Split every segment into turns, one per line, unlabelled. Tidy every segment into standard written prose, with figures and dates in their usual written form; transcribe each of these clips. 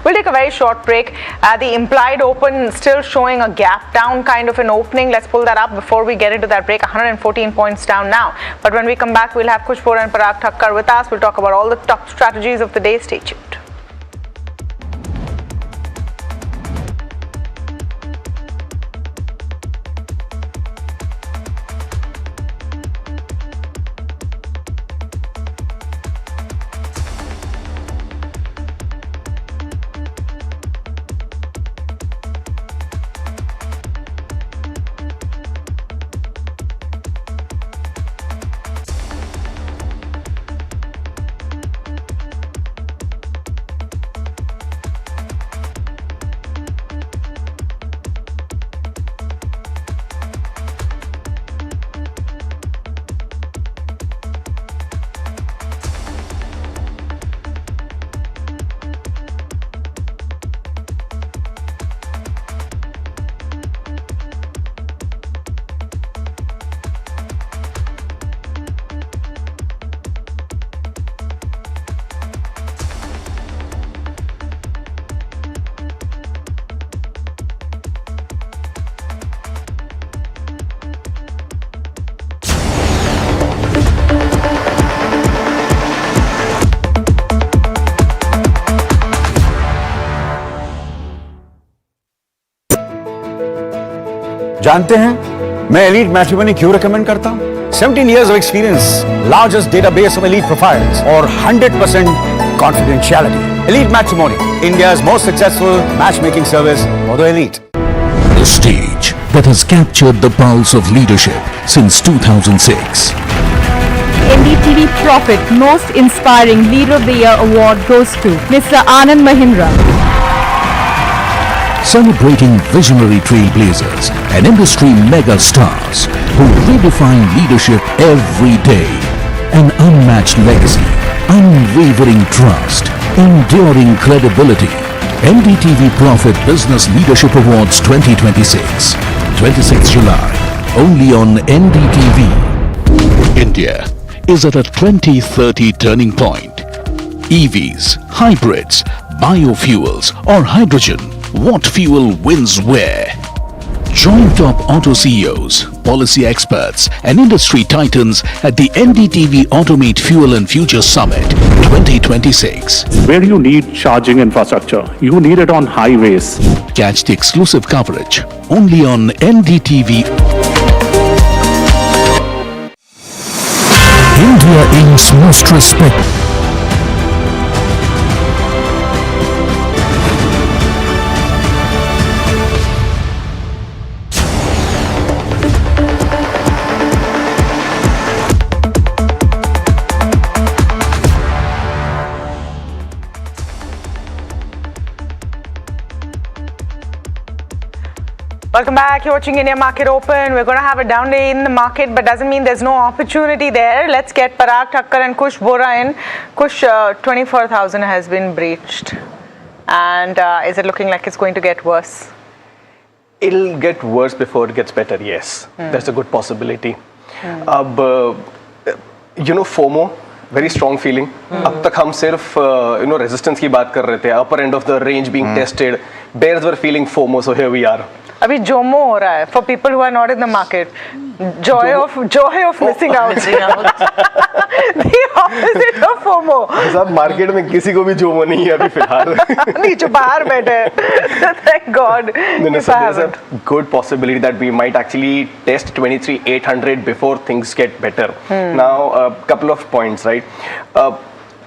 We'll take a very short break. The implied open still showing a gap down kind of an opening. Let's pull that up before we get into that break. 114 points down now. But when we come back, we'll have Khush Bora and Parag Thakkar with us. We'll talk about all the top strategies of the day. Stay tuned.
जानते हैं मैं elite matrimony क्यों recommend करता हूं? 17 years of experience, largest database of elite profiles, और 100% confidentiality. Elite Matrimony, India's most successful matchmaking service for the elite.
The stage that has captured the pulse of leadership since 2006.
NDTV Profit Most Inspiring Leader of the Year Award goes to Mr. Anand Mahindra.
Celebrating visionary trailblazers and industry mega stars who redefine leadership every day. An unmatched legacy, unwavering trust, enduring credibility. NDTV Profit Business Leadership Awards 2026. 26th July. Only on NDTV. India is at a 2030 turning point. EVs, hybrids, biofuels or hydrogen. What fuel wins where? Join top auto CEOs, policy experts and industry titans at the NDTV Automate Fuel and Future Summit 2026.
Where do you need charging infrastructure? You need it on highways.
Catch the exclusive coverage only on NDTV. India aims most respect.
Welcome back. You're watching India Market Open. We're going to have a down day in the market, but doesn't mean there's no opportunity there. Let's get Parag Thakkar and Khush Bora in. Khush, 24,000 has been breached. And is it looking like it's going to get worse?
It'll get worse before it gets better, yes. There's a good possibility. FOMO, very strong feeling. अब तक हम सिर्फ resistance की बात कर रहे थे. Upper end of the range being tested. Bears were feeling FOMO, so here we are.
अभी जोमो हो रहा है for people who are not in the market. Joy of missing out. The opposite of FOMO.
सब market में किसी को भी Jomo नहीं है अभी फिलहाल.
नहीं जो बाहर बैठे हैं. Thank God.
There's a good possibility that we might actually test 23,800 before things get better. Now a couple of points, right?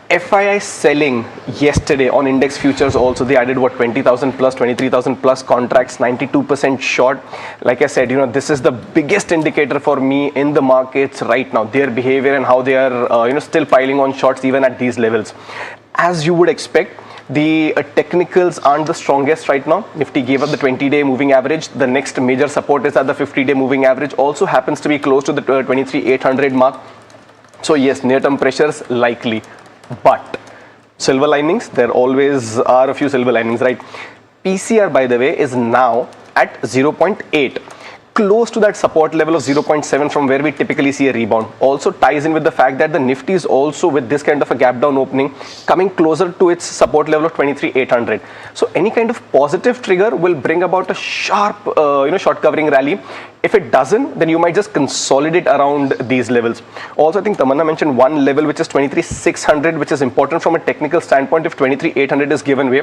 FII selling yesterday on index futures also, they added 20,000 plus, 23,000 plus contracts, 92% short. Like I said, this is the biggest indicator for me in the markets right now, their behavior and how they are, still piling on shorts even at these levels. As you would expect, the technicals aren't the strongest right now. Nifty gave up the 20-day moving average. The next major support is at the 50-day moving average. Also happens to be close to the 23,800 mark. So yes, near-term pressures likely. But silver linings, there always are a few silver linings, right? PCR, by the way, is now at 0.8. close to that support level of 0.7 from where we typically see a rebound. Also ties in with the fact that the Nifty is also, with this kind of a gap down opening, coming closer to its support level of 23,800. So any kind of positive trigger will bring about a sharp short covering rally. If it doesn't, then you might just consolidate around these levels. Also, I think Tamanna mentioned one level which is 23,600, which is important from a technical standpoint if 23,800 is given way,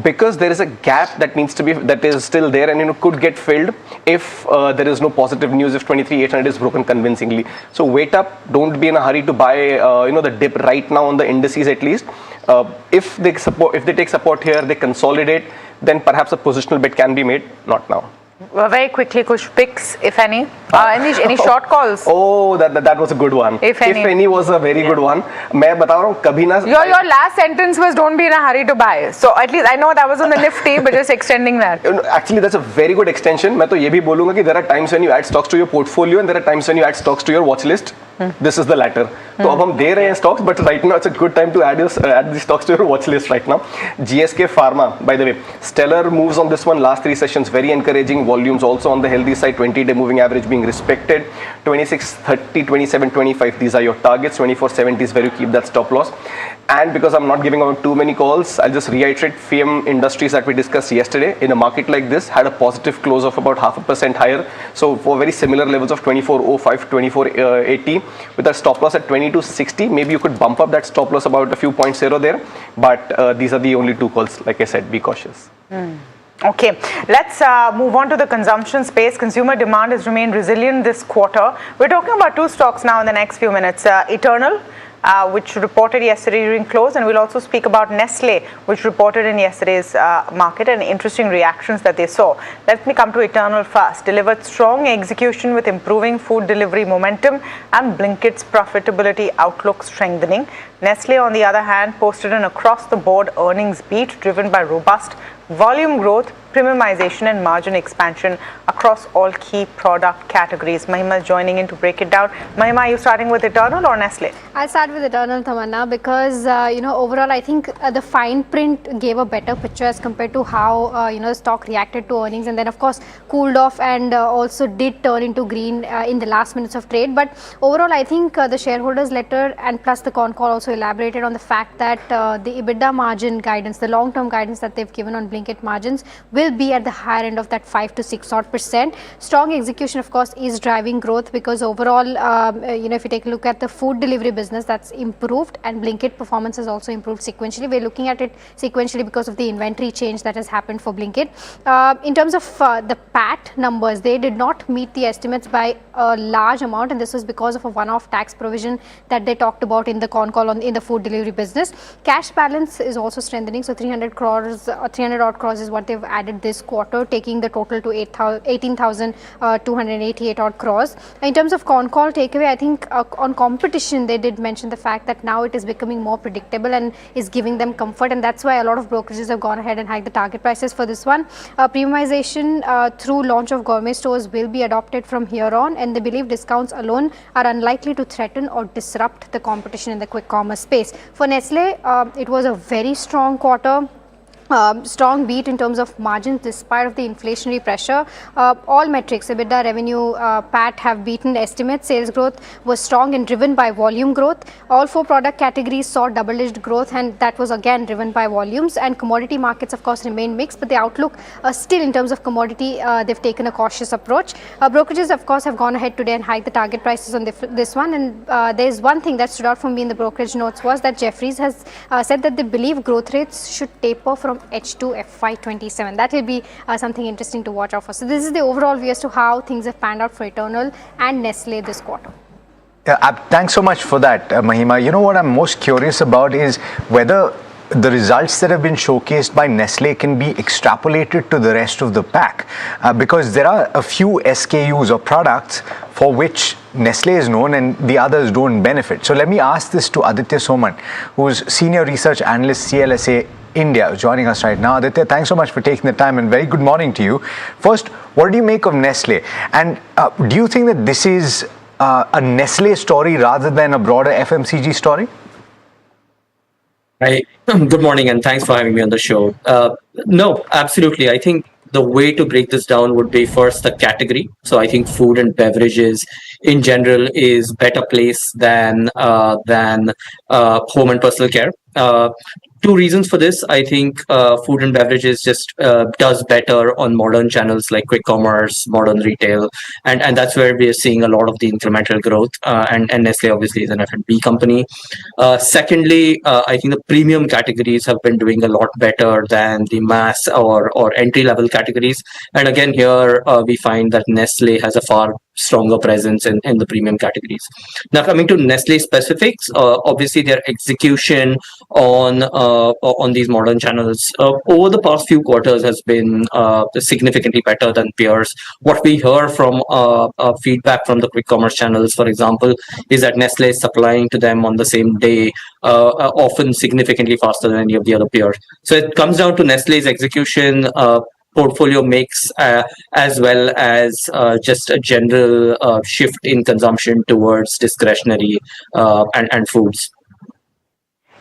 because there is a gap that needs to be, that is still there, and could get filled if there is no positive news, if 23,800 is broken convincingly. So wait up, don't be in a hurry to buy the dip right now on the indices at least. If they take support here, they consolidate, then perhaps a positional bet can be made, not now.
Very quickly, Kush, picks, if any. Any short calls?
Oh, that was a good one.
If any
was a very good one. मैं बता रहा हूँ कभी ना.
Your last sentence was don't be in a hurry to buy. So at least I know that was on the Nifty, but just extending that.
Actually, that's a very good extension. मैं तो ये भी बोलूँगा कि there are times when you add stocks to your portfolio and there are times when you add stocks to your watch list. This is the latter. तो अब हम दे रहे हैं stocks, but right now it's a good time to add the stocks to your watch list right now. GSK Pharma, by the way, stellar moves on this one. Last 3 sessions, very encouraging. Volumes also on the healthy side. 20-day moving average being respected. 26.30, 27.25. These are your targets. 24.70 is where you keep that stop loss. And because I'm not giving out too many calls, I'll just reiterate FM Industries that we discussed yesterday. In a market like this, had a positive close of about 0.5% higher. So for very similar levels of 24.05, 24.80, with a stop loss at 22.60, maybe you could bump up that stop loss about a few points here or there. But these are the only 2 calls. Like I said, be cautious.
Okay, let's move on to the consumption space. Consumer demand has remained resilient this quarter. We're talking about 2 stocks now in the next few minutes. Eternal, which reported yesterday during close, and we'll also speak about Nestle, which reported in yesterday's market, and interesting reactions that they saw. Let me come to Eternal first. Delivered strong execution with improving food delivery momentum and Blinkit's profitability outlook strengthening. Nestle, on the other hand, posted an across-the-board earnings beat driven by robust volume growth, premiumization and margin expansion across all key product categories. Mahima is joining in to break it down. Mahima, are you starting with Eternal or Nestle?
I'll start with Eternal, Tamanna, because overall I think the fine print gave a better picture as compared to how the stock reacted to earnings, and then of course cooled off and also did turn into green in the last minutes of trade. But overall I think the shareholders letter and plus the con call also elaborated on the fact that the EBITDA margin guidance, the long-term guidance that they've given on Blinkit margins will be at the higher end of that 5 to 6 odd %. Strong execution of course is driving growth, because overall if you take a look at the food delivery business, that's improved, and Blinkit performance has also improved sequentially. We're looking at it sequentially because of the inventory change that has happened for Blinkit. In terms of the PAT numbers, they did not meet the estimates by a large amount, and this was because of a one-off tax provision that they talked about in the con call in the food delivery business. Cash balance is also strengthening, so 300 crores or 300 odd crores is what they've added this quarter, taking the total to 18,288 odd crores. In terms of con call takeaway, I think on competition they did mention the fact that now it is becoming more predictable and is giving them comfort, and that's why a lot of brokerages have gone ahead and hiked the target prices for this one. Premiumization through launch of gourmet stores will be adopted from here on, and they believe discounts alone are unlikely to threaten or disrupt the competition in the quick commerce space. For Nestle, it was a very strong quarter. Strong beat in terms of margins despite of the inflationary pressure. All metrics, EBITDA, revenue, PAT have beaten estimates. Sales growth was strong and driven by volume growth. All 4 product categories saw double-digit growth, and that was again driven by volumes. And commodity markets of course remain mixed, but the outlook still in terms of commodity, they've taken a cautious approach. Brokerages of course have gone ahead today and hiked the target prices on this one, and there's one thing that stood out for me in the brokerage notes was that Jefferies has said that they believe growth rates should taper from H2 FY27. That will be something interesting to watch out for. So this is the overall view as to how things have panned out for Eternal and Nestle this quarter.
Thanks so much for that, Mahima. You know what I'm most curious about is whether the results that have been showcased by Nestle can be extrapolated to the rest of the pack, because there are a few SKUs or products for which Nestle is known and the others don't benefit. So let me ask this to Aditya Soman, who's Senior Research Analyst CLSA India, joining us right now. Aditya, thanks so much for taking the time and very good morning to you. First, what do you make of Nestle? And do you think that this is a Nestle story rather than a broader FMCG story?
Hi, good morning and thanks for having me on the show. No, absolutely. I think the way to break this down would be first the category. So I think food and beverages in general is better place than home and personal care. Two reasons for this. I think food and beverages just does better on modern channels like quick commerce, modern retail, and that's where we are seeing a lot of the incremental growth. And Nestle obviously is an F&B company. Secondly, I think the premium categories have been doing a lot better than the mass or entry level categories. And again, here we find that Nestle has a far stronger presence in the premium categories. Now, coming to Nestle specifics, obviously their execution on these modern channels over the past few quarters has been significantly better than peers. What we hear from feedback from the quick commerce channels, for example, is that Nestle is supplying to them on the same day, often significantly faster than any of the other peers. So it comes down to Nestle's execution, portfolio mix, as well as just a general shift in consumption towards discretionary and foods.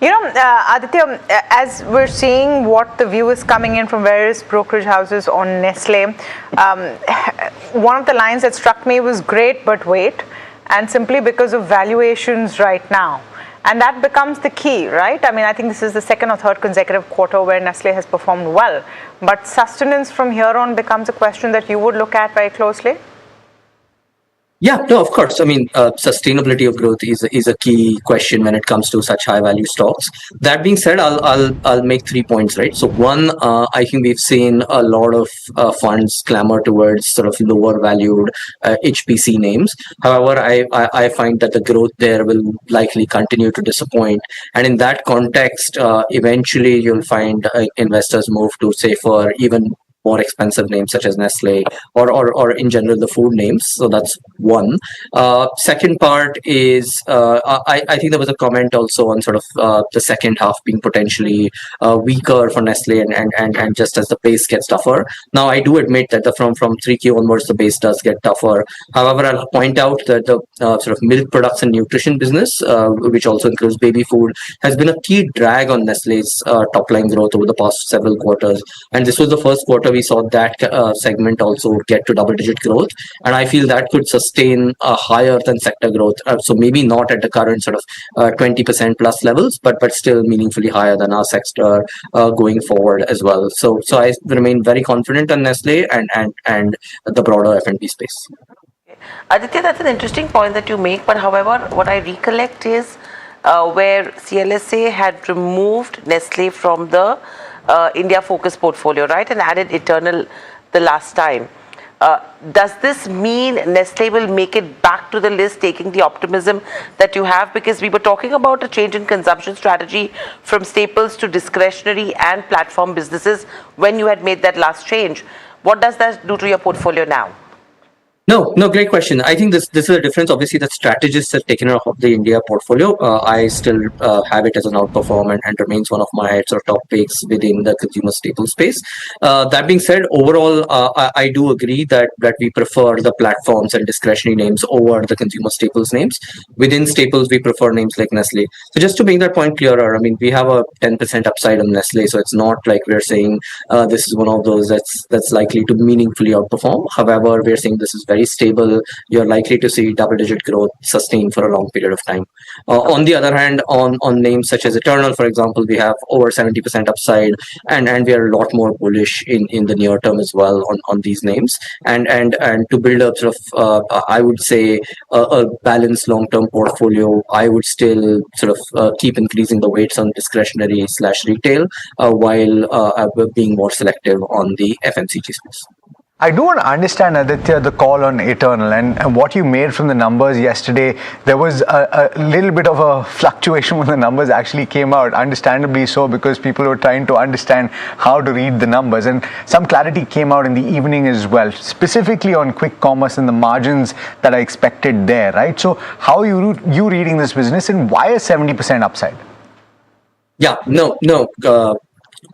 Aditya, as we're seeing what the view is coming in from various brokerage houses on Nestle, one of the lines that struck me was great, but wait, and simply because of valuations right now. And that becomes the key, right? I mean, I think this is the second or third consecutive quarter where Nestle has performed well. But sustenance from here on becomes a question that you would look at very closely.
Yeah, no, of course. I mean, sustainability of growth is a key question when it comes to such high value stocks. That being said, I'll make 3 points, right? So one, I think we've seen a lot of funds clamor towards sort of lower valued HPC names. However, I find that the growth there will likely continue to disappoint. And in that context, eventually you'll find investors move to safer, even more expensive names such as Nestle or in general the food names. So that's one. Second part is I think there was a comment also on sort of the second half being potentially weaker for Nestle and just as the base gets tougher. Now I do admit that from 3Q onwards the base does get tougher. However, I'll point out that the sort of milk products and nutrition business, which also includes baby food, has been a key drag on Nestle's top line growth over the past several quarters. And this was the first quarter we saw that segment also get to double-digit growth, and I feel that could sustain a higher than sector growth. So maybe not at the current sort of 20% plus levels, but still meaningfully higher than our sector going forward as well. So I remain very confident on Nestle and the broader F&B space.
Aditya, that's an interesting point that you make, but however, what I recollect is where CLSA had removed Nestle from the India focus portfolio, right, and added Eternal the last time. Does this mean Nestle will make it back to the list, taking the optimism that you have? Because we were talking about a change in consumption strategy from staples to discretionary and platform businesses when you had made that last change. What does that do to your portfolio now?
No, great question. I think this is a difference. Obviously, that strategists have taken off the India portfolio. I still have it as an outperform and remains one of my sort of top picks within the consumer staple space. That being said, overall, I do agree that we prefer the platforms and discretionary names over the consumer staples names. Within staples, we prefer names like Nestle. So just to make that point clearer, I mean, we have a 10% upside on Nestle, so it's not like we're saying this is one of those that's likely to meaningfully outperform. However, we're saying this is very stable. You're likely to see double-digit growth sustained for a long period of time. On the other hand, on names such as Eternal, for example, we have over 70% upside, and we are a lot more bullish in the near term as well on these names. And to build up sort of, I would say a balanced long-term portfolio, I would still sort of keep increasing the weights on discretionary / retail while being more selective on the FMCG space.
I do want to understand, Aditya, the call on Eternal and what you made from the numbers yesterday. There was a little bit of a fluctuation when the numbers actually came out, understandably so, because people were trying to understand how to read the numbers. And some clarity came out in the evening as well, specifically on quick commerce and the margins that are expected there, right? So how are you reading this business, and why a 70% upside?
Yeah, no.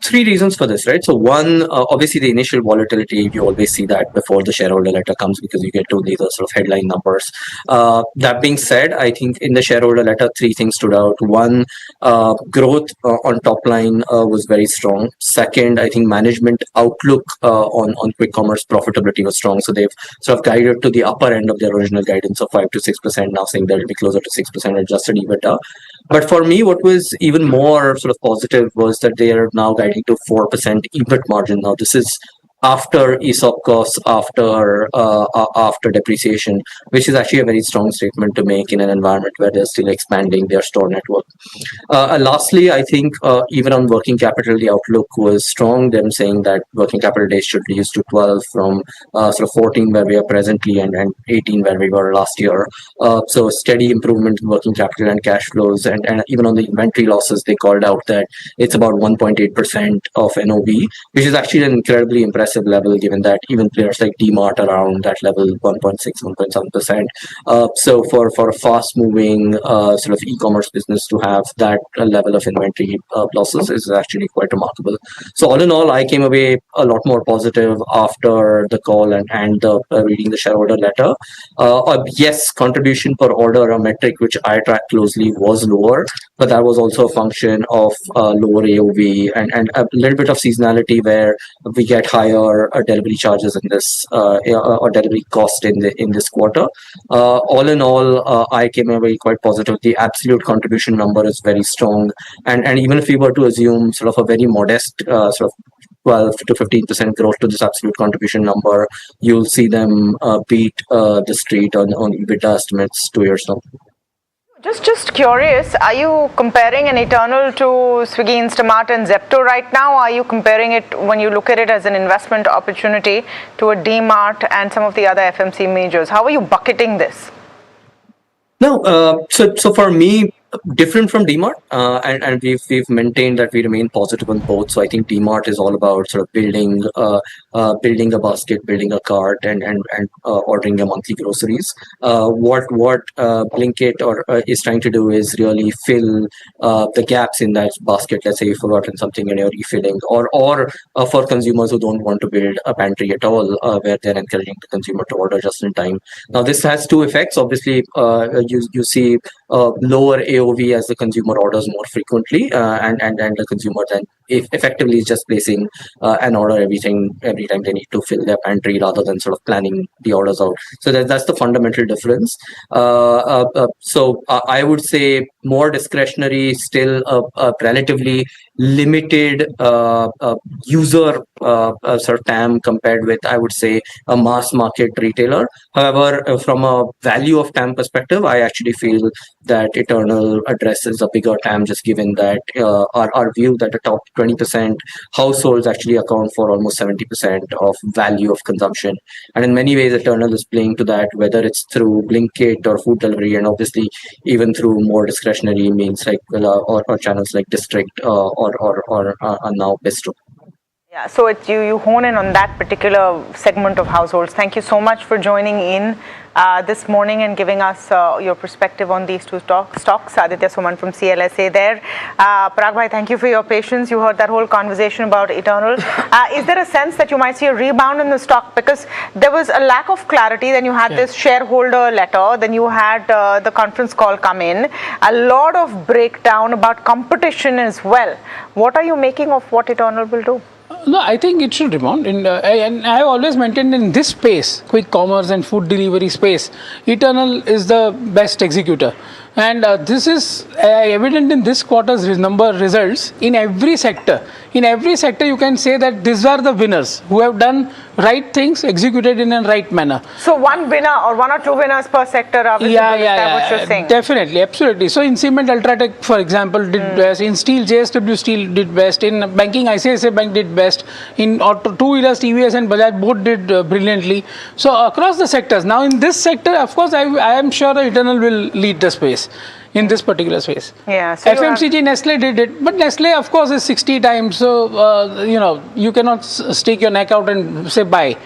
three reasons for this, right? So one, obviously the initial volatility, you always see that before the shareholder letter comes because you get only the sort of headline numbers. That being said, I think in the shareholder letter, three things stood out. One, growth on top line was very strong. Second, I think management outlook on quick commerce profitability was strong. So they've sort of guided to the upper end of their original guidance of 5 to 6%, now saying they'll be closer to 6% adjusted EBITDA. But for me, what was even more sort of positive was that they are now guiding to 4% EBIT margin. Now, this is after ESOP costs, after depreciation, which is actually a very strong statement to make in an environment where they're still expanding their store network. Lastly, I think even on working capital, the outlook was strong. Them saying that working capital days should reduce to 12 from sort of 14 where we are presently and 18 where we were last year. So steady improvement in working capital and cash flows, and even on the inventory losses, they called out that it's about 1.8% of NOV, which is actually an incredibly impressive level given that even players like DMart around that level 1.6 1.7%. So for a fast moving sort of e-commerce business to have that level of inventory losses is actually quite remarkable. So all in all, I came away a lot more positive after the call and reading the shareholder letter. Yes, contribution per order, a metric which I track closely, was lower, but that was also a function of lower AOV and a little bit of seasonality where we get higher delivery charges in this or delivery cost in this quarter. All in all, I came away quite positive. The absolute contribution number is very strong, and even if we were to assume sort of a very modest sort of 12 to 15% growth to this absolute contribution number, you'll see them beat the street on EBITDA estimates 2 years now.
Just curious, are you comparing an Eternal to Swiggy, Instamart and Zepto right now? Or are you comparing it, when you look at it, as an investment opportunity to a DMart and some of the other FMC majors? How are you bucketing this?
No, so for me, different from DMart, and we've maintained that we remain positive on both. So I think DMart is all about sort of building a basket, building a cart, and ordering your monthly groceries. What Blinkit is trying to do is really fill the gaps in that basket. Let's say you've forgotten something and you're refilling, or for consumers who don't want to build a pantry at all, where they're encouraging the consumer to order just in time. Now this has two effects. Obviously, you see lower AOV as the consumer orders more frequently, and the consumer then effectively is just placing an order every time they need to fill their pantry rather than sort of planning the orders out. So that's the fundamental difference. So I would say more discretionary, still a relatively limited user sort of TAM compared with, I would say, a mass market retailer. However, from a value of TAM perspective, I actually feel that Eternal addresses a bigger TAM, just given that our view that the top 20% households actually account for almost 70% of value of consumption. And in many ways, Eternal is playing to that, whether it's through Blinkit or food delivery, and obviously even through more discretionary means like or channels like District or now Bistro.
Yeah, so you hone in on that particular segment of households. Thank you so much for joining in this morning and giving us your perspective on these two stocks. Aditya Suman from CLSA there. Parag bhai, thank you for your patience. You heard that whole conversation about Eternal. Is there a sense that you might see a rebound in the stock? Because there was a lack of clarity. Then you had this shareholder letter. Then you had the conference call come in. A lot of breakdown about competition as well. What are you making of what Eternal will do?
No, I think it should rebound. And I have always maintained in this space, quick commerce and food delivery space, Eternal is the best executor. And this is evident in this quarter's results in every sector. In every sector, you can say that these are the winners who have done right things, executed in a right manner.
So one winner or one or two winners per sector, is that what you're saying?
Definitely, absolutely. So in cement, Ultratech, for example, did best. In steel, JSW Steel did best. In banking, ICICI Bank did best. In two-wheelers, TVS and Bajaj both did brilliantly. So across the sectors. Now in this sector, of course, I am sure the Eternal will lead the space in this particular space.
Yeah. So
FMCG, Nestle did it, but Nestle, of course, is 60 times. So you cannot stick your neck out and say buy.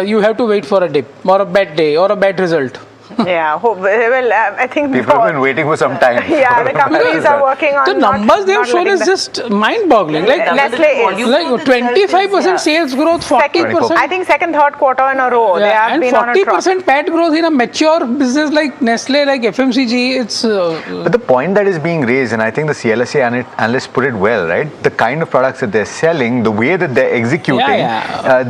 You have to wait for a dip or a bad day or a bad result.
Yeah, well, I think
People have been waiting for some time.
Yeah, the companies are working on
The numbers they have shown is just mind-boggling. Like
Nestle is.
like 25% sales growth, 40%.
I think second, third quarter in a row they have
and
been on a trot.
40% PAT growth in a mature business like Nestle, like FMCG. It's
But the point that is being raised, and I think the CLSA analysts put it well, right? The kind of products that they're selling, the way that they're executing,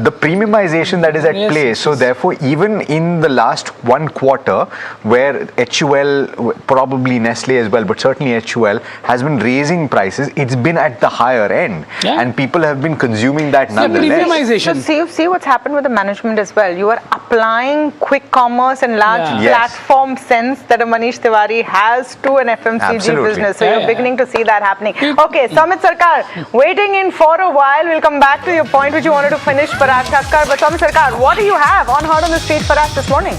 the premiumization that is at play. So therefore, even in the last one quarter, where HUL, probably Nestle as well, but certainly HUL has been raising prices, it's been at the higher end, and people have been consuming that nonetheless.
premiumization.
So see what's happened with the management as well. You are applying quick commerce and large platform sense that a Manish Tiwari has to an FMCG business. So you're beginning to see that happening. Okay, Samit Sarkar, waiting in for a while. We'll come back to your point which you wanted to finish, Parag Thakkar. But Samit Sarkar, what do you have on Heard on the Street for us this morning?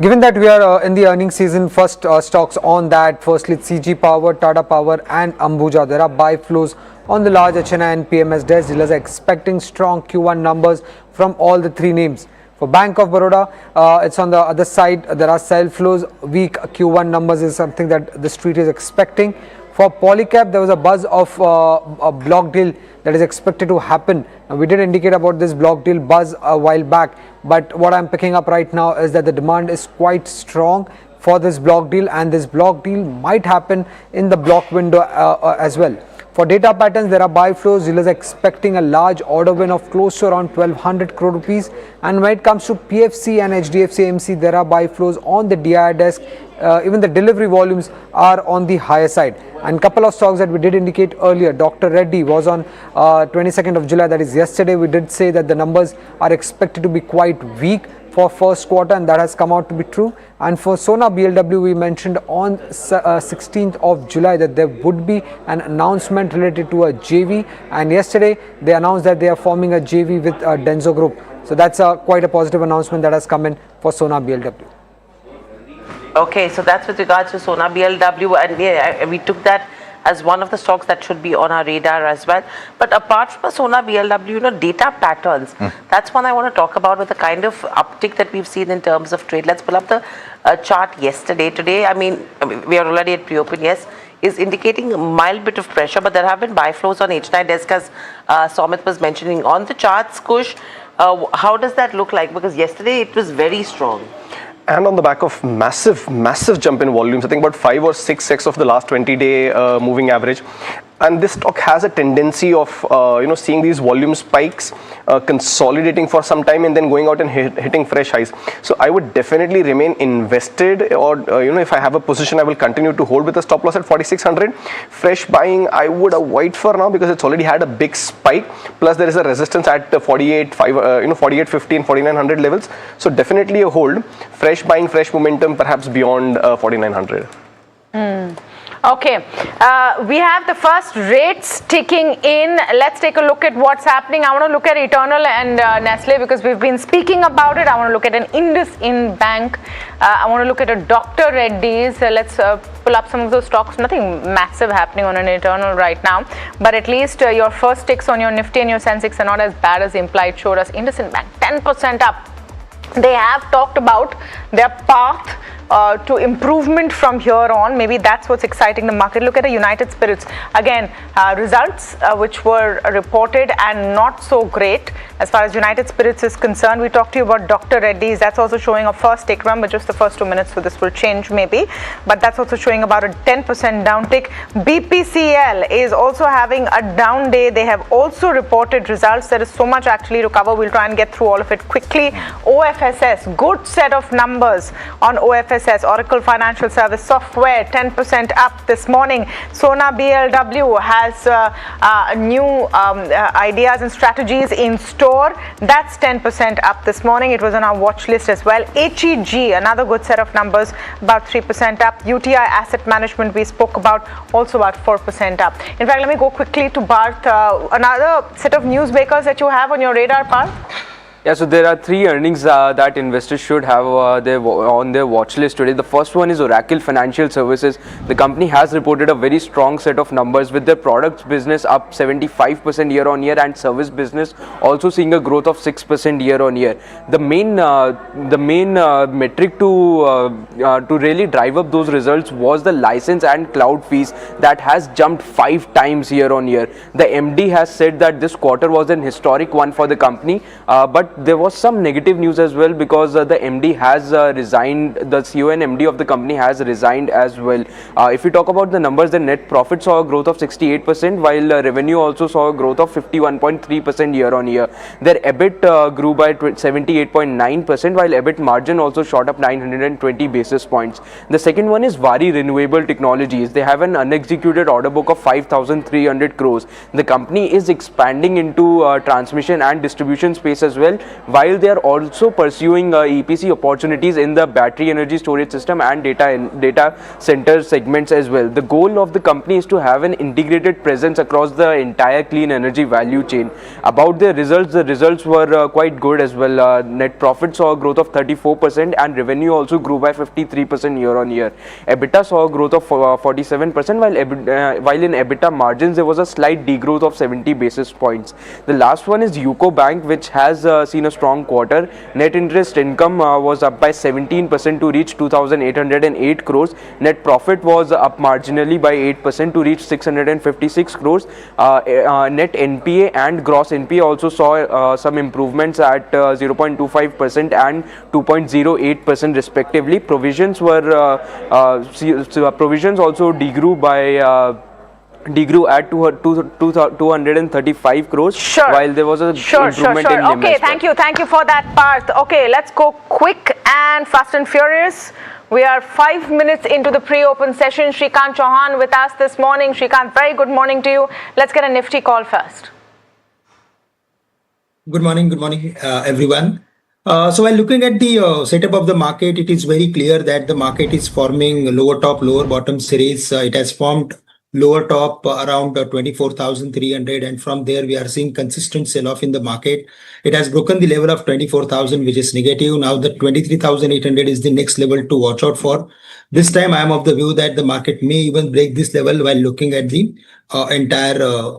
Given that we are in the earnings season, first stocks on that. Firstly, CG Power, Tata Power and Ambuja. There are buy flows on the large HNI and PMS desks. Dealers are expecting strong Q1 numbers from all the three names. For Bank of Baroda, it's on the other side. There are sell flows. Weak Q1 numbers is something that the street is expecting. For Polycab, there was a buzz of a block deal that is expected to happen. Now, we did indicate about this block deal buzz a while back, but what I'm picking up right now is that the demand is quite strong for this block deal, and this block deal might happen in the block window as well. For data patterns, there are buy flows. Dealers are expecting a large order win of close to around 1200 crore rupees. And when it comes to PFC and HDFC AMC, there are buy flows on the DI desk. Even the delivery volumes are on the higher side. And couple of stocks that we did indicate earlier, Dr. Reddy was on 22nd of July, that is yesterday. We did say that the numbers are expected to be quite weak for first quarter, and that has come out to be true. And for Sona BLW, we mentioned on 16th of July that there would be an announcement related to a JV, and yesterday they announced that they are forming a JV with Denso Group. So that's quite a positive announcement that has come in for Sona BLW.
Okay, so that's with regards to Sona BLW, and we took that as one of the stocks that should be on our radar as well. But apart from Sona BLW, data patterns, that's one I want to talk about with the kind of uptick that we've seen in terms of trade. Let's pull up the chart yesterday. Today, I mean, we are already at pre-open, yes, is indicating a mild bit of pressure, but there have been buy flows on H9 desk, as Somit was mentioning. On the charts, Kush, how does that look like? Because yesterday it was very strong.
And on the back of massive jump in volumes, I think about 5 or 6x of the last 20-day moving average. And this stock has a tendency of seeing these volume spikes, consolidating for some time, and then going out and hitting fresh highs. So I would definitely remain invested, or if I have a position, I will continue to hold with a stop loss at 4600. Fresh buying I would avoid for now because it's already had a big spike. Plus there is a resistance at 48.50 and 4900 levels. So definitely a hold. Fresh buying, fresh momentum, perhaps beyond 4900.
Okay, we have the first rates ticking in. Let's take a look at what's happening. I want to look at Eternal and Nestle because we've been speaking about it. I want to look at an IndusInd Bank. I want to look at a Dr. Reddy's. Let's pull up some of those stocks. Nothing massive happening on an Eternal right now, but at least your first ticks on your Nifty and your Sensex are not as bad as implied showed us. IndusInd Bank, 10% up. They have talked about their path to improvement from here on. Maybe that's what's exciting the market. Look at the United Spirits. Again, results which were reported and not so great as far as United Spirits is concerned. We talked to you about Dr. Reddy's. That's also showing a first tick. Remember, just the first 2 minutes, so this will change maybe. But that's also showing about a 10% down tick. BPCL is also having a down day. They have also reported results. There is so much actually to cover. We'll try and get through all of it quickly. OFSS, good set of numbers on OFSS. Oracle Financial Service Software, 10% up this morning. Sona BLW has new ideas and strategies in store. That's 10% up this morning. It was on our watch list as well. HEG, another good set of numbers, about 3% up. UTI Asset Management, we spoke about, also about 4% up. In fact, let me go quickly to Bharth. Another set of newsmakers that you have on your radar, Parth?
Yeah, so there are three earnings that investors should have on their watch list today. The first one is Oracle Financial Services. The company has reported a very strong set of numbers with their products business up 75% year on year and service business also seeing a growth of 6% year on year. The main metric to really drive up those results was the license and cloud fees that has jumped 5 times year on year. The MD has said that this quarter was an historic one for the company, but there was some negative news as well because the MD has resigned. The CEO and MD of the company has resigned as well. If we talk about the numbers, the net profit saw a growth of 68%, while revenue also saw a growth of 51.3% year on year. Their EBIT grew by 78.9%, while EBIT margin also shot up 920 basis points. The second one is Vari Renewable Technologies. They have an unexecuted order book of 5,300 crores. The company is expanding into transmission and distribution space as well, while they are also pursuing EPC opportunities in the battery energy storage system and data center segments as well. The goal of the company is to have an integrated presence across the entire clean energy value chain. About their results, the results were quite good as well. Net profit saw a growth of 34% and revenue also grew by 53% year on year. EBITDA saw a growth of 47%, while in EBITDA margins there was a slight degrowth of 70 basis points. The last one is UCO Bank, which has seen a strong quarter. Net interest income was up by 17% to reach 2,808 crores. Net profit was up marginally by 8% to reach 656 crores. Net NPA and gross NPA also saw some improvements at 0.25% and 2.08% respectively. Provisions also degrew at 235 crores, while there was a improvement in NIM.
Okay, thank you for that part. Okay, let's go quick and fast and furious. We are 5 minutes into the pre-open session. Shrikant Chauhan with us this morning. Shrikant, very good morning to you. Let's get a nifty call first.
Good morning, everyone. So while looking at the setup of the market, it is very clear that the market is forming lower top, lower bottom series. It has formed lower top around 24,300, and from there we are seeing consistent sell-off in the market. It has broken the level of 24,000, which is negative. Now the 23,800 is the next level to watch out for. This time I am of the view that the market may even break this level while looking at the entire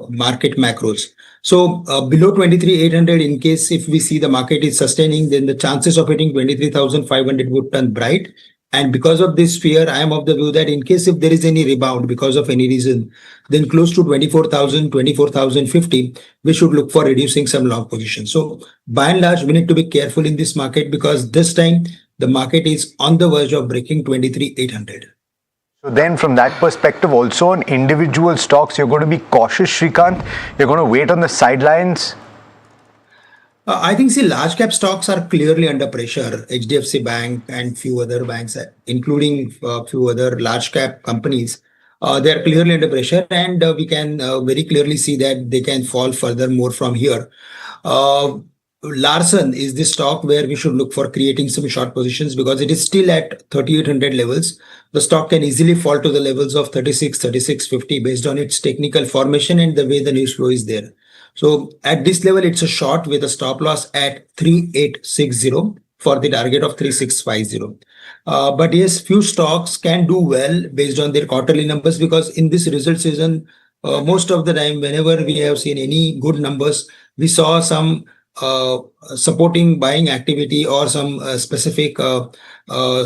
market macros. So below 23,800, in case if we see the market is sustaining, then the chances of hitting 23,500 would turn bright. And because of this fear, I am of the view that in case if there is any rebound because of any reason, then close to 24,000, 24,050, we should look for reducing some long positions. So by and large, we need to be careful in this market because this time the market is on the verge of breaking 23,800.
So then from that perspective also on individual stocks, you're going to be cautious, Shrikant. You're going to wait on the sidelines.
I think large cap stocks are clearly under pressure. HDFC Bank and few other banks, including few other large cap companies, they are clearly under pressure, and we can very clearly see that they can fall further more from here. Larsen is the stock where we should look for creating some short positions because it is still at 3,800 levels. The stock can easily fall to the levels of 36, 36.50 based on its technical formation and the way the news flow is there. So at this level, it's a short with a stop loss at 3,860 for the target of 3,650. But yes, few stocks can do well based on their quarterly numbers because in this result season, most of the time, whenever we have seen any good numbers, we saw some supporting buying activity or some specific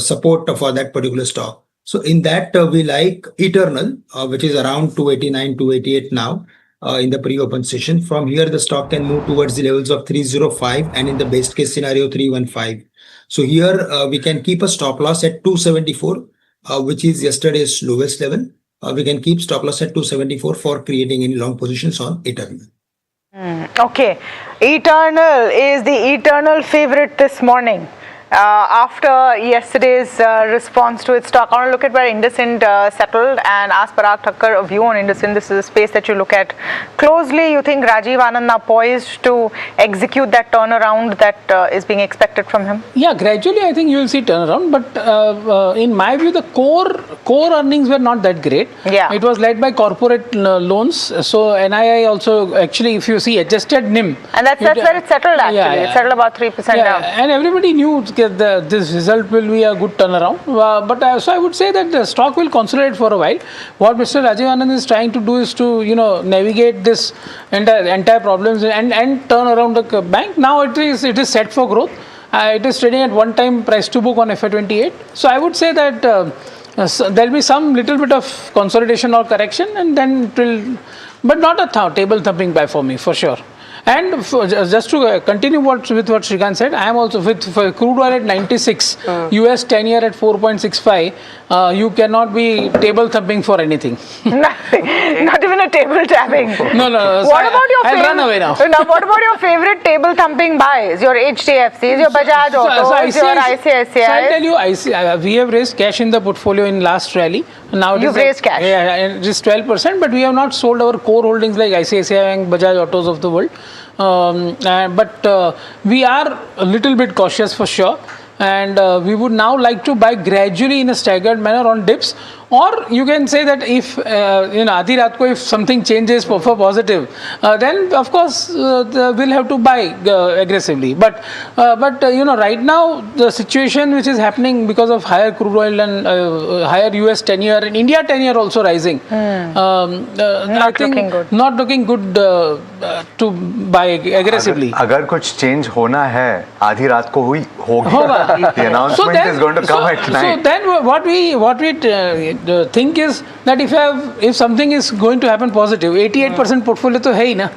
support for that particular stock. So in that, we like Eternal, which is around 289, 288 now. In the pre-open session. From here, the stock can move towards the levels of 305 and in the best case scenario, 315. So here we can keep a stop loss at 274, which is yesterday's lowest level. We can keep stop loss at 274 for creating any long positions on Eternal.
Okay, Eternal is the eternal favorite this morning. after yesterday's response to its stock. I want to look at where IndiSend settled and ask Parag Thakkar a view on IndiSend. This is a space that you look at closely. You think Rajiv Anand now poised to execute that turnaround that is being expected from him?
Yeah, gradually I think you will see turnaround, but in my view the core earnings were not that great.
Yeah.
It was led by corporate loans. So NII also, actually if you see adjusted NIM.
And that's where it settled actually.
Yeah, yeah.
It settled about 3% down.
And everybody knew that this result will be a good turnaround. So I would say that the stock will consolidate for a while. What Mr. Rajiv Anand is trying to do is to navigate this entire problems and turn around the bank. Now it is set for growth. It is trading at 1x price to book on FY28. So I would say that there will be some little bit of consolidation or correction, and then it will, but not a table thumping buy for me for sure. And just to continue with what Srikanth said, I am also for crude oil at 96, US 10-year at 4.65. You cannot be table thumping for anything.
Nothing. Not even a table tapping.
No.
What about your
I'll run away now.
What about your favorite table thumping buys? Your HDFCs, your Bajaj Autos, your ICICI?
So I'll tell you, we have raised cash in the portfolio in last rally. Now
You've raised cash?
Yeah, and just 12%, but we have not sold our core holdings like ICICI and Bajaj Autos of the world. But we are a little bit cautious for sure, and we would now like to buy gradually in a staggered manner on dips. Or you can say that if Adhi Raat ko if something changes for positive, then of course we'll have to buy aggressively. But right now the situation which is happening because of higher crude oil and higher US 10-year and India 10-year also rising, I think not looking good to buy aggressively.
अगर कुछ change होना है आधी रात को होगा. The announcement is going to come at night.
So then what we the thing is that if something is going to happen positive, 88% portfolio तो है ही ना.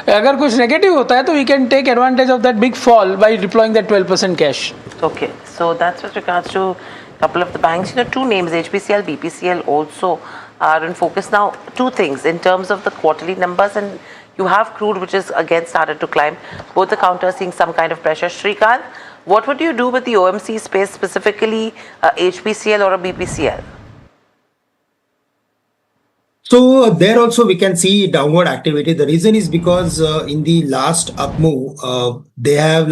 अगर कुछ negative होता है तो we can take advantage of that big fall by deploying that 12% cash.
Okay, so that's with regards to a couple of the banks. Two names, HPCL, BPCL also are in focus now. Two things in terms of the quarterly numbers, and you have crude which is again started to climb. Both the counters seeing some kind of pressure. Srikanth, what would you do with the OMC space, specifically HPCL or a BPCL?
So there also we can see downward activity. The reason is because in the last up move, they have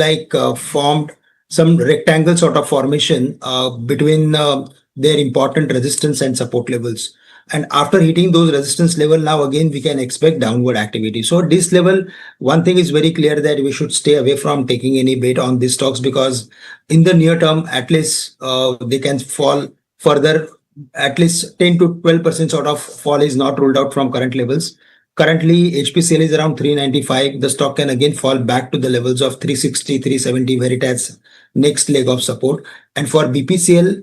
formed some rectangle sort of formation between their important resistance and support levels. And after hitting those resistance level, now again we can expect downward activity. So this level, one thing is very clear that we should stay away from taking any bait on these stocks, because in the near term, at least they can fall further. At least 10 to 12% sort of fall is not ruled out from current levels. Currently, HPCL is around 395. The stock can again fall back to the levels of 360, 370, where it has next leg of support. And for BPCL,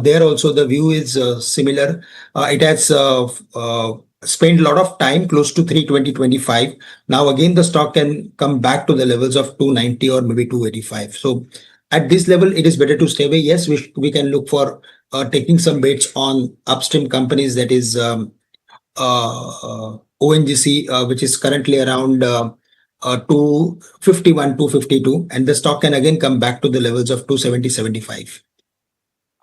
there also the view is similar. It has spent a lot of time close to 320.25. Now again, the stock can come back to the levels of 290 or maybe 285. So at this level, it is better to stay away. Yes, we can look for taking some bets on upstream companies, that is ONGC, which is currently around 251, 252, and the stock can again come back to the levels of 270, 75.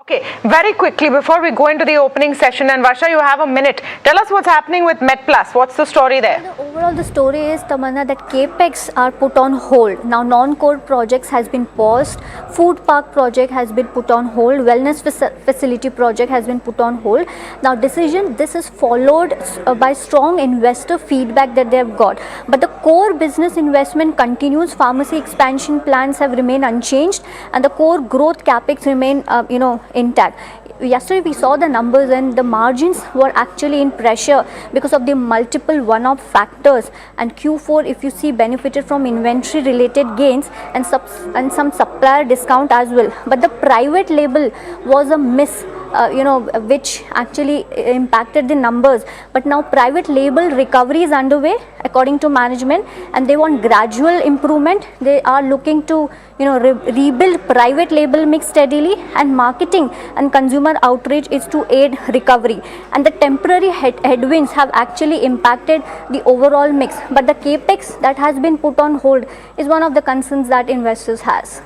Okay, very quickly before we go into the opening session, and Varsha, you have a minute. Tell us what's happening with MedPlus. What's the story there?
Overall, the story is, Tamanna, that capex are put on hold. Now, non-core projects has been paused. Food park project has been put on hold. Wellness facility project has been put on hold. Now, this is followed by strong investor feedback that they have got. But the core business investment continues. Pharmacy expansion plans have remained unchanged, and the core growth capex remain, intact. Yesterday we saw the numbers and the margins were actually in pressure because of the multiple one-off factors, and Q4, if you see, benefited from inventory related gains and some supplier discount as well. But the private label was a miss, which actually impacted the numbers. But now private label recovery is underway according to management, and they want gradual improvement. They are looking to rebuild private label mix steadily, and marketing and consumer outreach is to aid recovery. And the temporary headwinds have actually impacted the overall mix, but the capex that has been put on hold is one of the concerns that investors has.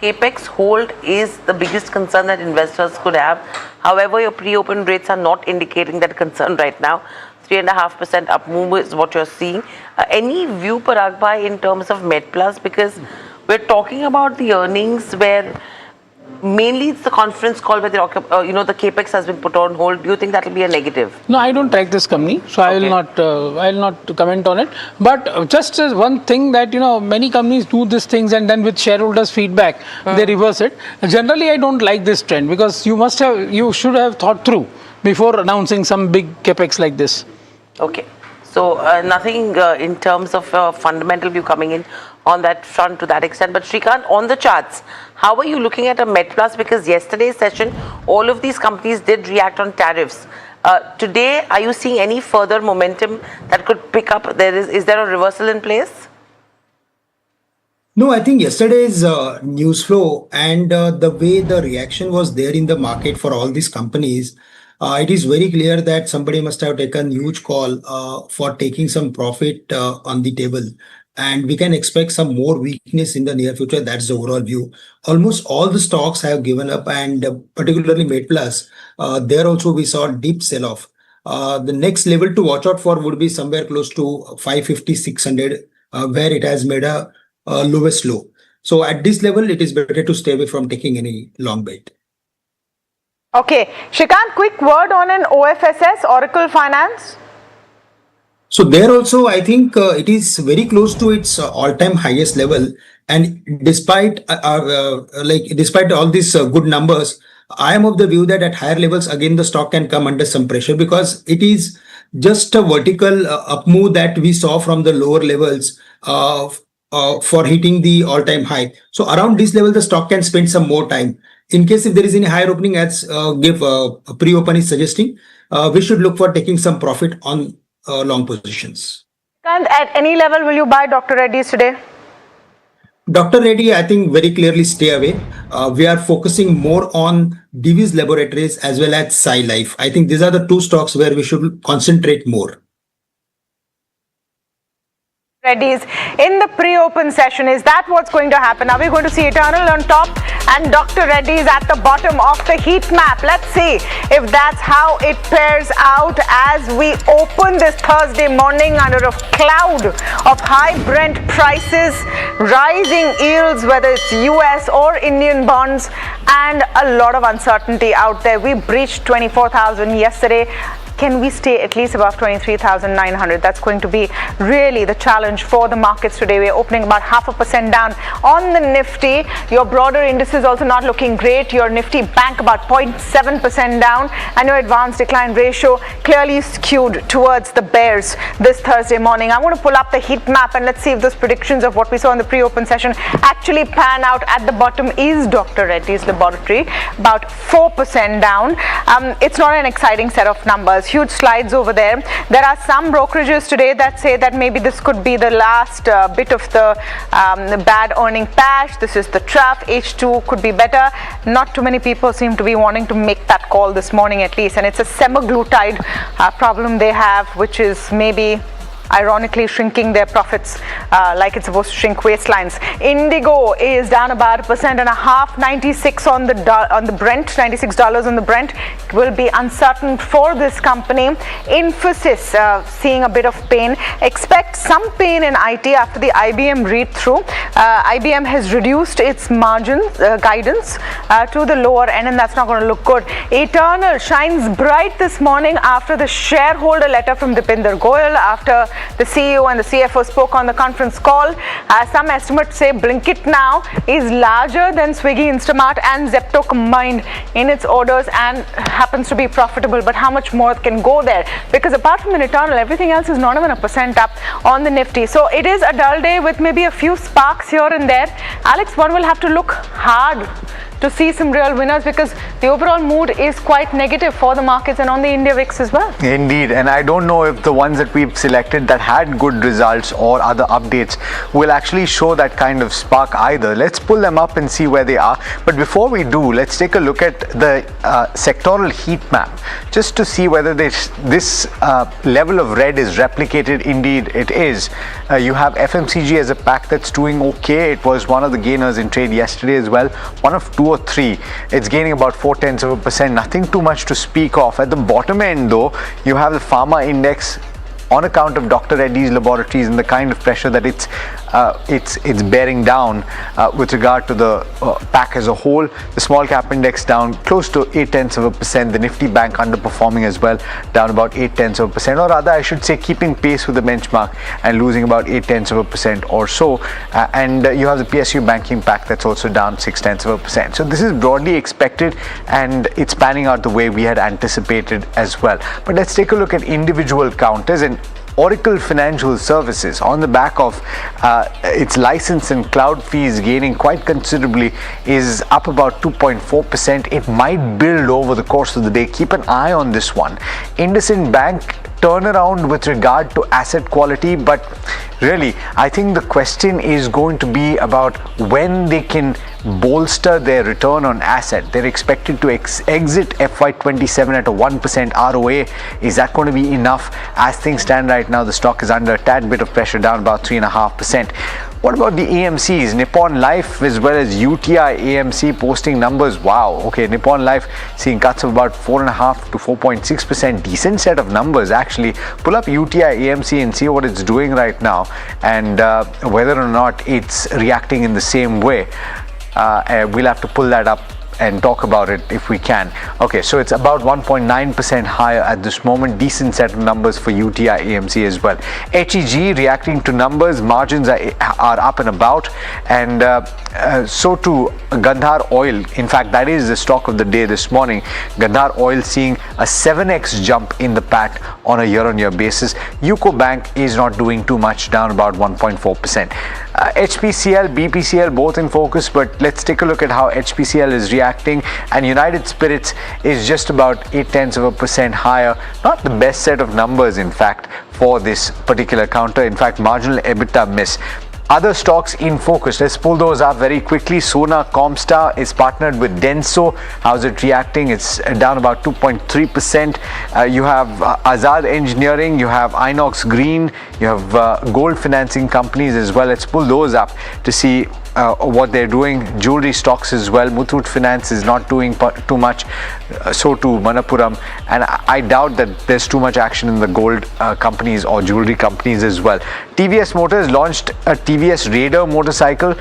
capex hold is the biggest concern that investors could have. However, your pre-open rates are not indicating that concern right now. 3.5% up move is what you're seeing. Any view, Parag Bhai, in terms of MedPlus? Because we're talking about the earnings where mainly it's the conference call where the capex has been put on hold. Do you think that will be a negative?
No, I don't track this company, so I will not comment on it. But just as one thing that many companies do these things and then with shareholders' feedback they reverse it. Generally, I don't like this trend because you should have thought through before announcing some big capex like this.
Okay, so nothing in terms of fundamental view coming in on that front to that extent. But Srikanth, on the charts, how are you looking at a MedPlus? Because yesterday's session, all of these companies did react on tariffs. Today, are you seeing any further momentum that could pick up? Is there a reversal in place?
No, I think yesterday's news flow and the way the reaction was there in the market for all these companies, it is very clear that somebody must have taken huge call for taking some profit on the table. And we can expect some more weakness in the near future. That's the overall view. Almost all the stocks have given up, and particularly MedPlus, there also we saw deep sell-off. The next level to watch out for would be somewhere close to 550, 600, where it has made a lowest low. So at this level, it is better to stay away from taking any long bet.
Okay, Shrikant, quick word on an OFSS, Oracle Finance.
So there also, I think it is very close to its all-time highest level. And despite despite all these good numbers, I am of the view that at higher levels, again, the stock can come under some pressure because it is just a vertical up move that we saw from the lower levels for hitting the all-time high. So around this level, the stock can spend some more time. In case if there is any higher opening, as pre-open is suggesting, we should look for taking some profit on long positions.
And at any level, will you buy Dr. Reddy's today?
Dr. Reddy, I think very clearly stay away. We are focusing more on Divi's Laboratories as well as Sai Life. I think these are the two stocks where we should concentrate more.
Reddy's in the pre-open session. Is that what's going to happen? Are we going to see Eternal on top and Dr. Reddy's at the bottom of the heat map? Let's see if that's how it pairs out as we open this Thursday morning under a cloud of high Brent prices, rising yields, whether it's US or Indian bonds, and a lot of uncertainty out there. We breached 24,000 yesterday. Can we stay at least above 23,900? That's going to be really the challenge for the markets today. We're opening about 0.5% down on the Nifty. Your broader indices also not looking great. Your Nifty Bank about 0.7% down, and your advanced decline ratio clearly skewed towards the bears this Thursday morning. I'm going to pull up the heat map and let's see if those predictions of what we saw in the pre-open session actually pan out. At the bottom is Dr. Reddy's Laboratory, about 4% down. It's not an exciting set of numbers. Huge slides over there. There are some brokerages today that say that maybe this could be the last bit of the bad earning patch. This is the trough. H2 could be better. Not too many people seem to be wanting to make that call this morning at least, and it's a semaglutide problem they have, which is maybe ironically shrinking their profits like it's supposed to shrink waistlines. IndiGo is down about 1.5%, 96 on the Brent, $96 on the Brent. Will be uncertain for this company. Infosys seeing a bit of pain. Expect some pain in IT after the IBM read through. IBM has reduced its margin guidance to the lower end, and that's not going to look good. Eternal shines bright this morning after the shareholder letter from Dipinder Goyal, after the CEO and the CFO spoke on the conference call. Some estimates say Blinkit now is larger than Swiggy, Instamart and Zepto combined in its orders and happens to be profitable. But how much more can go there? Because apart from an Eternal, everything else is not even 1% up on the Nifty. So it is a dull day with maybe a few sparks here and there. Alex, one will have to look hard to see some real winners, because the overall mood is quite negative for the markets and on the India VIX as well.
Indeed, and I don't know if the ones that we've selected that had good results or other updates will actually show that kind of spark either. Let's pull them up and see where they are. But before we do, let's take a look at the sectoral heat map just to see whether this level of red is replicated. Indeed, it is. You have FMCG as a pack that's doing okay. It was one of the gainers in trade yesterday as well. One of 2 or 3. It's gaining about 0.4%. Nothing too much to speak of. At the bottom end, though, you have the pharma index on account of Dr. Reddy's laboratories and the kind of pressure that it's bearing down with regard to the pack as a whole. The small cap index down close to 0.8%. The Nifty Bank underperforming as well, down about 0.8%, or rather I should say keeping pace with the benchmark and losing about 0.8% or so. And you have the PSU banking pack that's also down 0.6%. So this is broadly expected, and it's panning out the way we had anticipated as well. But let's take a look at individual counters. And Oracle Financial Services, on the back of its license and cloud fees gaining quite considerably, is up about 2.4%. It might build over the course of the day. Keep an eye on this one. IndusInd Bank turnaround with regard to asset quality, but really I think the question is going to be about when they can bolster their return on asset. They're expected to exit FY27 at a 1% ROA. Is that going to be enough? As things stand right now, the stock is under a tad bit of pressure, down about 3.5%. What about the AMCs? Nippon Life as well as UTI AMC posting numbers. Wow. Okay, Nippon Life seeing cuts of about 4.5 to 4.6%. Decent set of numbers actually. Pull up UTI AMC and see what it's doing right now, and whether or not it's reacting in the same way. We'll have to pull that up and talk about it if we can. Okay, so it's about 1.9% higher at this moment. Decent set of numbers for UTI AMC as well. HEG reacting to numbers. Margins are up and about, and so too Gandhar Oil. In fact, that is the stock of the day this morning. Gandhar Oil seeing a 7x jump in the PAT on a year-on-year basis. UCO Bank is not doing too much, down about 1.4%. HPCL, BPCL both in focus, but let's take a look at how HPCL is reacting. And United Spirits is just about 0.8% higher. Not the best set of numbers, in fact, for this particular counter. In fact, marginal EBITDA miss. Other stocks in focus, let's pull those up very quickly. Sona Comstar is partnered with Denso. How's it reacting? It's down about 2.3%. You have Azad Engineering, you have Inox Green, you have gold financing companies as well. Let's pull those up to see what they're doing. Jewelry stocks as well. Muthoot Finance is not doing too much, so too Manappuram, and I doubt that there's too much action in the gold companies or jewelry companies as well. TVS Motors launched a TVS Raider motorcycle.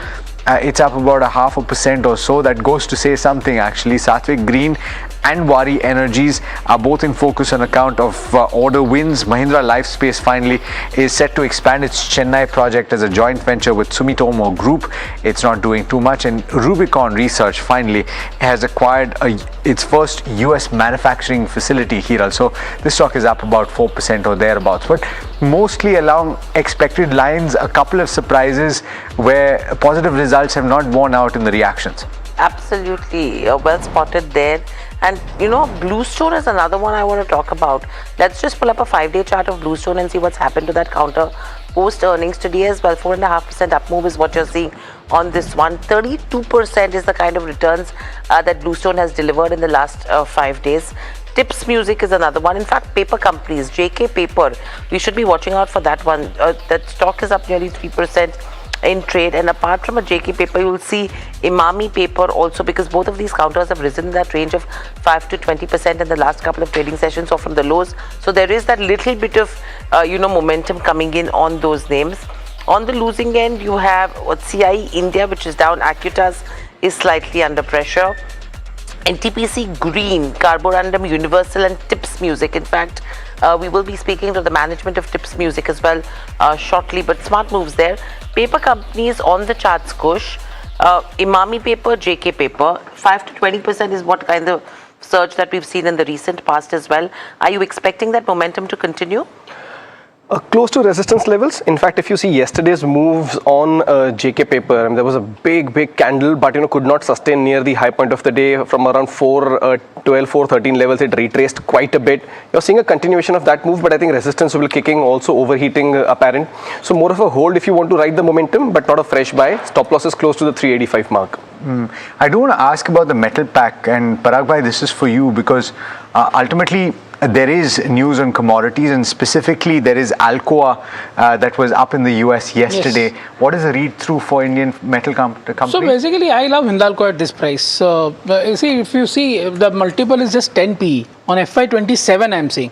It's up about 0.5% or so. That goes to say something actually. Satvik Green and Wari Energies are both in focus on account of order wins. Mahindra Lifespace finally is set to expand its Chennai project as a joint venture with Sumitomo Group. It's not doing too much. And Rubicon Research finally has acquired its first US manufacturing facility here. Also, this stock is up about 4% or thereabouts, but mostly along expected lines. A couple of surprises where positive results have not borne out in the reactions.
Absolutely, well spotted there. And you know, Bluestone is another one I want to talk about. Let's just pull up a 5-day chart of Bluestone and see what's happened to that counter post earnings today as well. 4.5% up move is what you're seeing on this one. 32% is the kind of returns that Bluestone has delivered in the last 5 days. Tips Music is another one. In fact, paper companies, JK Paper, we should be watching out for that one. That stock is up nearly 3% in trade, and apart from a JK Paper, you will see Imami Paper also, because both of these counters have risen in that range of 5 to 20% in the last couple of trading sessions or from the lows. So there is that little bit of momentum coming in on those names. On the losing end, you have CIE India, which is down. Acuitas is slightly under pressure. NTPC Green, Carborundum Universal, and Tips Music. In fact, we will be speaking to the management of Tips Music as well shortly, but smart moves there. Paper companies on the charts, Kush. Imami Paper, JK Paper, 5 to 20% is what kind of surge that we've seen in the recent past as well. Are you expecting that momentum to continue?
Close to resistance levels. In fact, if you see yesterday's moves on JK paper, I mean, there was a big candle, but could not sustain near the high point of the day from around 412, 413 levels. It retraced quite a bit. You're seeing a continuation of that move, but I think resistance will be kicking, also overheating apparent. So more of a hold if you want to ride the momentum, but not a fresh buy. Stop loss is close to the 385 mark.
I do want to ask about the metal pack, and Parag bhai, this is for you because ultimately there is news on commodities, and specifically there is Alcoa that was up in the US yesterday. Yes. What is the read through for Indian metal company?
So basically, I love Hindalco at this price. So if you see, the multiple is just 10 PE. On FY27, I'm seeing.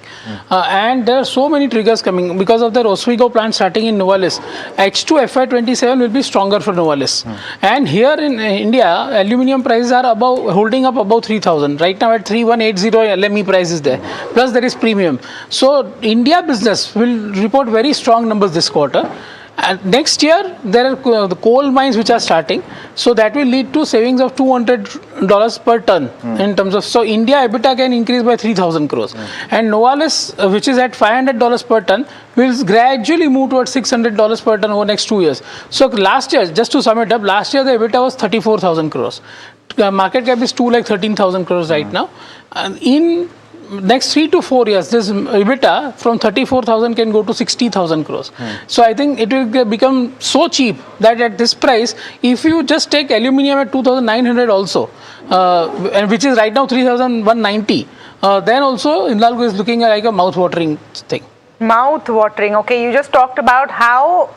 And there are so many triggers coming because of the Oswego plant starting in Novelis. H2 FY27 will be stronger for Novelis. And here in India, aluminium prices are holding up above 3,000. Right now at 3180 LME price is there. Plus there is premium. So India business will report very strong numbers this quarter. And next year, there are the coal mines which are starting. So that will lead to savings of $200 per ton in terms of. So India EBITDA can increase by 3,000 crores. And Novelis, which is at $500 per ton, will gradually move towards $600 per ton over next 2 years. So last year, just to sum it up, last year the EBITDA was 34,000 crores. Market cap is 2,13,000 crores right now. And in next 3 to 4 years, this EBITDA from 34,000 can go to 60,000 crores. So I think it will become so cheap that at this price, if you just take aluminium at 2,900 also, and which is right now 3,190, then also Hindalco is looking like a mouth-watering thing.
Mouth-watering. Okay, you just talked about how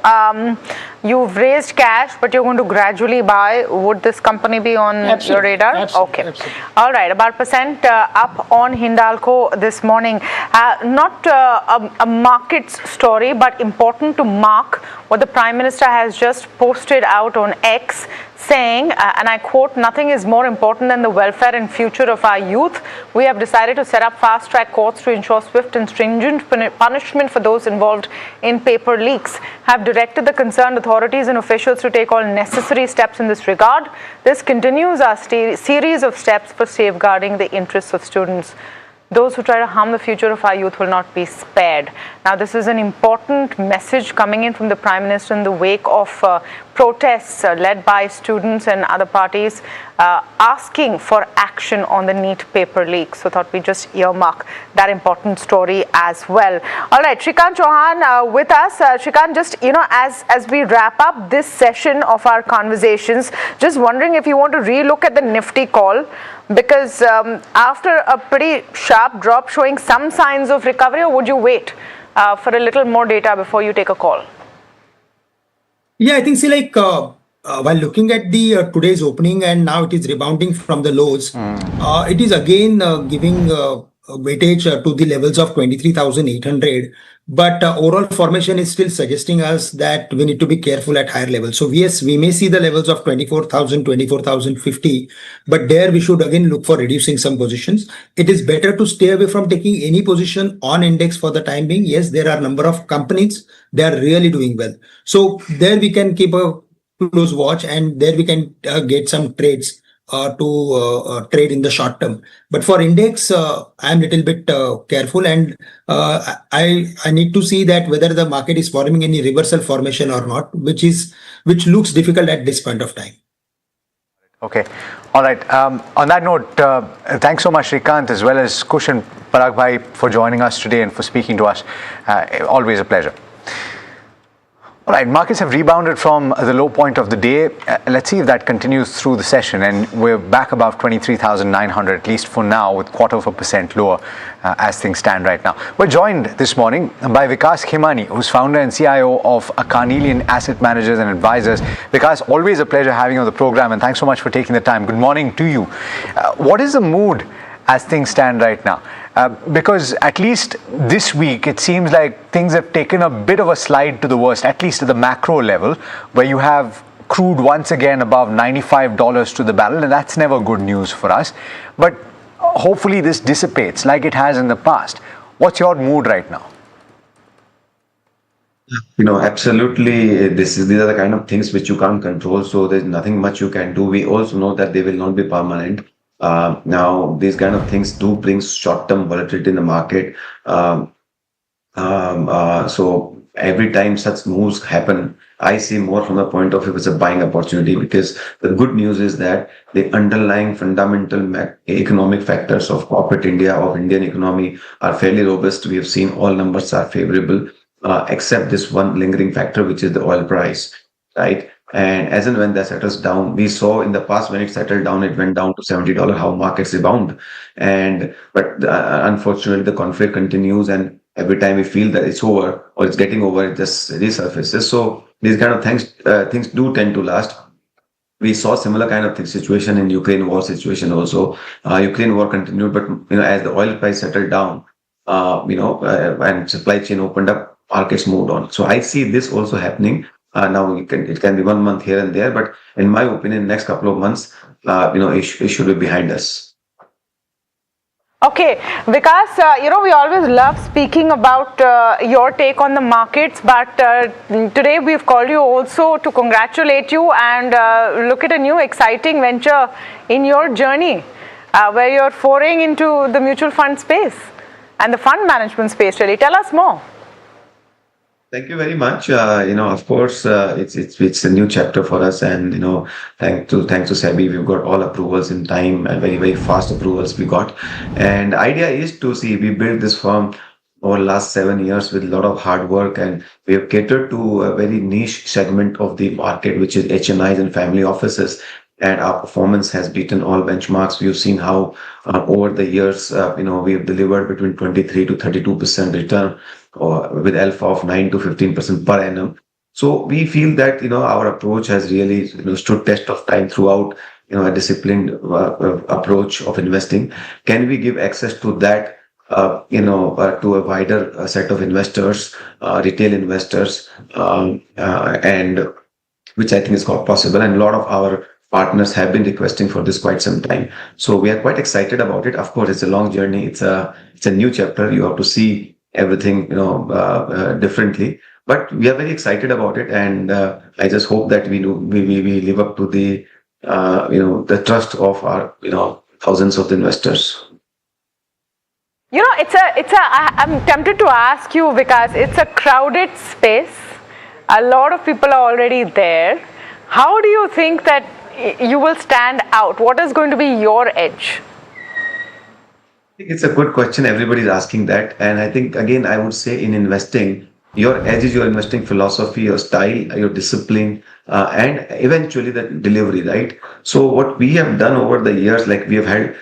you've raised cash, but you're going to gradually buy. Would this company be on your radar?
Absolutely.
Okay.
Absolutely.
All right. About percent up on Hindalco this morning. Not a market story, but important to mark what the Prime Minister has just posted out on X, saying, and I quote, "Nothing is more important than the welfare and future of our youth. We have decided to set up fast-track courts to ensure swift and stringent punishment for those involved in paper leaks. Have directed the concerned authorities and officials to take all necessary steps in this regard. This continues our series of steps for safeguarding the interests of students. Those who try to harm the future of our youth will not be spared." Now, this is an important message coming in from the Prime Minister in the wake of protests led by students and other parties asking for action on the NEET paper leak. So, thought we just earmark that important story as well. All right, Shrikant Chauhan with us. Shrikant, just as we wrap up this session of our conversations, just wondering if you want to relook at the Nifty call, because after a pretty sharp drop showing some signs of recovery, or would you wait for a little more data before you take a call?
Yeah, I think while looking at the today's opening and now it is rebounding from the lows, it is again giving weightage to the levels of 23,800. But overall formation is still suggesting us that we need to be careful at higher levels. So yes, we may see the levels of 24,000, 24,050, but there we should again look for reducing some positions. It is better to stay away from taking any position on index for the time being. Yes, there are a number of companies, they are really doing well. So there we can keep a close watch, and there we can get some trades to trade in the short term. But for index, I'm a little bit careful, and I need to see that whether the market is forming any reversal formation or not, which looks difficult at this point of time.
Okay. All right. On that note, thanks so much, Shrikant, as well as Kush and Parag bhai, for joining us today and for speaking to us. Always a pleasure. All right, markets have rebounded from the low point of the day. Let's see if that continues through the session, and we're back above 23,900, at least for now, with 0.25% lower as things stand right now. We're joined this morning by Vikas Khemani, who's founder and CIO of Carnelian Asset Managers and Advisors. Vikas, always a pleasure having you on the program, and thanks so much for taking the time. Good morning to you. What is the mood as things stand right now? Because at least this week, it seems like things have taken a bit of a slide to the worst, at least at the macro level, where you have crude once again above $95 to the barrel, and that's never good news for us. But hopefully this dissipates like it has in the past. What's your mood right now?
Absolutely. These are the kind of things which you can't control, so there's nothing much you can do. We also know that they will not be permanent. Now, these kind of things do bring short-term volatility in the market. So every time such moves happen, I see more from the point of view it's a buying opportunity, because the good news is that the underlying fundamental economic factors of corporate India, of Indian economy, are fairly robust. We have seen all numbers are favorable, except this one lingering factor, which is the oil price, right? And as and when that settles down, we saw in the past when it settled down, it went down to $70, how markets rebound. But unfortunately, the conflict continues, and every time we feel that it's over or it's getting over, it just resurfaces. So these kind of things do tend to last. We saw similar kind of situation in Ukraine war situation also. Ukraine war continued, but as the oil price settled down, and supply chain opened up, markets moved on. So I see this also happening. Now it can be 1 month here and there, but in my opinion, next couple of months, it should be behind us.
Okay, Vikas, we always love speaking about your take on the markets, but today we've called you also to congratulate you and look at a new exciting venture in your journey where you're foraying into the mutual fund space and the fund management space, really. Tell us more.
Thank you very much. Of course, it's a new chapter for us, and thanks to SEBI, we've got all approvals in time and very very fast approvals we got. And the idea is to see we built this firm over the last 7 years with a lot of hard work, and we have catered to a very niche segment of the market, which is HNIs and family offices. And our performance has beaten all benchmarks. We've seen how over the years, we have delivered between 23 to 32% return, or with alpha of 9 to 15% per annum. So we feel that our approach has really stood test of time throughout. A disciplined approach of investing. Can we give access to that? To a wider set of investors, retail investors, and which I think is quite possible. And a lot of our partners have been requesting for this quite some time. So we are quite excited about it. Of course, it's a long journey. It's a new chapter. You have to see everything, differently. But we are very excited about it, and I just hope that we live up to the trust of our thousands of investors.
I'm tempted to ask you, because it's a crowded space. A lot of people are already there. How do you think that you will stand out? What is going to be your edge?
I think it's a good question. Everybody's asking that. And I think, again, I would say in investing, your edge is your investing philosophy, your style, your discipline, and eventually the delivery, right? So what we have done over the years, like we have had,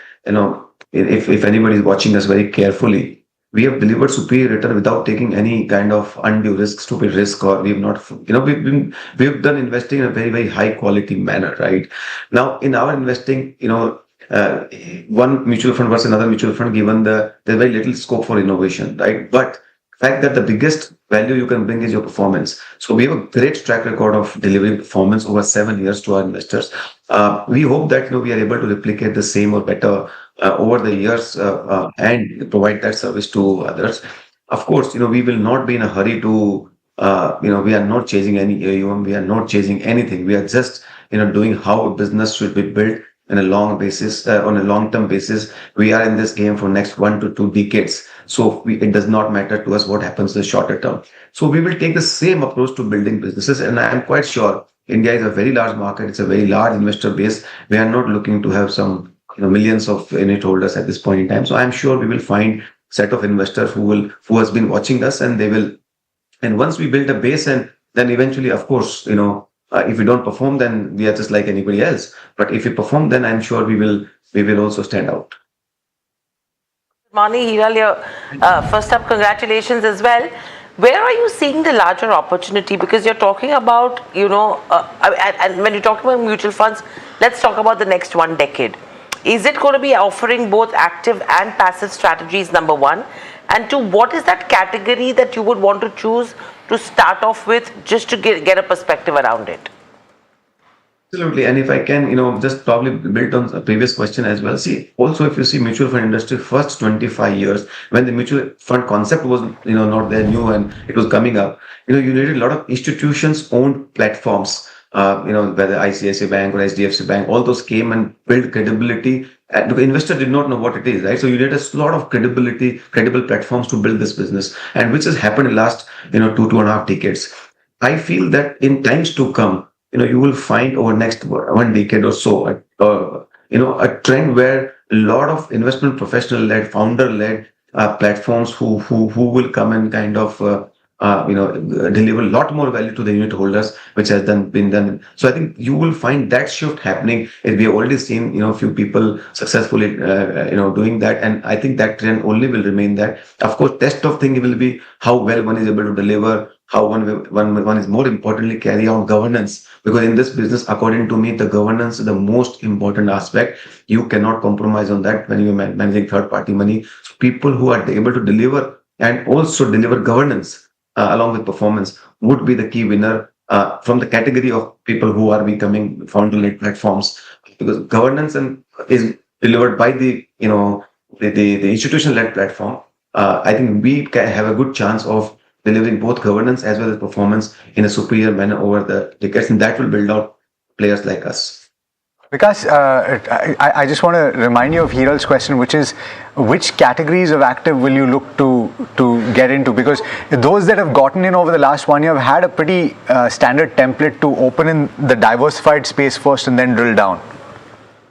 if anybody is watching us very carefully, we have delivered superior return without taking any kind of undue risk, stupid risk, or we have not, we've done investing in a very, very high quality manner, right? Now, in our investing, one mutual fund versus another mutual fund, given there's very little scope for innovation, right? But the fact that the biggest value you can bring is your performance. So we have a great track record of delivering performance over 7 years to our investors. We hope that we are able to replicate the same or better over the years and provide that service to others. Of course, we will not be in a hurry to, we are not chasing any AUM, we are not chasing anything. We are just, doing how a business should be built on a long-term basis. We are in this game for next 1 to 2 decades. So it does not matter to us what happens in the shorter term. So we will take the same approach to building businesses. And I am quite sure India is a very large market. It's a very large investor base. We are not looking to have some millions of unit holders at this point in time. So I'm sure we will find set of investors who has been watching us, and they will. And once we build a base, and then eventually, of course, if we don't perform, then we are just like anybody else. But if we perform, then I'm sure we will also stand out.
Mani, Hiral, first up, congratulations as well. Where are you seeing the larger opportunity? Because you're talking about, and when you talk about mutual funds, let's talk about the next 1 decade. Is it going to be offering both active and passive strategies, number one? And two, what is that category that you would want to choose to start off with, just to get a perspective around it?
Absolutely. And if I can, just probably build on a previous question as well. See, also, if you see mutual fund industry, first 25 years, when the mutual fund concept was, not there new and it was coming up, you needed a lot of institutions owned platforms whether ICICI Bank or HDFC Bank, all those came and built credibility. The investor did not know what it is, right? So you need a lot of credibility, credible platforms to build this business, and which has happened in last, 2.5 decades. I feel that in times to come, you will find over next 1 decade or so, a trend where a lot of investment professional-led, founder-led platforms who will come and kind of deliver a lot more value to the unit holders, which has been done. So I think you will find that shift happening. And we have already seen a few people successfully doing that, and I think that trend only will remain that. Of course, test of thing will be how well one is able to deliver, how one is more importantly carry out governance, because in this business, according to me, the governance is the most important aspect. You cannot compromise on that when you're managing third party money. So people who are able to deliver and also deliver governance along with performance would be the key winner from the category of people who are becoming founder-led platforms, because governance is delivered by the institutional-led platform. I think we can have a good chance of delivering both governance as well as performance in a superior manner over the decades, and that will build out players like us.
Vikas, I just want to remind you of Hiral's question, which is which categories of active will you look to get into? Because those that have gotten in over the last 1 year have had a pretty standard template to open in the diversified space first and then drill down.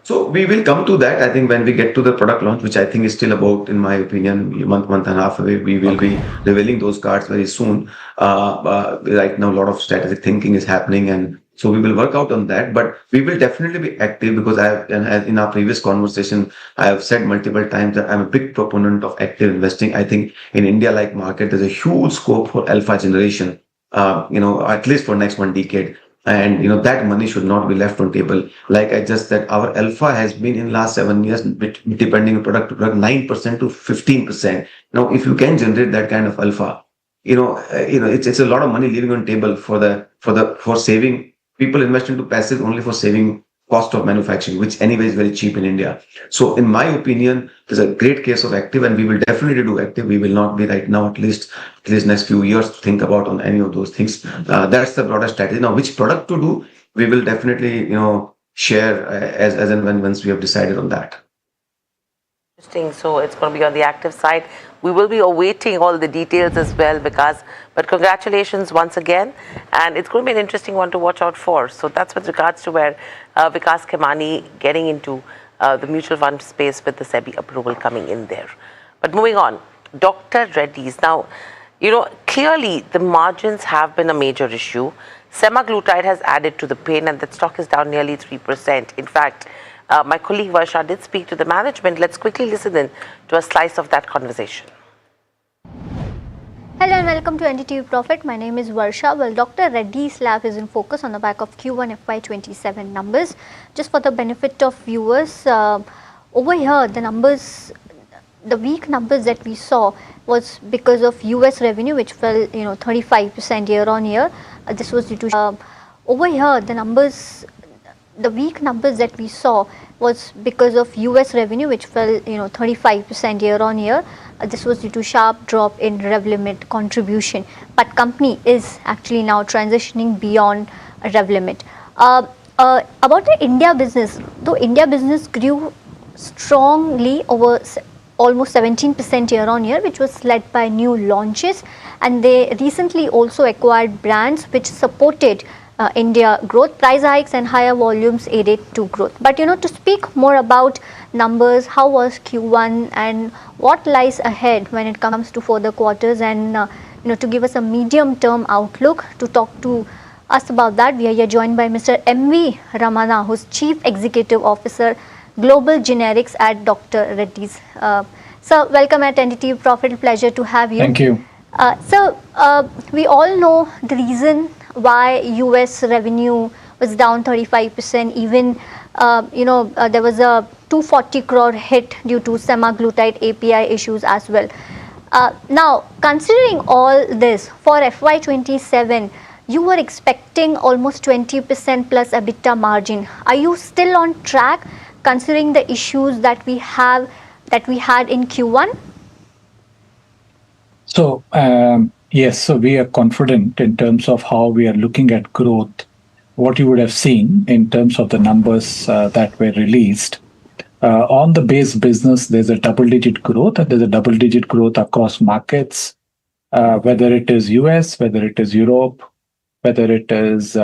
So we will come to that, I think, when we get to the product launch, which I think is still about, in my opinion, a month and a half away. We will be revealing those cards very soon. Right now, a lot of strategic thinking is happening, and so we will work out on that. But we will definitely be active, because in our previous conversation, I have said multiple times that I'm a big proponent of active investing. I think in India, like market, there's a huge scope for alpha generation, at least for next 1 decade. And that money should not be left on table. Like I just said, our alpha has been in last 7 years, depending on product to product, 9% to 15%. Now, if you can generate that kind of alpha, it's a lot of money leaving on table for saving. People invest into passive only for saving cost of manufacturing, which anyway is very cheap in India. So in my opinion, there's a great case of active, and we will definitely do active. We will not be right now, at least next few years, to think about on any of those things. That's the broader strategy. Now, which product to do, we will definitely, share as and when once we have decided on that.
Interesting. So it's going to be on the active side. We will be awaiting all the details as well, but congratulations once again. And it's going to be an interesting one to watch out for. So that's with regards to where Vikas Khemani getting into the mutual fund space with the SEBI approval coming in there. But moving on, Dr. Reddy's. Now, clearly the margins have been a major issue. Semaglutide has added to the pain, and that stock is down nearly 3%. In fact, my colleague Varsha did speak to the management. Let's quickly listen in to a slice of that conversation.
Hello and welcome to NDTV Profit. My name is Varsha. Well, Dr. Reddy's lab is in focus on the back of Q1 FY27 numbers. Just for the benefit of viewers, over here the weak numbers that we saw was because of US revenue, which fell 35% year on year. This was due to over here the weak numbers that we saw was because of US revenue, which fell 35% year on year. This was due to sharp drop in Revlimid contribution, but company is actually now transitioning beyond Revlimid. About the India business, though India business grew strongly over almost 17% year on year, which was led by new launches, and they recently also acquired brands which supported India growth. Price hikes and higher volumes aided to growth. But to speak more about numbers, how was Q1 and what lies ahead when it comes to further quarters, and to give us a medium term outlook, to talk to us about that, we are here joined by Mr. M.V. Ramana, who's Chief Executive Officer Global Generics at Dr. Reddy's. Sir, welcome at NDTV Profit. Pleasure to have you.
Thank you.
So we all know the reason why US revenue was down 35%. Even there was a 240 crore hit due to semaglutide API issues as well. Now, considering all this, for FY27, you were expecting almost 20% plus EBITDA margin. Are you still on track, considering the issues that we had in Q1?
So yes, so we are confident in terms of how we are looking at growth what you would have seen in terms of the numbers that were released. On the base business, there's a double-digit growth, and there's a double-digit growth across markets, whether it is US, whether it is Europe, whether it is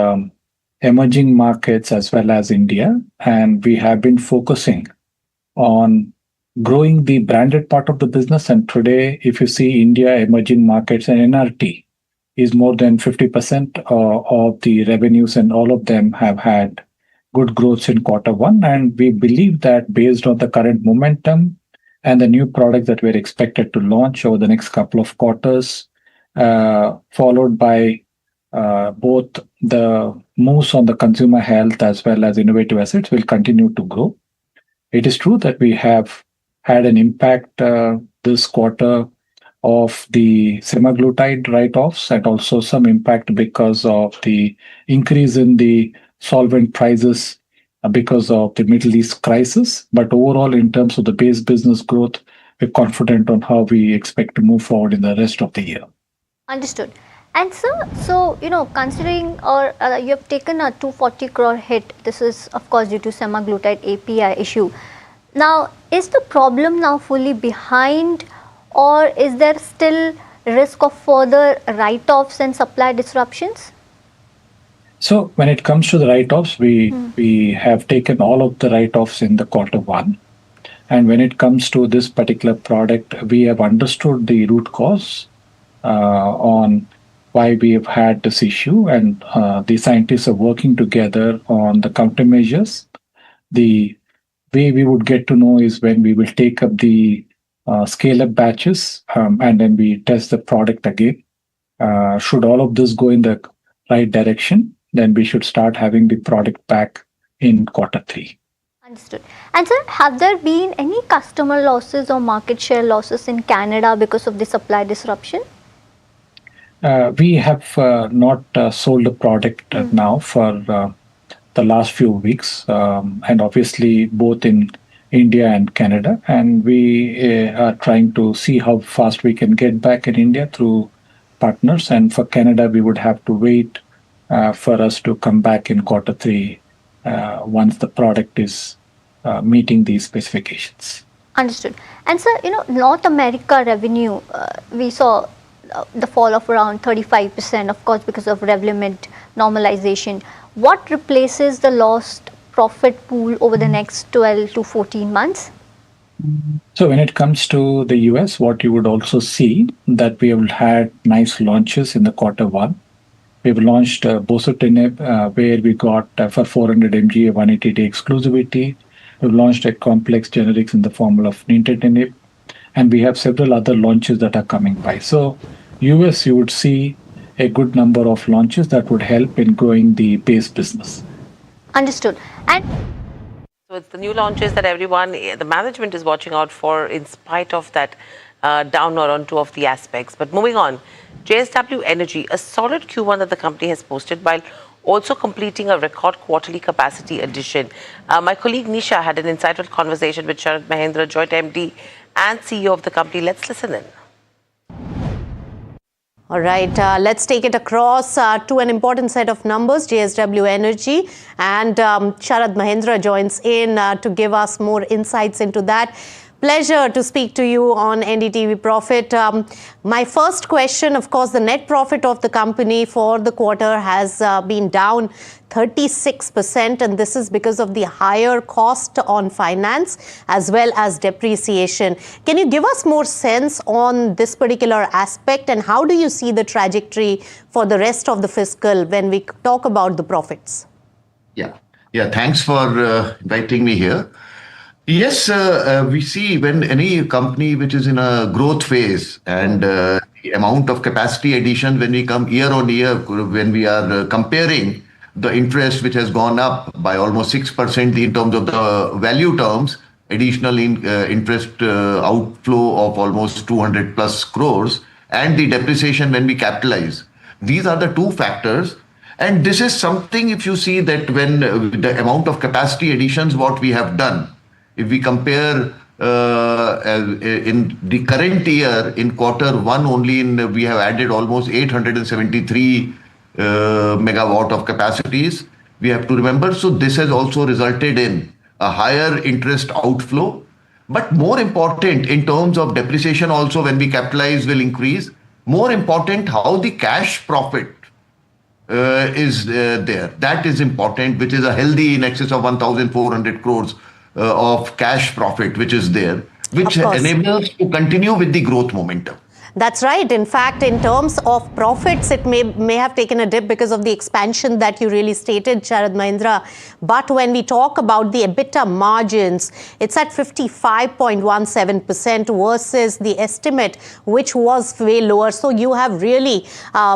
emerging markets as well as India. And we have been focusing on growing the branded part of the business. And today, if you see India, emerging markets, and NRT is more than 50% of the revenues, and all of them have had good growth in Q1. And we believe that based on the current momentum and the new products that we're expected to launch over the next couple of quarters, followed by both the moves on the consumer health as well as innovative assets, will continue to grow. It is true that we have had an impact this quarter of the semaglutide write-offs, and also some impact because of the increase in the solvent prices because of the Middle East crisis. But overall, in terms of the base business growth, we're confident on how we expect to move forward in the rest of the year.
Understood. And sir, so, considering or you have taken a 240 crore hit, this is of course due to semaglutide API issue. Now, is the problem now fully behind, or is there still risk of further write-offs and supply disruptions?
So when it comes to the write-offs, we have taken all of the write-offs in the Q1. And when it comes to this particular product, we have understood the root cause on why we have had this issue, and the scientists are working together on the countermeasures. The way we would get to know is when we will take up the scale-up batches, and then we test the product again. Should all of this go in the right direction, then we should start having the product back in Q3.
Understood. And sir, have there been any customer losses or market share losses in Canada because of the supply disruption?
We have not sold the product now for the last few weeks, and obviously both in India and Canada. And we are trying to see how fast we can get back in India through partners. And for Canada, we would have to wait for us to come back in Q3 once the product is meeting these specifications.
Understood. And sir, North America revenue, we saw the fall of around 35%, of course, because of Revlimid normalization. What replaces the lost profit pool over the next 12 to 14 months?
So when it comes to the US, what you would also see that we have had nice launches in the Q1. We've launched bosutinib, where we got for 400 mg a 180-day exclusivity. We've launched a complex generics in the form of nintedanib, and we have several other launches that are coming by. So US, you would see a good number of launches that would help in growing the base business.
Understood. And
so it's the new launches that everyone, the management is watching out for, in spite of that downer on two of the aspects. But moving on, JSW Energy, a solid Q1 that the company has posted while also completing a record quarterly capacity addition. My colleague Nisha had an insightful conversation with Sharad Mahendra, Joint MD and CEO of the company. Let's listen in.
All right, let's take it across to an important set of numbers, JSW Energy, and Sharad Mahendra joins in to give us more insights into that. Pleasure to speak to you on NDTV Profit. My first question, of course, the net profit of the company for the quarter has been down 36%, and this is because of the higher cost on finance as well as depreciation. Can you give us more sense on this particular aspect, and how do you see the trajectory for the rest of the fiscal when we talk about the profits?
Yeah, thanks for inviting me here. Yes, we see when any company which is in a growth phase and the amount of capacity addition, when we come year on year, when we are comparing the interest which has gone up by almost 6% in terms of the value terms, additional interest outflow of almost 200 plus crores, and the depreciation when we capitalize. These are the two factors. And this is something, if you see that when the amount of capacity additions, what we have done, if we compare in the current year, in Q1 only, we have added almost 873 megawatt of capacities. We have to remember. So this has also resulted in a higher interest outflow. But more important in terms of depreciation also, when we capitalize will increase. More important, how the cash profit is there. That is important, which is a healthy in excess of 1,400 crores of cash profit, which is there, which enables to continue with the growth momentum.
That's right. In fact, in terms of profits, it may have taken a dip because of the expansion that you really stated, Sharad Mahendra. But when we talk about the EBITDA margins, it's at 55.17% versus the estimate, which was way lower. So you have really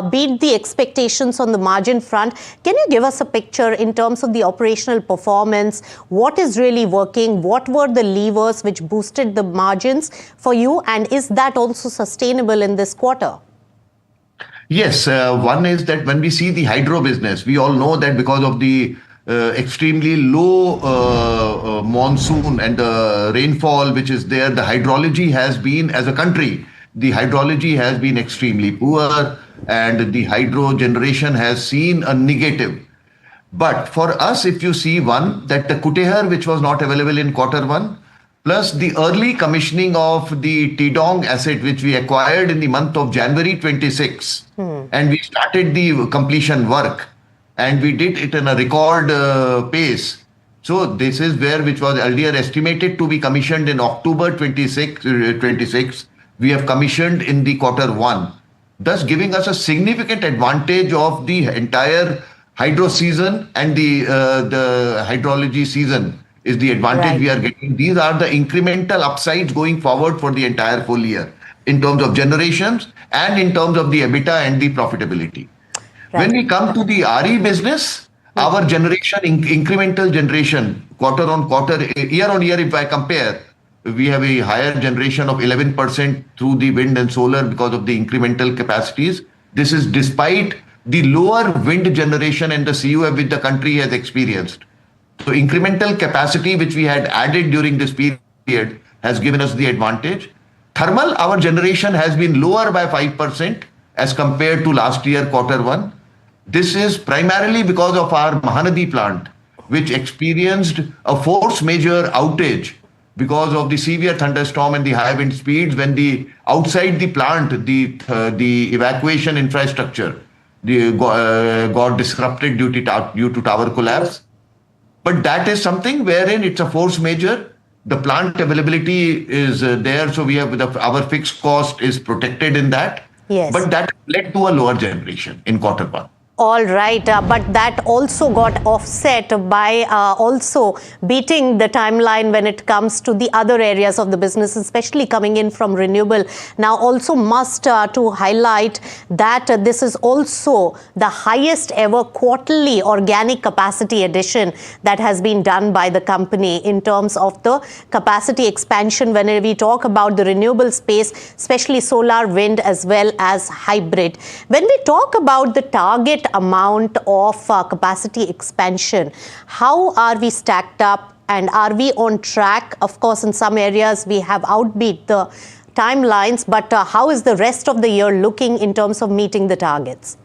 beat the expectations on the margin front. Can you give us a picture in terms of the operational performance? What is really working? What were the levers which boosted the margins for you? And is that also sustainable in this quarter?
Yes, one is that when we see the hydro business, we all know that because of the extremely low monsoon and the rainfall which is there, the hydrology has been, as a country, the hydrology has been extremely poor and the hydro generation has seen a negative. But for us, if you see one, that the Kutehr, which was not available in Q1, plus the early commissioning of the Tidong asset, which we acquired in the month of January 26. And we started the completion work and we did it in a record pace. So this is where, which was earlier estimated to be commissioned in October 26, we have commissioned in the Q1, thus giving us a significant advantage of the entire hydro season and the hydrology season. Is the advantage we are getting. These are the incremental upsides going forward for the entire full year in terms of generations and in terms of the EBITDA and the profitability. When we come to the RE business, our generation, incremental generation, quarter on quarter, year on year, if I compare, we have a higher generation of 11% through the wind and solar because of the incremental capacities. This is despite the lower wind generation and the CUF which the country has experienced. So incremental capacity which we had added during this period has given us the advantage. Thermal, our generation has been lower by 5% as compared to last year Q1. This is primarily because of our Mahanadi plant, which experienced a force majeure outage because of the severe thunderstorm and the high wind speeds. When the outside the plant, the evacuation infrastructure got disrupted due to tower collapse. But that is something wherein it's a force majeure. The plant availability is there, so we have our fixed cost is protected in that.
Yes.
But that led to a lower generation in Q1.
All right, but that also got offset by also beating the timeline when it comes to the other areas of the business, especially coming in from renewable. Now, also must to highlight that this is also the highest ever quarterly organic capacity addition that has been done by the company in terms of the capacity expansion when we talk about the renewable space, especially solar, wind, as well as hybrid. When we talk about the target amount of capacity expansion, how are we stacked up and are we on track? Of course, in some areas we have outbeat the timelines, but how is the rest of the year looking in terms of meeting the targets?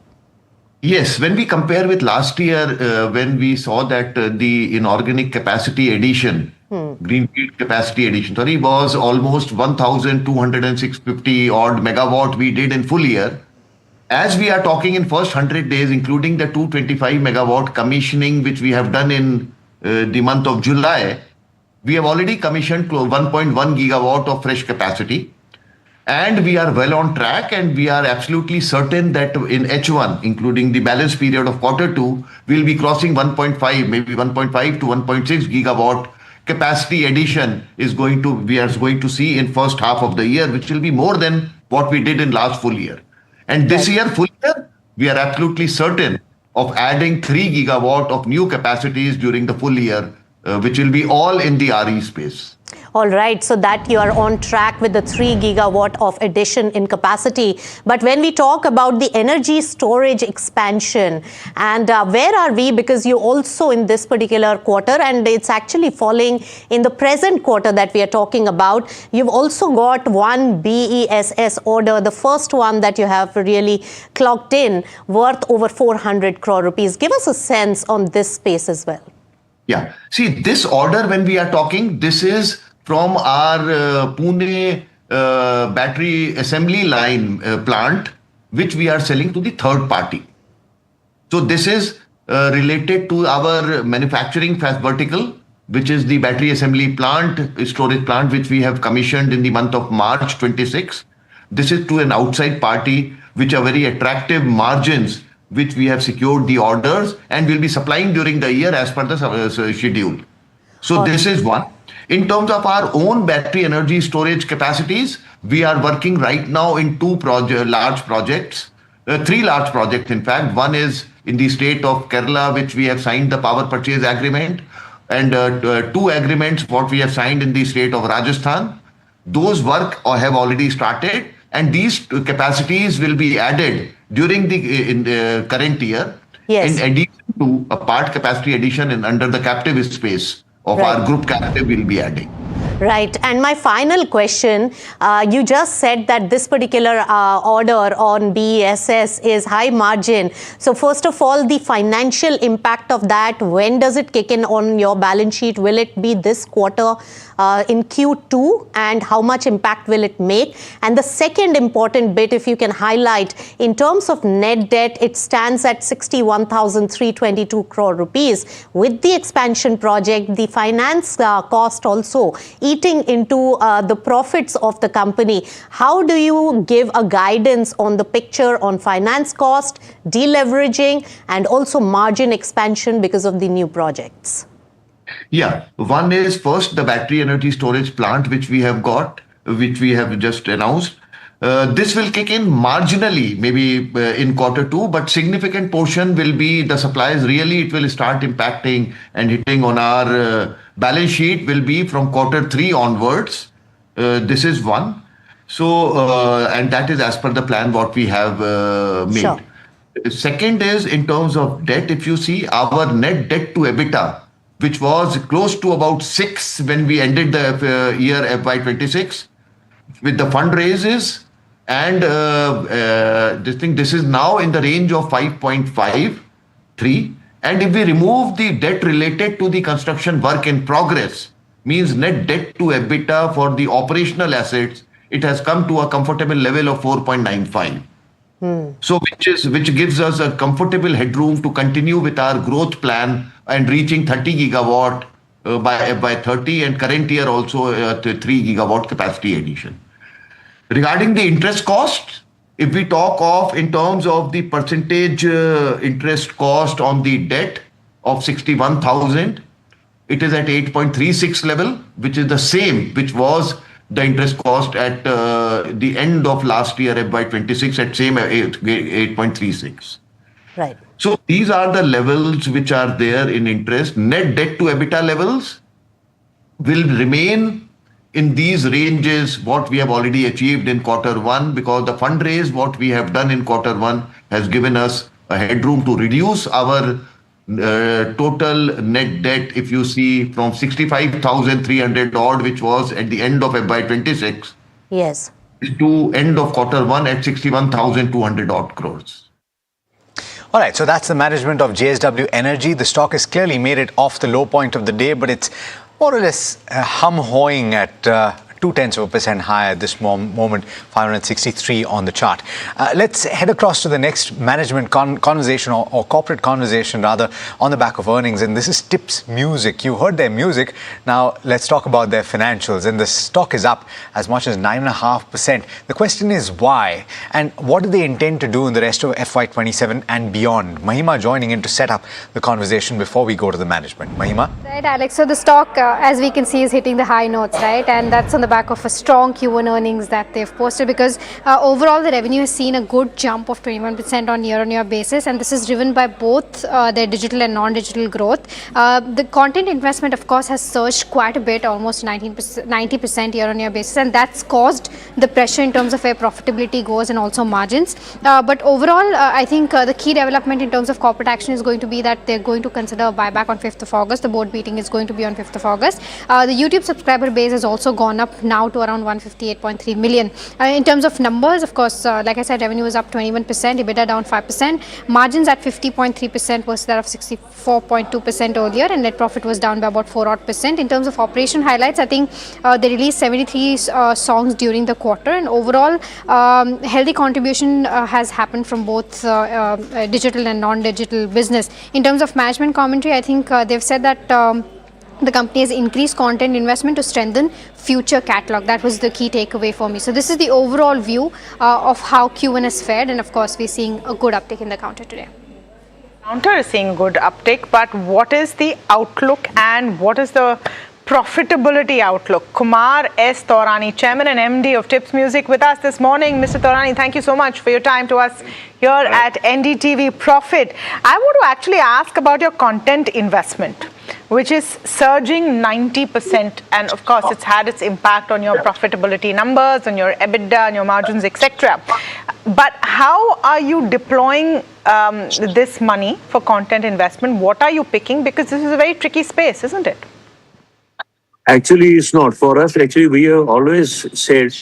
Yes, when we compare with last year, when we saw that the inorganic capacity addition, greenfield capacity addition, was almost 1,250 odd megawatt we did in full year. As we are talking in first 100 days, including the 225 megawatt commissioning, which we have done in the month of July, we have already commissioned 1.1 gigawatt of fresh capacity. And we are well on track and we are absolutely certain that in H1, including the balance period of Q2, we'll be crossing 1.5, maybe 1.5 to 1.6 gigawatt capacity addition we are going to see in first half of the year, which will be more than what we did in last full year. And this year, full year, we are absolutely certain of adding 3 gigawatt of new capacities during the full year, which will be all in the RE space.
All right, so that you are on track with the 3 gigawatt of addition in capacity. But when we talk about the energy storage expansion, and where are we? Because you also in this particular quarter, and it's actually falling in the present quarter that we are talking about, you've also got one BESS order, the first one that you have really clocked in, worth over 400 crore rupees. Give us a sense on this space as well.
Yeah. See, this order, when we are talking, this is from our Pune battery assembly line plant, which we are selling to the third party. So this is related to our manufacturing vertical, which is the battery assembly plant, storage plant, which we have commissioned in the month of March 26. This is to an outside party, which are very attractive margins, which we have secured the orders and will be supplying during the year as per the schedule. So this is one. In terms of our own battery energy storage capacities, we are working right now in three large projects, in fact. One is in the state of Kerala, which we have signed the power purchase agreement, and 2 agreements what we have signed in the state of Rajasthan. Those work have already started, and these capacities will be added during the current year.
Yes.
In addition to a part capacity addition and under the captive space of our group captive will be adding.
Right. And my final question, you just said that this particular order on BESS is high margin. So first of all, the financial impact of that, when does it kick in on your balance sheet? Will it be this quarter in Q2? And how much impact will it make? And the second important bit, if you can highlight, in terms of net debt, it stands at 61,322 crore rupees. With the expansion project, the finance cost also eating into the profits of the company. How do you give a guidance on the picture on finance cost, deleveraging, and also margin expansion because of the new projects?
Yeah, one is first the battery energy storage plant, which we have got, which we have just announced. This will kick in marginally, maybe in Q2, but significant portion will be the supplies. Really, it will start impacting and hitting on our balance sheet will be from Q3 onwards. This is one. So, and that is as per the plan what we have made.
Sure.
Second is in terms of debt, if you see our net debt to EBITDA, which was close to about 6 when we ended the year FY26, with the fundraisers and this is now in the range of 5.53. And if we remove the debt related to the construction work in progress, means net debt to EBITDA for the operational assets, it has come to a comfortable level of 4.95. So which gives us a comfortable headroom to continue with our growth plan and reaching 30 gigawatt by 30, and current year also 3 gigawatt capacity addition. Regarding the interest cost, if we talk of in terms of the percentage interest cost on the debt of 61,000, it is at 8.36 level, which is the same which was the interest cost at the end of last year, FY26, at same 8.36.
Right.
So these are the levels which are there in interest. Net debt to EBITDA levels will remain in these ranges, what we have already achieved in Q1, because the fundraise, what we have done in Q1 has given us a headroom to reduce our total net debt, if you see, from 65,300 odd, which was at the end of FY26,
yes,
to end of Q1 at 61,200 odd crores.
All right, so that's the management of JSW Energy. The stock has clearly made it off the low point of the day, but it's more or less hum-hoing at 0.2% higher at this moment, 563 on the chart. Let's head across to the next management conversation or corporate conversation rather, on the back of earnings. And this is Tips Music. You heard their music. Now let's talk about their financials. And the stock is up as much as 9.5%. The question is why? And what do they intend to do in the rest of FY27 and beyond? Mahima joining in to set up the conversation before we go to the management. Mahima?
Right, Alex. So the stock, as we can see, is hitting the high notes, right? And that's on the back of a strong Q1 earnings that they've posted, because overall the revenue has seen a good jump of 21% on year-on-year basis, and this is driven by both their digital and non-digital growth. The content investment, of course, has surged quite a bit, almost 90% year-on-year basis, and that's caused the pressure in terms of where profitability goes and also margins. But overall, I think the key development in terms of corporate action is going to be that they're going to consider a buyback on 5th of August. The board meeting is going to be on 5th of August. The YouTube subscriber base has also gone up now to around 158.3 million. In terms of numbers, of course, like I said, revenue is up 21%, EBITDA down 5%, margins at 50.3% versus that of 64.2% earlier, and net profit was down by about 4%. In terms of operation highlights, I think they released 73 songs during the quarter, and overall healthy contribution has happened from both digital and non-digital business. In terms of management commentary, I think they've said that the company has increased content investment to strengthen future catalog. That was the key takeaway for me. So this is the overall view of how Q1 has fared, and of course we're seeing a good uptick in the counter today.
Counter is seeing good uptick, but what is the outlook and what is the profitability outlook? Kumar S. Taurani, Chairman and MD of Tips Music, with us this morning. Mr. Taurani, thank you so much for your time to us here at NDTV Profit. I want to actually ask about your content investment, which is surging 90%, and of course it's had its impact on your profitability numbers, on your EBITDA, on your margins, etc. But how are you deploying this money for content investment? What are you picking? Because this is a very tricky space, isn't it?
Actually, it's not. For us, actually, we have always said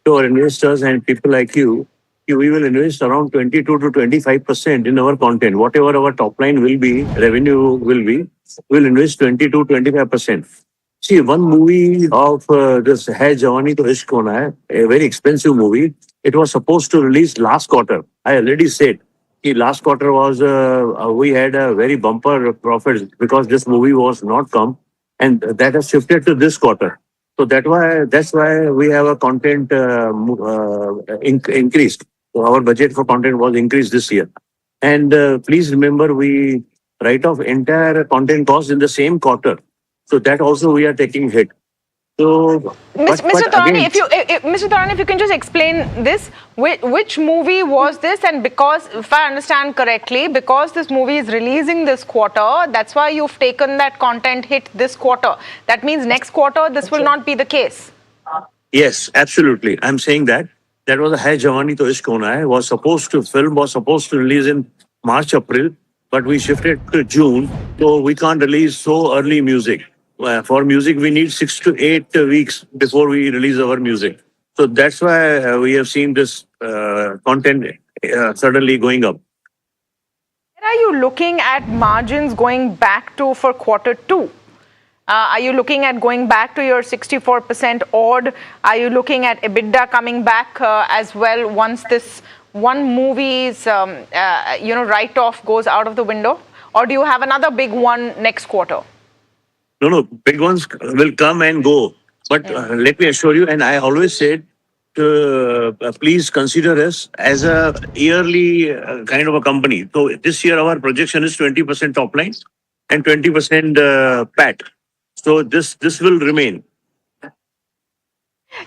to our investors and people like you, we will invest around 22 to 25% in our content. Whatever our top line will be, revenue will be, we'll invest 20 to 25%. See, one movie of this Hai Jawani To Ishq Hona Hai, a very expensive movie, it was supposed to release last quarter. I already said last quarter was, we had a very bumper profit because this movie was not come. And that has shifted to this quarter. So that's why we have a content increased. So our budget for content was increased this year. And please remember, we write off entire content costs in the same quarter. So that also we are taking hit. So,
Mr. Taurani, if you can just explain this, which movie was this? And because, if I understand correctly, because this movie is releasing this quarter, that's why you've taken that content hit this quarter. That means next quarter, this will not be the case.
Yes, absolutely. I'm saying that. That was a Hai Jawani To Ishq Hona Hai, was supposed to release in March, April, but we shifted to June. So we can't release so early music. For music, we need 6 to 8 weeks before we release our music. So that's why we have seen this content suddenly going up.
Where are you looking at margins going back to for quarter 2? Are you looking at going back to your 64% odd? Are you looking at EBITDA coming back as well once this one movie's write-off goes out of the window? Or do you have another big one next quarter?
No, big ones will come and go. But let me assure you, and I always said, please consider us as a yearly kind of a company. So this year our projection is 20% top line and 20% PAT. So this will remain.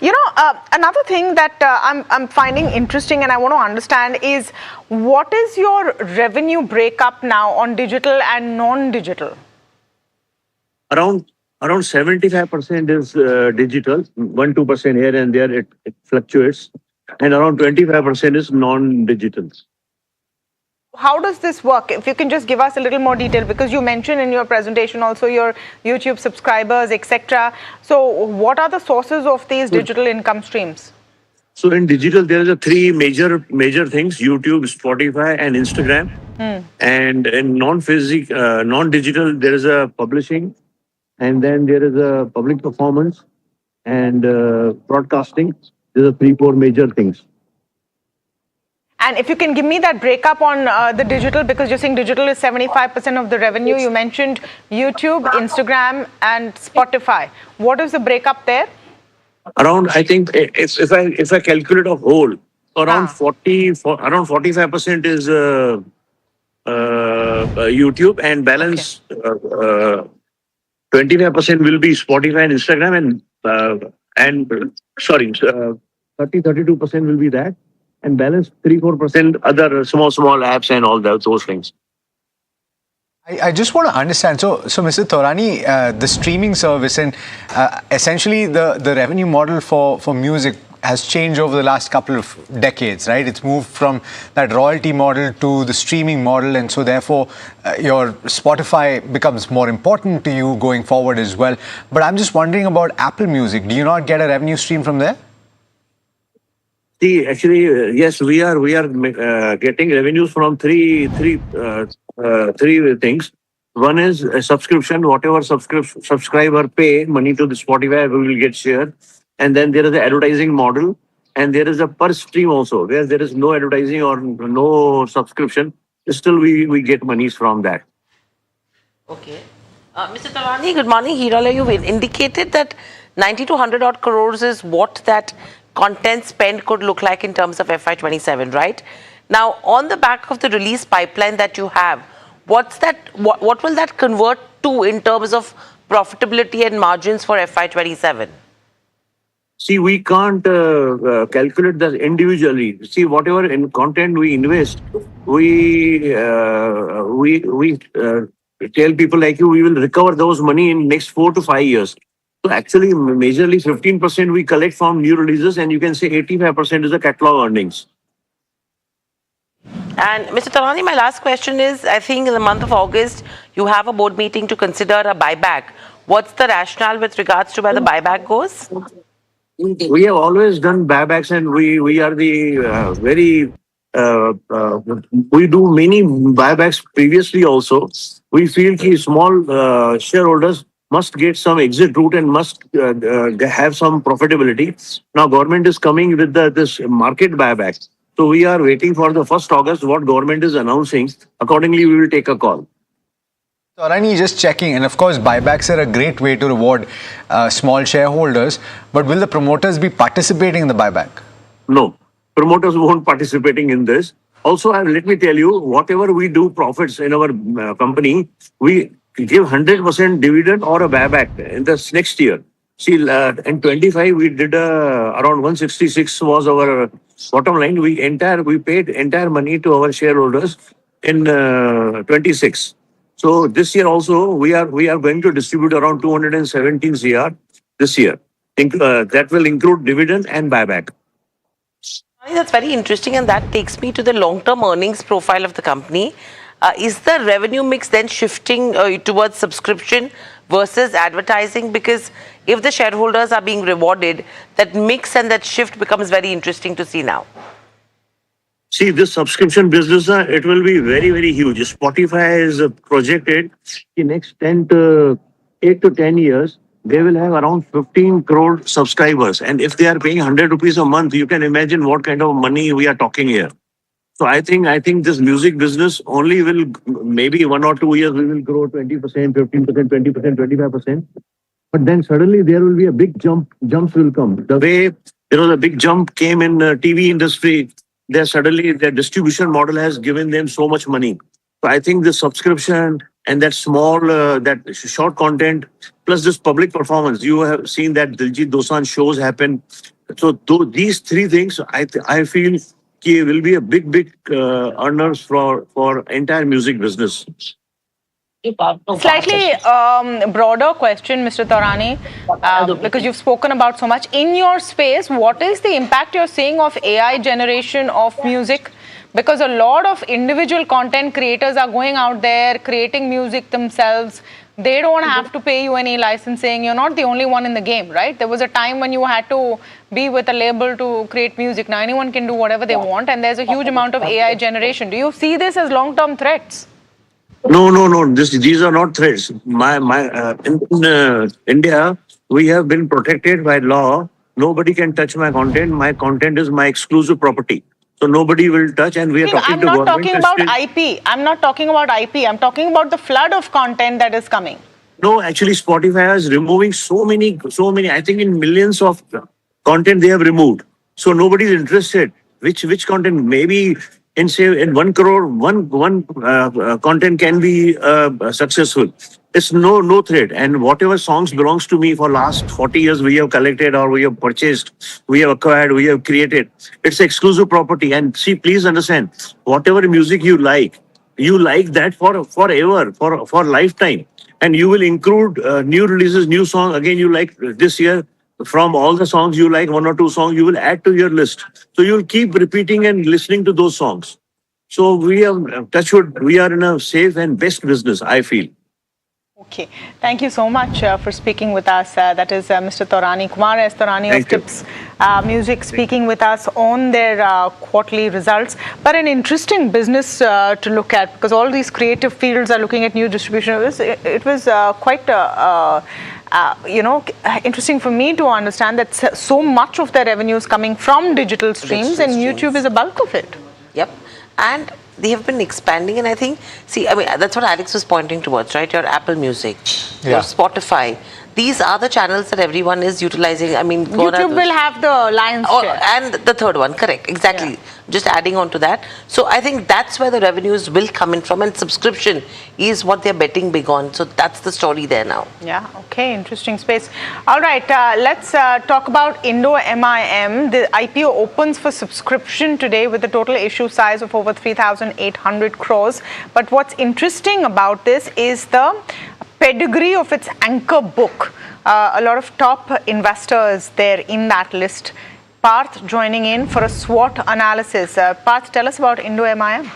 You know, another thing that I'm finding interesting and I want to understand is, what is your revenue breakup now on digital and non-digital?
Around 75% is digital, 1-2% here and there, it fluctuates, and around 25% is non-digital.
How does this work? If you can just give us a little more detail, because you mentioned in your presentation also your YouTube subscribers, etc. So what are the sources of these digital income streams?
So in digital, there are 3 major things: YouTube, Spotify, and Instagram. And in non-digital, there is a publishing, and then there is a public performance and broadcasting. These are 3-4 major things.
And if you can give me that breakup on the digital, because you're saying digital is 75% of the revenue. You mentioned YouTube, Instagram, and Spotify. What is the breakup there?
Around, I think, if I calculate a whole, around 45% is YouTube, and balance 25% will be Spotify and Instagram, and and 32% will be that, and balance 3-4% other small apps and all those things.
I just want to understand. So Mr. Taurani, the streaming service and essentially the revenue model for music has changed over the last couple of decades, right? It's moved from that royalty model to the streaming model, and so therefore your Spotify becomes more important to you going forward as well. But I'm just wondering about Apple Music. Do you not get a revenue stream from there?
See, actually, yes, we are getting revenues from three things. One is a subscription. Whatever subscriber pay money to the Spotify, we will get share. And then there is the advertising model, and there is a per stream also, where there is no advertising or no subscription. Still, we get monies from that.
Okay. Mr. Taurani, good morning. Hirala, you indicated that 90 to 100 odd crores is what that content spend could look like in terms of FY27, right? Now, on the back of the release pipeline that you have, what will that convert to in terms of profitability and margins for FY27?
See, we can't calculate that individually. See, whatever in content we invest, we tell people like you, we will recover those money in next 4 to 5 years. So actually, majorly 15% we collect from new releases, and you can say 85% is the catalog earnings.
And Mr. Taurani, my last question is, I think in the month of August, you have a board meeting to consider a buyback. What's the rationale with regards to where the buyback goes?
We have always done buybacks, and we are the we do many buybacks previously also. We feel that small shareholders must get some exit route and must have some profitability. Now government is coming with this market buyback. So we are waiting for the 1st August, what government is announcing. Accordingly, we will take a call.
Taurani, just checking, and of course buybacks are a great way to reward small shareholders, but will the promoters be participating in the buyback?
No, promoters won't participating in this. Also, let me tell you, whatever we do profits in our company, we give 100% dividend or a buyback in the next year. See, in 25 we did around 166 was our bottom line. We paid entire money to our shareholders in 26. So this year also we are going to distribute around 217 CR this year. That will include dividend and buyback.
That's very interesting, and that takes me to the long-term earnings profile of the company. Is the revenue mix then shifting towards subscription versus advertising? Because if the shareholders are being rewarded, that mix and that shift becomes very interesting to see now.
See, this subscription business, it will be very, very huge. Spotify is projected in next 8 to 10 years, they will have around 15 crore subscribers. And if they are paying 100 rupees a month, you can imagine what kind of money we are talking here. So I think this music business only will, maybe 1 or 2 years, we will grow 20%, 15%, 20%, 25%. But then suddenly there will be a big jumps will come. The way there was a big jump came in TV industry, there suddenly their distribution model has given them so much money. So I think the subscription and that small, that short content, plus this public performance, you have seen that Diljit Dosanjh shows happen. So these three things, I feel will be a big earners for entire music business.
Slightly broader question, Mr. Taurani, because you've spoken about so much. In your space, what is the impact you're seeing of AI generation of music? Because a lot of individual content creators are going out there, creating music themselves. They don't have to pay you any licensing. You're not the only one in the game, right? There was a time when you had to be with a label to create music. Now anyone can do whatever they want, and there's a huge amount of AI generation. Do you see this as long-term threats?
No. These are not threats. In India, we have been protected by law. Nobody can touch my content. My content is my exclusive property. So nobody will touch, and we are talking to government.
I'm not talking about IP. I'm not talking about IP. I'm talking about the flood of content that is coming.
No, actually, Spotify is removing so many. I think in millions of content they have removed. So nobody is interested. Which content? Maybe and say in 1 crore, one content can be successful. It's no threat. And whatever songs belongs to me for last 40 years, we have collected or we have purchased, we have acquired, we have created. It's exclusive property. And see, please understand, whatever music you like that for forever, for lifetime. And you will include new releases, new song. Again, you like this year, from all the songs you like, 1 or 2 songs, you will add to your list. So you'll keep repeating and listening to those songs. So we have, touch wood, we are in a safe and best business, I feel.
Okay, thank you so much for speaking with us. That is Mr. Taurani Kumar S. Taurani of Tips Music speaking with us on their quarterly results. But an interesting business to look at, because all these creative fields are looking at new distribution. It was quite interesting for me to understand that so much of their revenue is coming from digital streams, and YouTube is a bulk of it.
Yep. And they have been expanding, and I think, that's what Alex was pointing towards, right? Your Apple Music, your Spotify. These are the channels that everyone is utilizing.
YouTube will have the lion's share.
And the third one, correct, exactly. Yeah. Just adding on to that. So I think that's where the revenues will come in from, and subscription is what they're betting big on. So that's the story there now.
Yeah, okay, interesting space. All right, let's talk about Indo-MIM. The IPO opens for subscription today with a total issue size of over 3,800 crores. But what's interesting about this is the pedigree of its anchor book. A lot of top investors there in that list. Parth joining in for a SWOT analysis. Parth, tell us about Indo-MIM.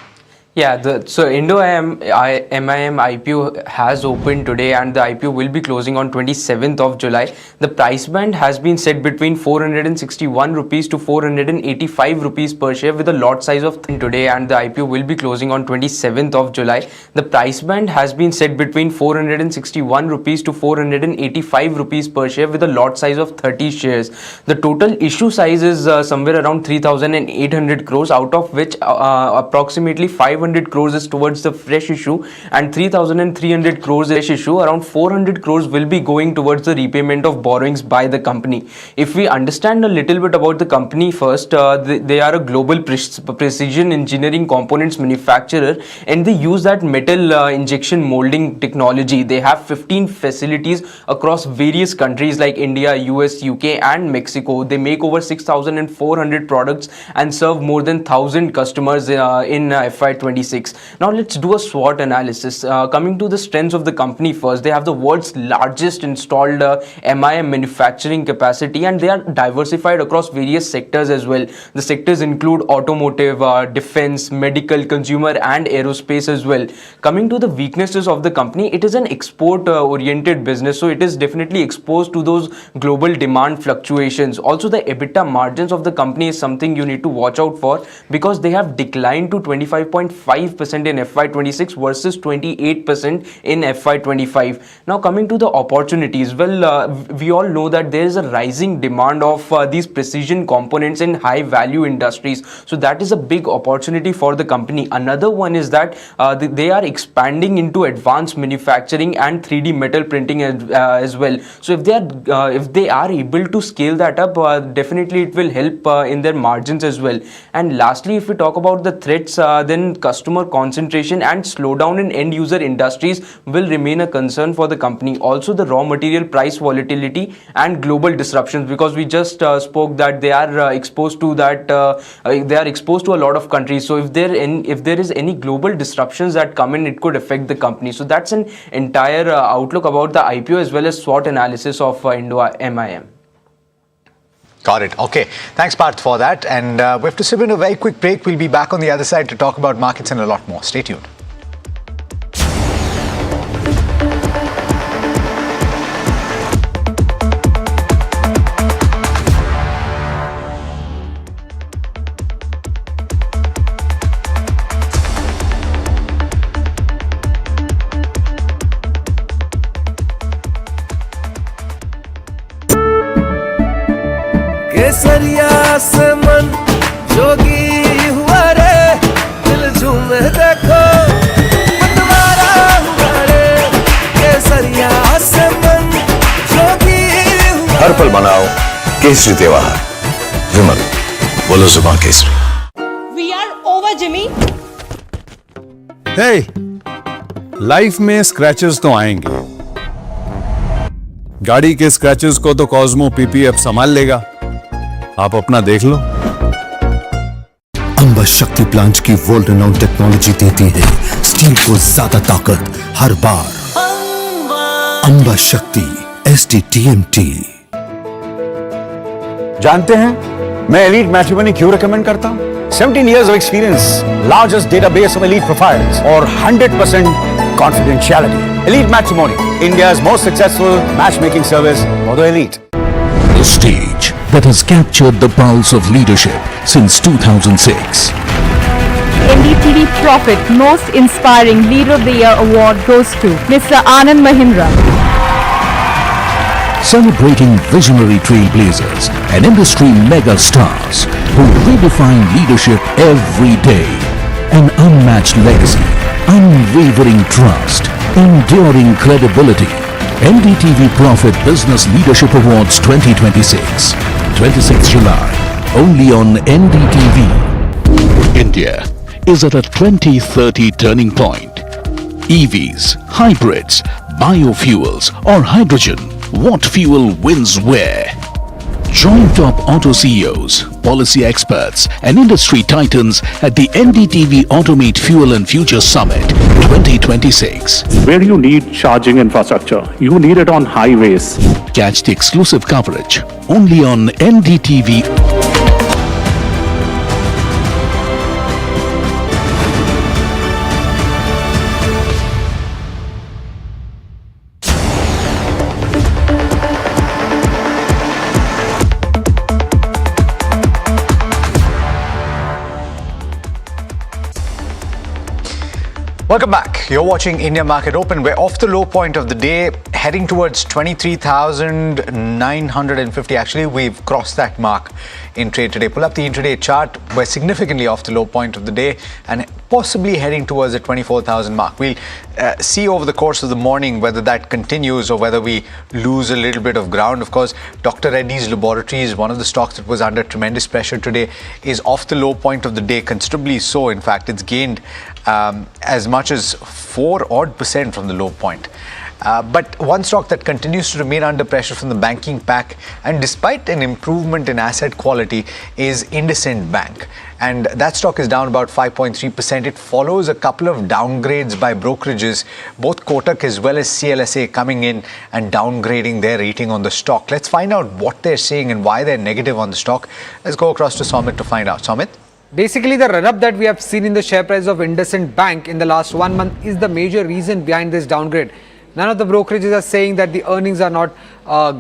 Yeah, so Indo-MIM IPO has opened today, and the IPO will be closing on 27th of July. The price band has been set between 461 rupees to 485 rupees per share with a lot size of today, and the IPO will be closing on 27th of July. The price band has been set between 461 rupees to 485 rupees per share with a lot size of 30 shares. The total issue size is somewhere around 3,800 crores, out of which approximately 500 crores is towards the fresh issue and 3,300 crores fresh issue. Around 400 crores will be going towards the repayment of borrowings by the company. If we understand a little bit about the company first, they are a global precision engineering components manufacturer, and they use that metal injection molding technology. They have 15 facilities across various countries like India, US, UK and Mexico. They make over 6,400 products and serve more than 1,000 customers in FY26. Now let's do a SWOT analysis. Coming to the strengths of the company first, they have the world's largest installed MIM manufacturing capacity, and they are diversified across various sectors as well. The sectors include automotive, defense, medical, consumer and aerospace as well. Coming to the weaknesses of the company, it is an export oriented business, so it is definitely exposed to those global demand fluctuations. Also, the EBITDA margins of the company is something you need to watch out for, because they have declined to 25.5% in FY26 versus 28% in FY25. Now coming to the opportunities, we all know that there is a rising demand of these precision components in high value industries, so that is a big opportunity for the company. Another one is that they are expanding into advanced manufacturing and 3D metal printing as well. So if they are able to scale that up, definitely it will help in their margins as well. And lastly, if we talk about the threats, then customer concentration and slowdown in end user industries will remain a concern for the company. Also, the raw material price volatility and global disruptions, because we just spoke that they are exposed to that. They are exposed to a lot of countries. So if there is any global disruptions that come in, it could affect the company. So that's an entire outlook about the IPO as well as SWOT analysis of Indo-MIM.
Got it. Okay. Thanks, Parth, for that. And we have to sip in a very quick break. We'll be back on the other side to talk about markets and a lot more. Stay tuned.
केसरिया से मन जोगी हुआ रे, दिल झूमे देखो पतवारा हुआ रे, केसरिया से मन जोगी हुआ।
हर पल मनाओ केसरी त्योहार। विमल, बोलो जुबान केसरी।
We are over, Jimmy.
Hey, life में स्क्रैचेस तो आएंगे। गाड़ी के स्क्रैचेस को तो कॉस्मो पीपीएफ संभाल लेगा। आप अपना देख लो।
अंबा शक्ति प्लांट की वर्ल्ड रेनाउंड टेक्नोलॉजी देती है स्टील को ज्यादा ताकत हर बार। अंबा शक्ति STTMT।
जानते हैं मैं एलीट मैट्रिमोनी क्यों रेकमेंड करता हूं? 17 years of experience, largest database of elite profiles, और 100% confidentiality. Elite Matrimony, India's most successful matchmaking service for the elite.
The stage that has captured the pulse of leadership since 2006.
NDTV Profit Most Inspiring Leader of the Year Award goes to Mr. Anand Mahindra.
Celebrating visionary trailblazers and industry mega stars who redefine leadership every day. An unmatched legacy, unwavering trust, enduring credibility. NDTV Profit Business Leadership Awards 2026. 26th July. Only on NDTV. India is at a 2030 turning point. EVs, hybrids, biofuels or hydrogen. What fuel wins where? Join top auto CEOs, policy experts and industry titans at the NDTV Automate Fuel and Future Summit 2026.
Where you need charging infrastructure, you need it on highways.
Catch the exclusive coverage only on NDTV.
Welcome back. You're watching India Market Open. We're off the low point of the day, heading towards 23,950. Actually, we've crossed that mark in trade today. Pull up the intraday chart. We're significantly off the low point of the day and possibly heading towards the 24,000 mark. We'll see over the course of the morning whether that continues or whether we lose a little bit of ground. Of course, Dr. Reddy's Laboratories, one of the stocks that was under tremendous pressure today, is off the low point of the day, considerably so. In fact, it's gained as much as 4% from the low point. But one stock that continues to remain under pressure from the banking pack, and despite an improvement in asset quality, is IndusInd Bank. And that stock is down about 5.3%. It follows a couple of downgrades by brokerages, both Kotak as well as CLSA coming in and downgrading their rating on the stock. Let's find out what they're saying and why they're negative on the stock. Let's go across to Somit to find out. Somit?
Basically, the run-up that we have seen in the share price of IndusInd Bank in the last 1 month is the major reason behind this downgrade. None of the brokerages are saying that the earnings are not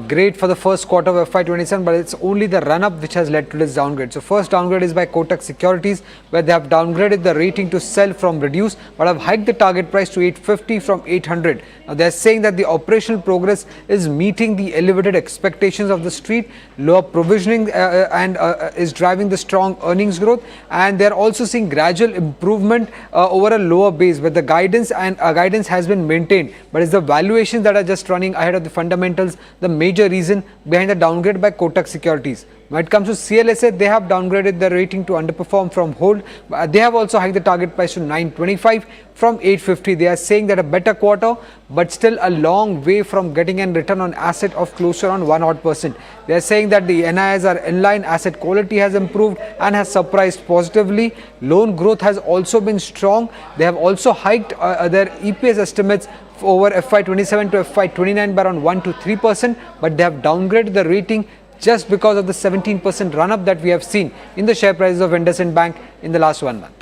great for the first quarter of FY27, but it's only the run-up which has led to this downgrade. So first downgrade is by Kotak Securities, where they have downgraded the rating to sell from reduce, but have hiked the target price to 850 from 800. Now they're saying that the operational progress is meeting the elevated expectations of the street, lower provisioning is driving the strong earnings growth, and they're also seeing gradual improvement over a lower base, where the guidance has been maintained, but it's the valuations that are just running ahead of the fundamentals, the major reason behind the downgrade by Kotak Securities. When it comes to CLSA, they have downgraded the rating to underperform from hold. They have also hiked the target price to 925 from 850. They are saying that a better quarter, but still a long way from getting a return on asset of closer on 1%. They are saying that the NIIs are in line, asset quality has improved and has surprised positively. Loan growth has also been strong. They have also hiked their EPS estimates over FY27 to FY29 by around 1 to 3%, but they have downgraded the rating just because of the 17% run-up that we have seen in the share prices of IndusInd Bank in the last 1 month.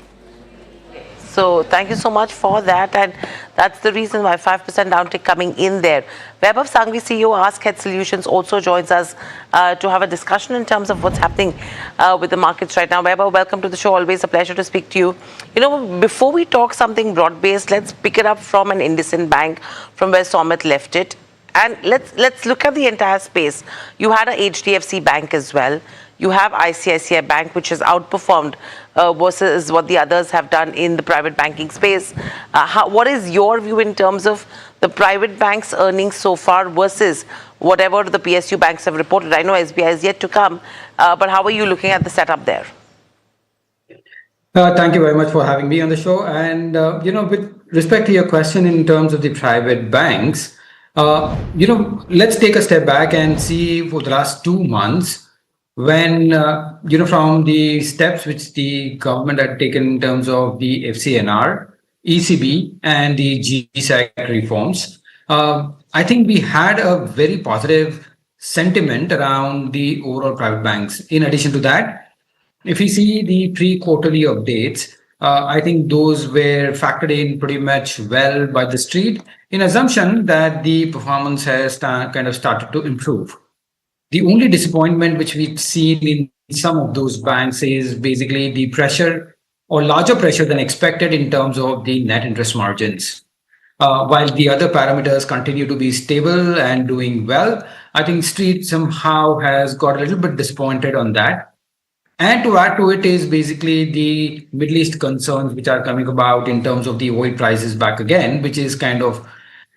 So thank you so much for that, and that's the reason why 5% downtick coming in there. Vaibhav Sanghvi, CEO, Ask Head Solutions, also joins us to have a discussion in terms of what's happening with the markets right now. Vaibhav, welcome to the show. Always a pleasure to speak to you. You know, before we talk something broad-based, let's pick it up from an IndusInd Bank, from where Somit left it. And let's look at the entire space. You had a HDFC Bank as well. You have ICICI Bank, which has outperformed versus what the others have done in the private banking space. What is your view in terms of the private banks' earnings so far versus whatever the PSU banks have reported? I know SBI is yet to come, but how are you looking at the setup there?
Thank you very much for having me on the show. And, with respect to your question in terms of the private banks, let's take a step back and see for the last 2 months when, from the steps which the government had taken in terms of the FCNR, ECB, and the GSEC reforms, I think we had a very positive sentiment around the overall private banks. In addition to that, if we see the pre-quarterly updates, I think those were factored in pretty much well by the street in assumption that the performance has kind of started to improve. The only disappointment which we've seen in some of those banks is basically the pressure or larger pressure than expected in terms of the net interest margins. While the other parameters continue to be stable and doing well, I think street somehow has got a little bit disappointed on that. And to add to it is basically the Middle East concerns which are coming about in terms of the oil prices back again, which is kind of,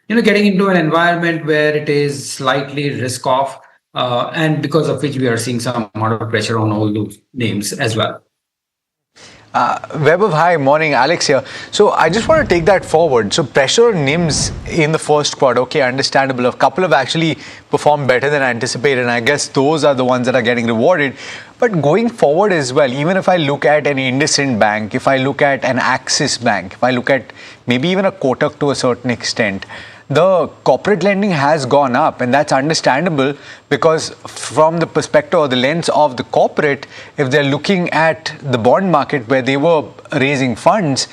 getting into an environment where it is slightly risk off, and because of which we are seeing some amount of pressure on all those names as well.
Vaibhav, hi, morning, Alex here. So I just want to take that forward. So pressure on NIMs in the first quarter, okay, understandable. A couple have actually performed better than anticipated, and I guess those are the ones that are getting rewarded. But going forward as well, even if I look at an IndusInd Bank, if I look at an Axis Bank, if I look at maybe even a Kotak to a certain extent, the corporate lending has gone up, and that's understandable because from the perspective or the lens of the corporate, if they're looking at the bond market where they were raising funds,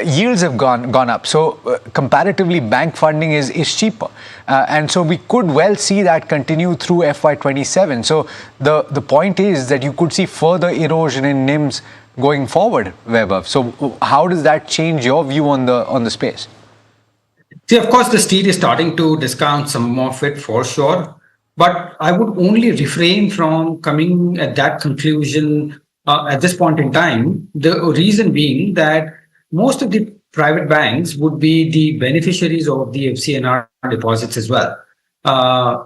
yields have gone up. So comparatively, bank funding is cheaper. And so we could well see that continue through FY27. So the point is that you could see further erosion in NIMs going forward, Vaibhav. So how does that change your view on the space?
See, of course, the street is starting to discount some of it for sure, but I would only refrain from coming at that conclusion at this point in time. The reason being that most of the private banks would be the beneficiaries of the FCNR deposits as well.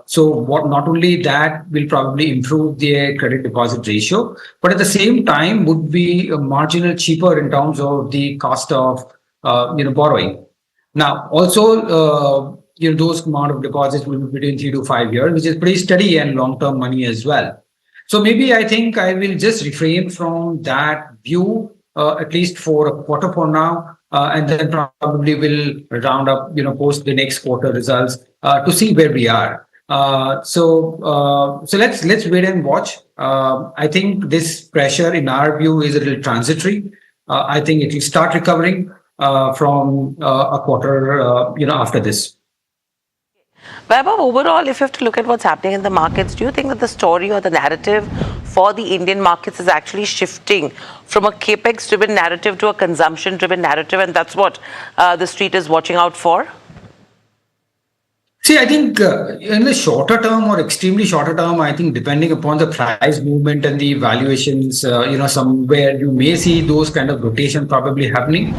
So what not only that will probably improve their credit deposit ratio, but at the same time would be a marginal cheaper in terms of the cost of borrowing. Now, also, those amount of deposits will be between 3 to 5 years, which is pretty steady and long-term money as well. So maybe I think I will just refrain from that view, at least for a quarter for now, and then probably will round up, post the next quarter results to see where we are. So let's wait and watch. I think this pressure, in our view, is a little transitory. I think it will start recovering from a quarter, after this.
Vaibhav, overall, if you have to look at what's happening in the markets, do you think that the story or the narrative for the Indian markets is actually shifting from a capex-driven narrative to a consumption-driven narrative, and that's what the street is watching out for?
See, I think in the shorter term or extremely shorter term, I think depending upon the price movement and the valuations, somewhere you may see those kind of rotation probably happening.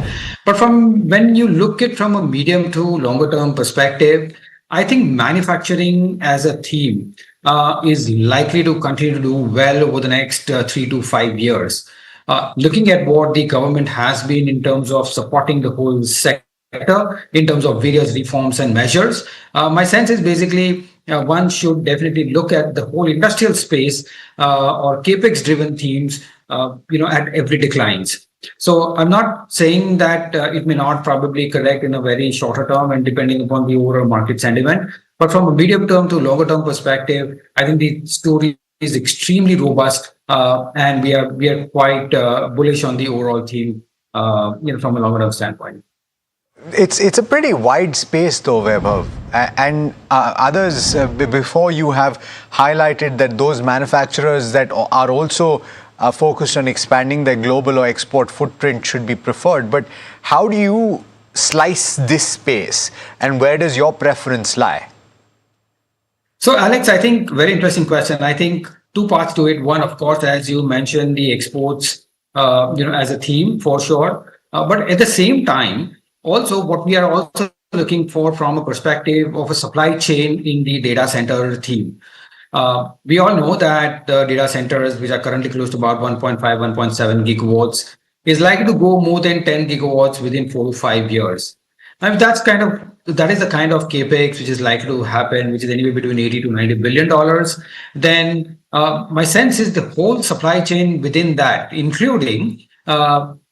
But from when you look at from a medium to longer term perspective, I think manufacturing as a theme is likely to continue to do well over the next 3 to 5 years. Looking at what the government has been in terms of supporting the whole sector, in terms of various reforms and measures, my sense is basically one should definitely look at the whole industrial space or capex driven themes, at every declines. So I'm not saying that it may not probably correct in a very shorter term and depending upon the overall market sentiment, but from a medium term to longer term perspective, I think the story is extremely robust, and we are quite bullish on the overall theme, from a longer term standpoint.
It's a pretty wide space though, Vaibhav, and others before you have highlighted that those manufacturers that are also focused on expanding their global or export footprint should be preferred. But how do you slice this space, and where does your preference lie?
So, Alex, I think very interesting question. I think two parts to it. One, of course, as you mentioned, the exports, as a theme for sure. But at the same time, also what we are also looking for from a perspective of a supply chain in the data center theme. We all know that the data centers, which are currently close to about 1.5, 1.7 gigawatts, is likely to go more than 10 gigawatts within 4 to 5 years. And that is the kind of capex which is likely to happen, which is anywhere between 80 to 90 billion dollars. Then my sense is the whole supply chain within that, including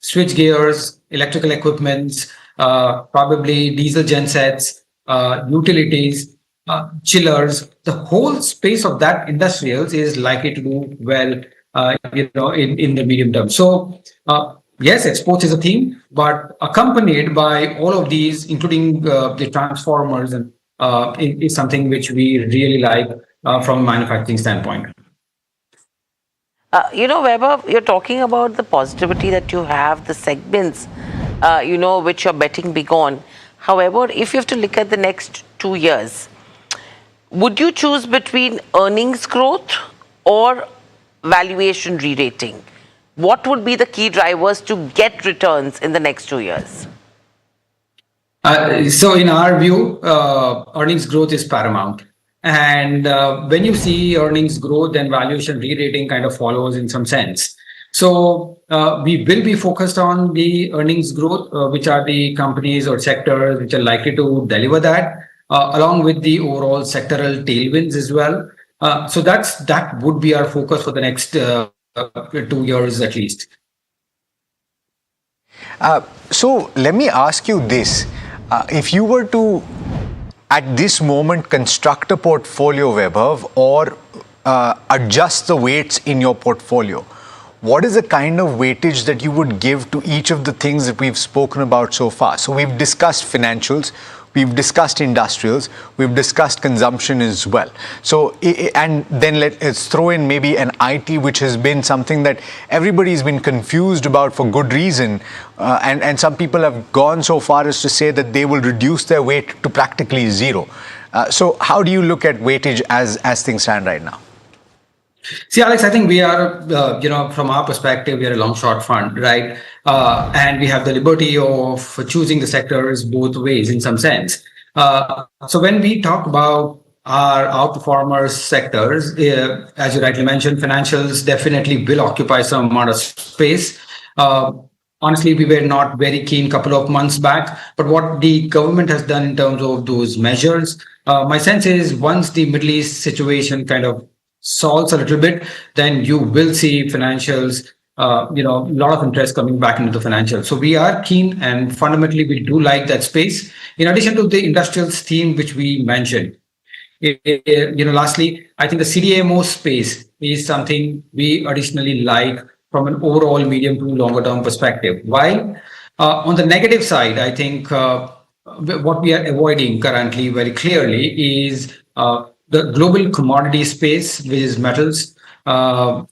switch gears, electrical equipments, probably diesel gensets, utilities, chillers, the whole space of that industrials is likely to do well, in the medium term. So, yes, exports is a theme, but accompanied by all of these, including the transformers, and is something which we really like from a manufacturing standpoint.
Weber, you're talking about the positivity that you have, the segments, which you're betting big on. However, if you have to look at the next 2 years, would you choose between earnings growth or valuation re-rating? What would be the key drivers to get returns in the next 2 years?
So in our view, earnings growth is paramount. And when you see earnings growth, then valuation re-rating kind of follows in some sense. So we will be focused on the earnings growth, which are the companies or sectors which are likely to deliver that, along with the overall sectoral tailwinds as well. So that would be our focus for the next 2 years at least.
So let me ask you this. If you were to, at this moment, construct a portfolio, Vaibhav, or adjust the weights in your portfolio, what is the kind of weightage that you would give to each of the things that we've spoken about so far? So we've discussed financials, we've discussed industrials, we've discussed consumption as well. So, and then let's throw in maybe an IT, which has been something that everybody's been confused about for good reason. And some people have gone so far as to say that they will reduce their weight to practically zero. So how do you look at weightage as things stand right now?
See, Alex, I think we are, from our perspective, we are a long short fund, right? And we have the liberty of choosing the sectors both ways in some sense. So when we talk about our outperformers sectors, as you rightly mentioned, financials definitely will occupy some amount of space. Honestly, we were not very keen a couple of months back, but what the government has done in terms of those measures, my sense is once the Middle East situation kind of solves a little bit, then you will see financials, a lot of interest coming back into the financials. So we are keen, and fundamentally we do like that space. In addition to the industrials theme, which we mentioned, lastly, I think the CDMO space is something we additionally like from an overall medium to longer term perspective. While on the negative side, I think what we are avoiding currently very clearly is the global commodity space, which is metals, and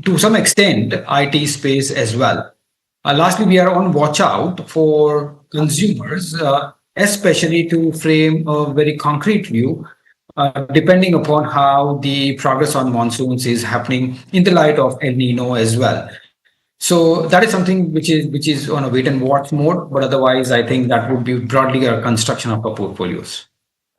to some extent, IT space as well. Lastly, we are on watch out for consumers, especially to frame a very concrete view, depending upon how the progress on monsoons is happening in the light of El Nino as well. So that is something which is on a wait and watch mode, but otherwise, I think that would be broadly a construction of our portfolios.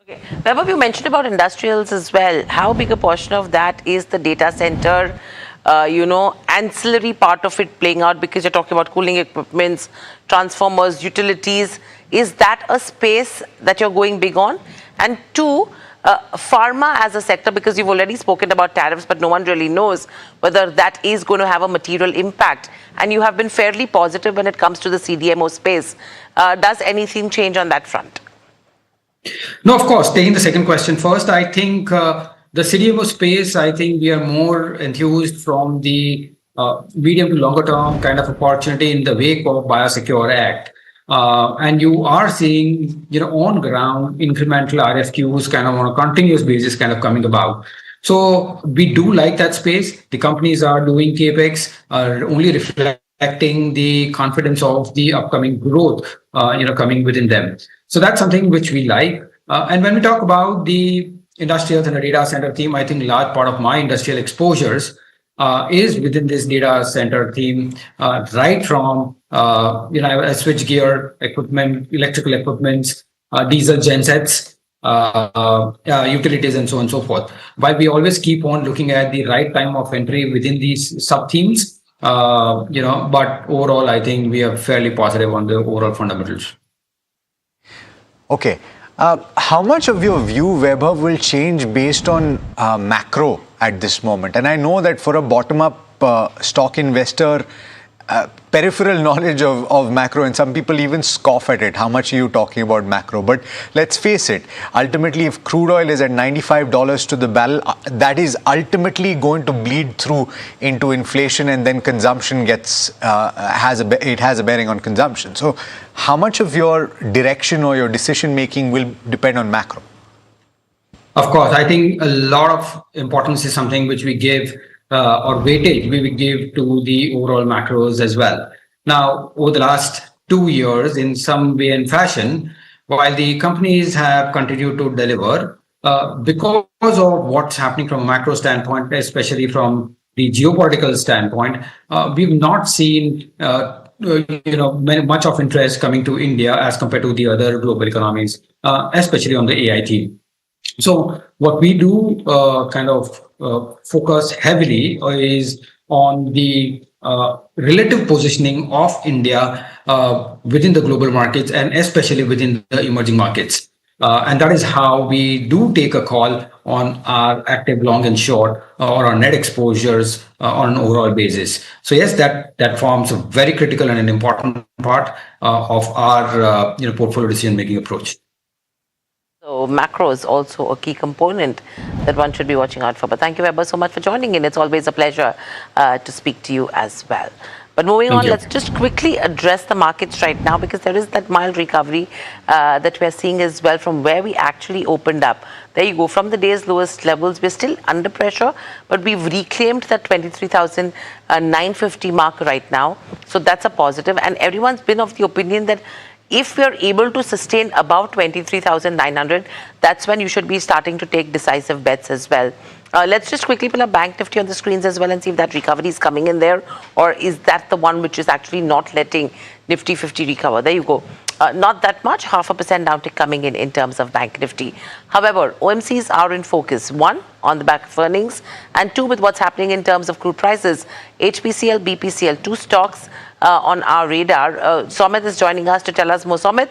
Okay. Vaibhav, you mentioned about industrials as well. How big a portion of that is the data center, ancillary part of it playing out, because you're talking about cooling equipments, transformers, utilities. Is that a space that you're going big on? And two, pharma as a sector, because you've already spoken about tariffs, but no one really knows whether that is going to have a material impact. And you have been fairly positive when it comes to the CDMO space. Does anything change on that front?
No, of course. Taking the second question first, I think the CDMO space, I think we are more enthused from the medium to longer term kind of opportunity in the wake of Biosecure Act. And you are seeing, on ground incremental RFQs kind of on a continuous basis kind of coming about. So we do like that space. The companies are doing capex, are only reflecting the confidence of the upcoming growth, coming within them. So that's something which we like. And when we talk about the industrials and the data center theme, I think a large part of my industrial exposures is within this data center theme, right from switch gear equipment, electrical equipments, diesel gensets, utilities, and so on and so forth. While we always keep on looking at the right time of entry within these sub themes, But overall, I think we are fairly positive on the overall fundamentals.
Okay. How much of your view, Vaibhav, will change based on macro at this moment? And I know that for a bottom-up stock investor, peripheral knowledge of macro, and some people even scoff at it. How much are you talking about macro? But let's face it, ultimately, if crude oil is at $95 to the barrel, that is ultimately going to bleed through into inflation, and then consumption has a bearing on consumption. So how much of your direction or your decision making will depend on macro?
Of course, I think a lot of importance is something which we give or weightage we will give to the overall macros as well. Now, over the last 2 years, in some way and fashion, while the companies have continued to deliver, because of what's happening from a macro standpoint, especially from the geopolitical standpoint, we've not seen much of interest coming to India as compared to the other global economies, especially on the AI theme. So what we do focus heavily is on the relative positioning of India within the global markets and especially within the emerging markets. And that is how we do take a call on our active long and short or our net exposures on an overall basis. So yes, that forms a very critical and an important part of our portfolio decision making approach.
So macro is also a key component that one should be watching out for. But thank you, Weber, so much for joining in. It's always a pleasure to speak to you as well. But moving on, let's just quickly address the markets right now, because there is that mild recovery that we're seeing as well from where we actually opened up. There you go. From the day's lowest levels, we're still under pressure, but we've reclaimed that 23,950 mark right now. So that's a positive. And everyone's been of the opinion that if we are able to sustain above 23,900, that's when you should be starting to take decisive bets as well. Let's just quickly pull up Bank Nifty on the screens as well and see if that recovery is coming in there, or is that the one which is actually not letting Nifty 50 recover. There you go. Not that much, 0.5% downtick coming in terms of Bank Nifty. However, OMCs are in focus. One, on the back of earnings, and two, with what's happening in terms of crude prices. HPCL, BPCL, two stocks on our radar. Somit is joining us to tell us more. Somit,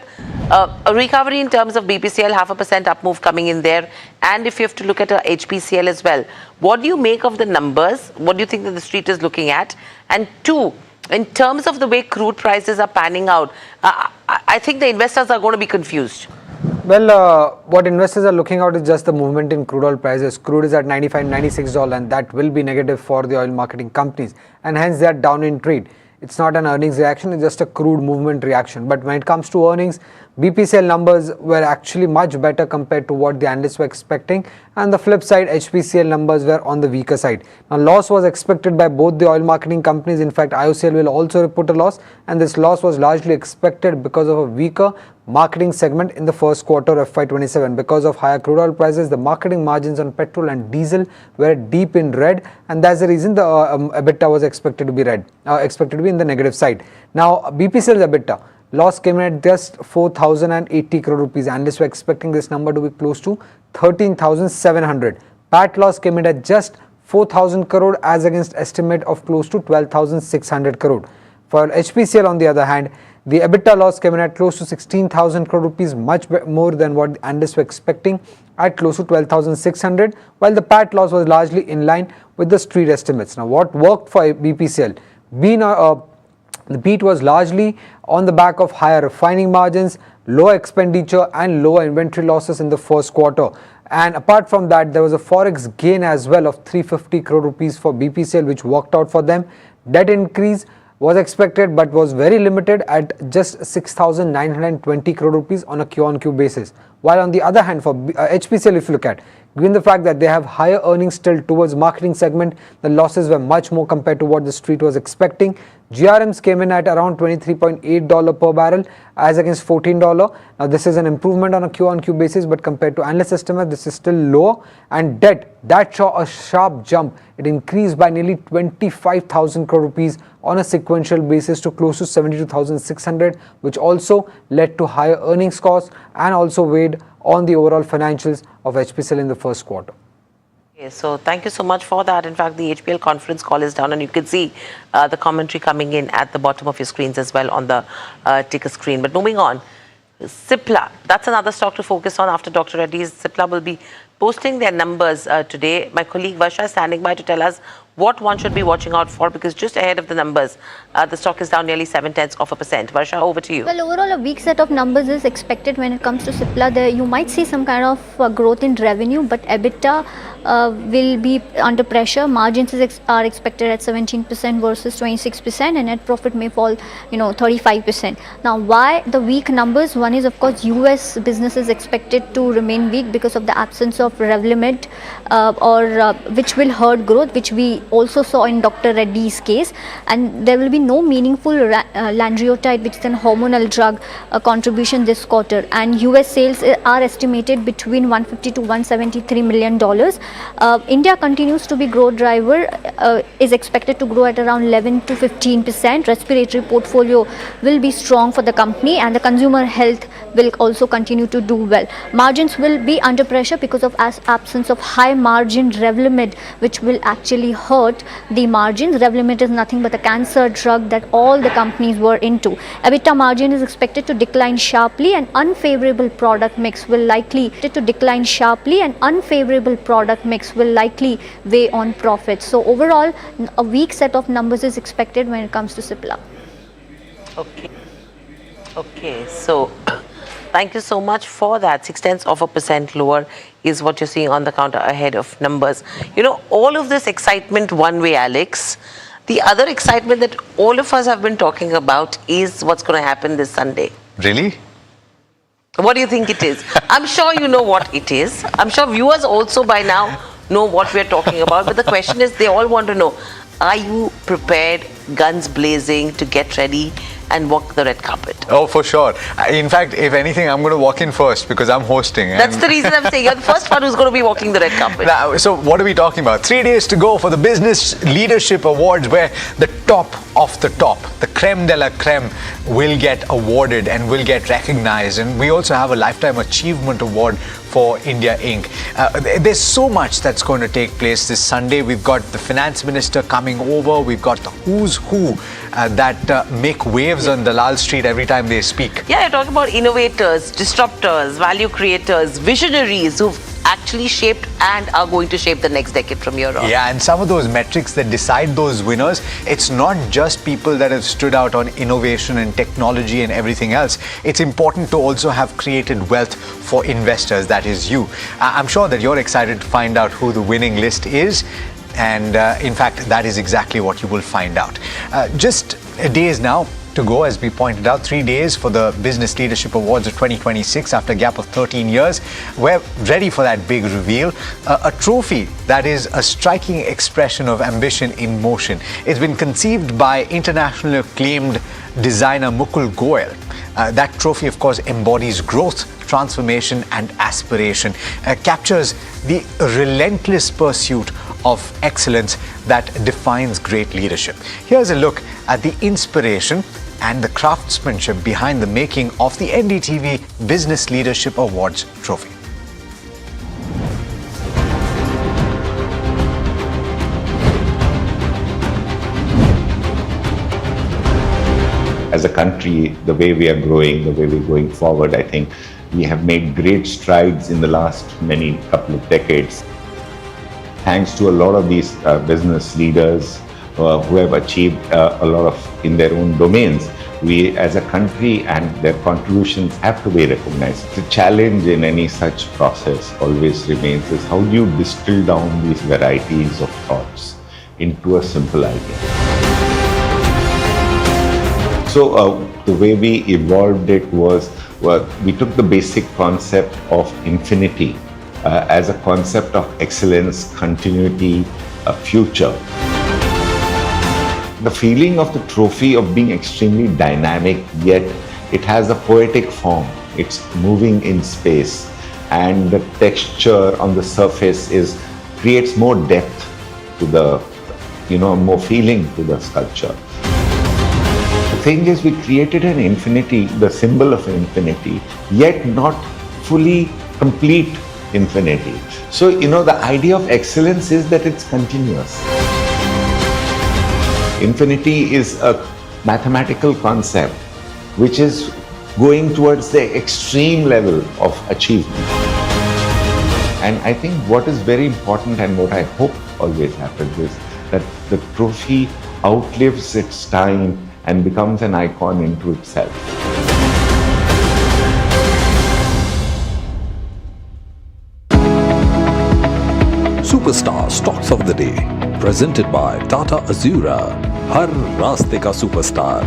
a recovery in terms of BPCL, 0.5% up move coming in there. And if you have to look at HPCL as well, what do you make of the numbers? What do you think that the street is looking at? And two, in terms of the way crude prices are panning out, I think the investors are going to be confused.
Well, what investors are looking at is just the movement in crude oil prices. Crude is at $95, $96, and that will be negative for the oil marketing companies, and hence they are down in trade. It's not an earnings reaction, it's just a crude movement reaction. But when it comes to earnings, BPCL numbers were actually much better compared to what the analysts were expecting, and the flip side, HPCL numbers were on the weaker side. Now, loss was expected by both the oil marketing companies. In fact, IOCL will also report a loss, and this loss was largely expected because of a weaker marketing segment in the first quarter of FY27. Because of higher crude oil prices, the marketing margins on petrol and diesel were deep in red, and that's the reason the EBITDA was expected to be in the negative side. Now, BPCL's EBITDA loss came in at just 4,080 crore rupees. Analysts were expecting this number to be close to 13,700. PAT loss came in at just 4,000 crore as against estimate of close to 12,600 crore. For HPCL, on the other hand, the EBITDA loss came in at close to 16,000 crore rupees, much more than what the analysts were expecting, at close to 12,600, while the PAT loss was largely in line with the street estimates. Now, what worked for BPCL? The beat was largely on the back of higher refining margins, lower expenditure, and lower inventory losses in the first quarter. And apart from that, there was a forex gain as well of 350 crore rupees for BPCL, which worked out for them. Debt increase was expected but was very limited at just 6,920 crore rupees on a Q-on-Q basis. While on the other hand, for HPCL, if you look at, given the fact that they have higher earnings still towards marketing segment, the losses were much more compared to what the street was expecting. GRMs came in at around $23.8 per barrel as against $14. Now, this is an improvement on a Q-on-Q basis, but compared to analyst estimates, this is still lower. And debt, that saw a sharp jump. It increased by nearly 25,000 crore rupees on a sequential basis to close to 72,600, which also led to higher earnings costs and also weighed on the overall financials of HPCL in the first quarter.
Okay, so thank you so much for that. In fact, the HPL conference call is down and you can see the commentary coming in at the bottom of your screens as well on the ticker screen. But moving on, Cipla, that's another stock to focus on after Dr. Reddy's. Cipla will be posting their numbers today. My colleague Varsha is standing by to tell us what one should be watching out for, because just ahead of the numbers, the stock is down nearly 0.7%. Varsha, over to you.
Well, overall, a weak set of numbers is expected when it comes to Cipla. There, you might see some kind of growth in revenue, but EBITDA will be under pressure. Margins are expected at 17% versus 26%, and net profit may fall, 35%. Now, why the weak numbers? One is, of course, US business is expected to remain weak because of the absence of Revlimid, which will hurt growth, which we also saw in Dr. Reddy's case. And there will be no meaningful lanreotide, which is an hormonal drug, contribution this quarter. And US sales are estimated between $150 to $173 million. India continues to be growth driver, is expected to grow at around 11 to 15%. Respiratory portfolio will be strong for the company, and the consumer health will also continue to do well. Margins will be under pressure because of absence of high margin Revlimid, which will actually hurt the margins. Revlimid is nothing but a cancer drug that all the companies were into. EBITDA margin is expected to decline sharply, and unfavorable product mix will likely weigh on profits. So overall, a weak set of numbers is expected when it comes to Cipla.
Okay, so thank you so much for that. 0.6% lower is what you're seeing on the counter ahead of numbers. All of this excitement one way, Alex. The other excitement that all of us have been talking about is what's going to happen this Sunday.
Really?
What do you think it is? I'm sure you know what it is. I'm sure viewers also by now know what we're talking about. But the question is, they all want to know, are you prepared, guns blazing, to get ready and walk the red carpet?
Oh, for sure. In fact, if anything, I'm going to walk in first because I'm hosting.
That's the reason I'm saying you're the first one who's going to be walking the red carpet.
Now, so what are we talking about? 3 days to go for the Business Leadership Awards, where the top of the top, the creme de la creme, will get awarded and will get recognized. And we also have a Lifetime Achievement Award for India Inc. There's so much that's going to take place this Sunday. We've got the finance minister coming over. We've got the who's who that make waves on Dalal Street every time they speak.
Yeah, you're talking about innovators, disruptors, value creators, visionaries who've actually shaped and are going to shape the next decade from here on.
Yeah, and some of those metrics that decide those winners, it's not just people that have stood out on innovation and technology and everything else. It's important to also have created wealth for investors, that is you. I'm sure that you're excited to find out who the winning list is. And in fact, that is exactly what you will find out. Just days now to go, as we pointed out, 3 days for the Business Leadership Awards of 2026 after a gap of 13 years. We're ready for that big reveal. A trophy that is a striking expression of ambition in motion. It's been conceived by internationally acclaimed designer Mukul Goyal. That trophy, of course, embodies growth, transformation and aspiration, captures the relentless pursuit of excellence that defines great leadership. Here's a look at the inspiration and the craftsmanship behind the making of the NDTV Business Leadership Awards trophy.
As a country, the way we are growing, the way we're going forward, I think we have made great strides in the last couple of decades. Thanks to a lot of these business leaders who have achieved a lot of in their own domains, we as a country and their contributions have to be recognized. The challenge in any such process always remains is how do you distill down these varieties of thoughts into a simple idea. So the way we evolved it was we took the basic concept of infinity as a concept of excellence, continuity, a future. The feeling of the trophy of being extremely dynamic, yet it has a poetic form. It's moving in space, and the texture on the surface creates more depth to the, more feeling to the sculpture. The thing is, we created an infinity, the symbol of infinity, yet not fully complete infinity. So, the idea of excellence is that it's continuous. Infinity is a mathematical concept which is going towards the extreme level of achievement. And I think what is very important and what I hope always happens is that the trophy outlives its time and becomes an icon into itself.
Superstar Stocks of the Day, presented by Tata Azura. हर रास्ते का superstar.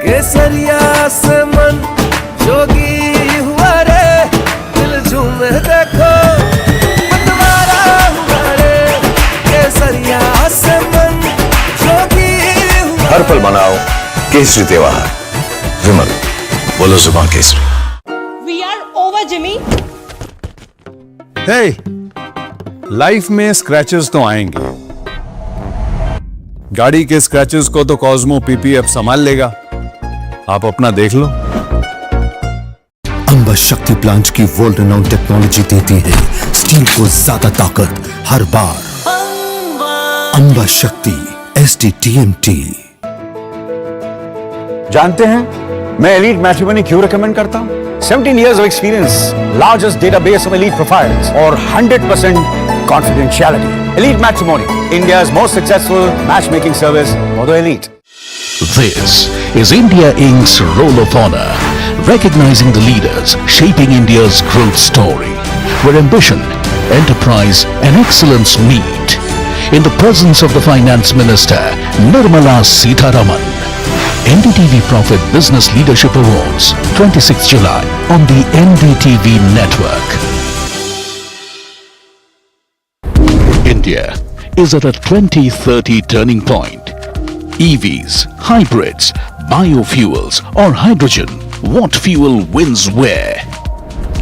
केसरिया से मन जोगी हुआ रे, दिल झूमे देखो मतवारा हुआ रे. केसरिया से मन जोगी हुआ.
हर पल मनाओ केसरी त्योहार. विमल, बोलो जुबान केसरी.
We are over, Jimmy.
Hey, life में स्क्रैचेस तो आएंगे. गाड़ी के स्क्रैचेस को तो कॉस्मो पीपीएफ संभाल लेगा. आप अपना देख लो.
अंबा शक्ति प्लांट की वर्ल्ड रेनाउंड टेक्नोलॉजी देती है स्टील को ज्यादा ताकत हर बार. अंबा शक्ति SDTMT.
जानते हैं मैं एलीट मैट्रिमोनी क्यों रिकमेंड करता हूं? 17 years of experience, largest database of elite profiles, और 100% confidentiality. Elite Matrimony, India's most successful matchmaking service for the elite.
This is India Inc.'s Roll of Honor, recognizing the leaders shaping India's growth story, where ambition, enterprise and excellence meet. In the presence of the Finance Minister, Nirmala Sitharaman. NDTV Profit Business Leadership Awards, 26 July on the NDTV network. India is at a 2030 turning point. EVs, hybrids, biofuels or hydrogen, what fuel wins where?